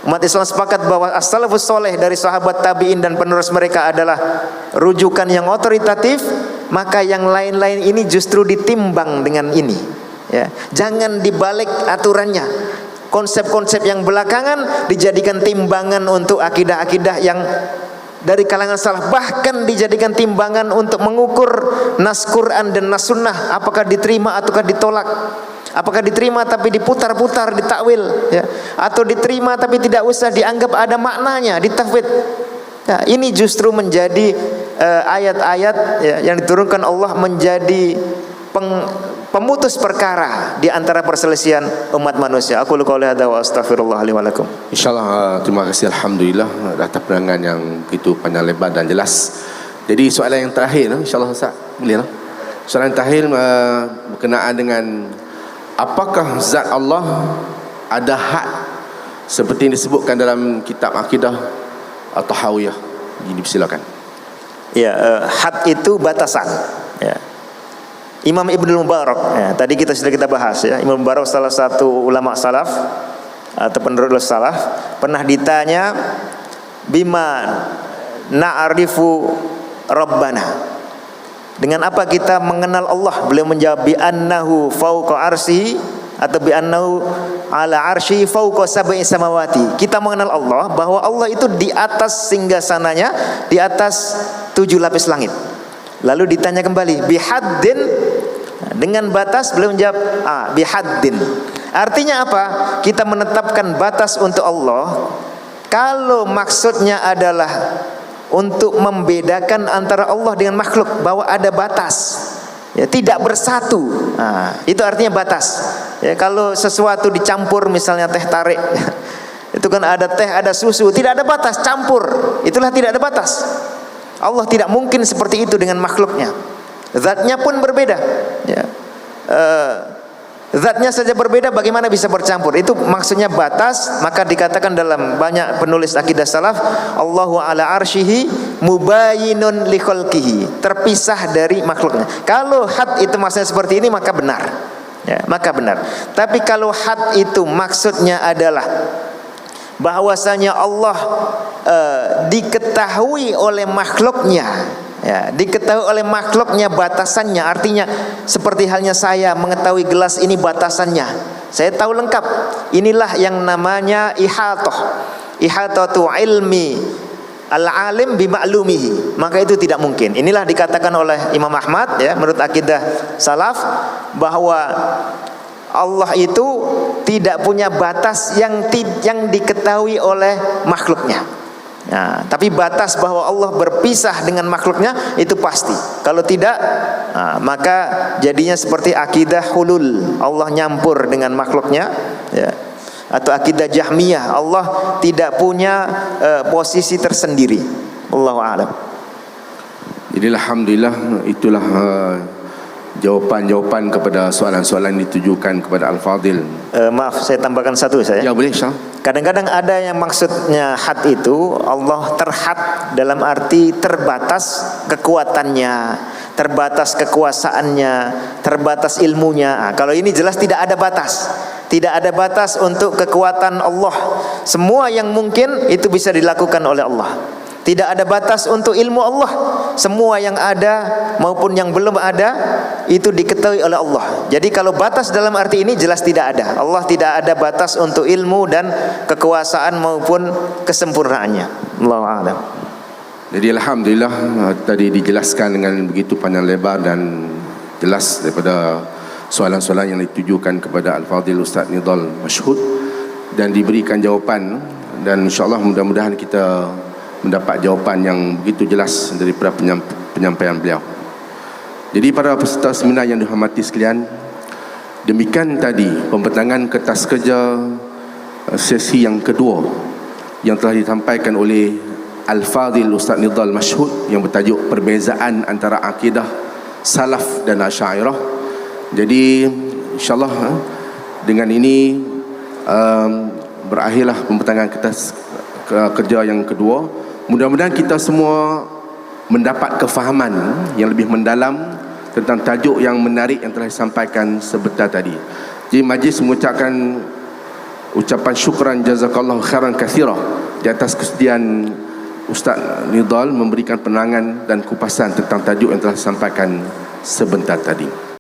umat Islam sepakat bahwa as-salafus soleh dari sahabat tabi'in dan penerus mereka adalah rujukan yang otoritatif, maka yang lain-lain ini justru ditimbang dengan ini ya. Jangan dibalik aturannya. Konsep-konsep yang belakangan dijadikan timbangan untuk akidah-akidah yang dari kalangan salaf, bahkan dijadikan timbangan untuk mengukur nas Quran dan nas sunnah apakah diterima ataukah ditolak. Apakah diterima tapi diputar-putar, ditakwil ya, atau diterima tapi tidak usah dianggap ada maknanya, ditafwid. Ya, ini justru menjadi ayat-ayat ya, yang diturunkan Allah menjadi pemutus perkara di antara perselisihan umat manusia. Aku qouli hadza wa astaghfirullah li wa lakum. InsyaAllah, terima kasih, Alhamdulillah atas penerangan yang begitu panjang lebar dan jelas. Jadi soalan yang terakhir, insyaAllah Ustaz, boleh lah. Soalan terakhir berkenaan dengan apakah zat Allah ada had seperti yang disebutkan dalam kitab akidah atau Hawiyah? Jadi silakan. Ya, had itu batasan ya. Imam Ibnu Mubarak ya, tadi kita bahas ya. Imam Mubarak salah satu ulama salaf atau penerus salaf, pernah ditanya bima na'rifu rabbana, dengan apa kita mengenal Allah? Beliau menjawab bi annahu fauqa arsy atau bi annahu ala arsy fauqa sab'i samawati. Kita mengenal Allah bahwa Allah itu di atas singgasananya, di atas 7 lapis langit. Lalu ditanya kembali bihaddin, dengan batas, beliau menjawab bihaddin. Artinya apa? Kita menetapkan batas untuk Allah kalau maksudnya adalah untuk membedakan antara Allah dengan makhluk, bahwa ada batas ya, tidak bersatu. Itu artinya batas ya. Kalau sesuatu dicampur, misalnya teh tarik itu kan ada teh, ada susu, tidak ada batas, campur, itulah tidak ada batas. Allah tidak mungkin seperti itu dengan makhluknya. Zatnya pun berbeda ya. Zatnya saja berbeda, bagaimana bisa bercampur? Itu maksudnya batas. Maka dikatakan dalam banyak penulis akidah salaf, Allahu ala arsyihi mubayinun li khalqihi, terpisah dari makhluknya. Kalau had itu maksudnya seperti ini, maka benar ya, maka benar. Tapi kalau had itu maksudnya adalah bahwasanya Allah diketahui oleh makhluknya ya, diketahui oleh makhluknya batasannya. Artinya seperti halnya saya mengetahui gelas ini batasannya, saya tahu lengkap. Inilah yang namanya ihatatu ilmi al-alim bima'lumihi. Maka itu tidak mungkin. Inilah dikatakan oleh Imam Ahmad ya, menurut akidah salaf, bahwa Allah itu tidak punya batas yang diketahui oleh makhluknya. Nah, tapi batas bahwa Allah berpisah dengan makhluknya itu pasti. Kalau tidak, maka jadinya seperti akidah hulul, Allah nyampur dengan makhluknya ya. Atau akidah Jahmiyah, Allah tidak punya posisi tersendiri. Allahu a'lam. Jadi alhamdulillah, itulah jawapan-jawapan kepada soalan-soalan ditujukan kepada Al-Fadil. Maaf, saya tambahkan satu saya. Ya boleh, Syah. Kadang-kadang ada yang maksudnya had itu Allah terhad dalam arti terbatas kekuatannya, terbatas kekuasaannya, terbatas ilmunya. Kalau ini jelas tidak ada batas. Tidak ada batas untuk kekuatan Allah. Semua yang mungkin itu bisa dilakukan oleh Allah. Tidak ada batas untuk ilmu Allah. Semua yang ada maupun yang belum ada itu diketahui oleh Allah. Jadi kalau batas dalam arti ini jelas tidak ada. Allah tidak ada batas untuk ilmu dan kekuasaan maupun kesempurnaannya. Allahu a'lam. Jadi alhamdulillah tadi dijelaskan dengan begitu panjang lebar dan jelas daripada soalan-soalan yang ditujukan kepada Al-Fadil Ustaz Nidhal Mashhud, dan diberikan jawapan, dan insyaAllah mudah-mudahan kita mendapat jawapan yang begitu jelas daripada penyampaian beliau. Jadi para peserta seminar yang dihormati sekalian, demikian tadi pembentangan kertas kerja sesi yang kedua yang telah disampaikan oleh Al-Fadil Ustaz Nidhal Mashhud yang bertajuk perbezaan antara akidah salaf dan Asy'ariyah. Jadi insyaAllah dengan ini berakhirlah pembentangan kita kerja yang kedua. Mudah-mudahan kita semua mendapat kefahaman yang lebih mendalam tentang tajuk yang menarik yang telah disampaikan sebentar tadi. Jadi majlis mengucapkan ucapan syukran jazakallahu khairan katsira di atas kesediaan Ustaz Nidhal memberikan penerangan dan kupasan tentang tajuk yang telah disampaikan sebentar tadi.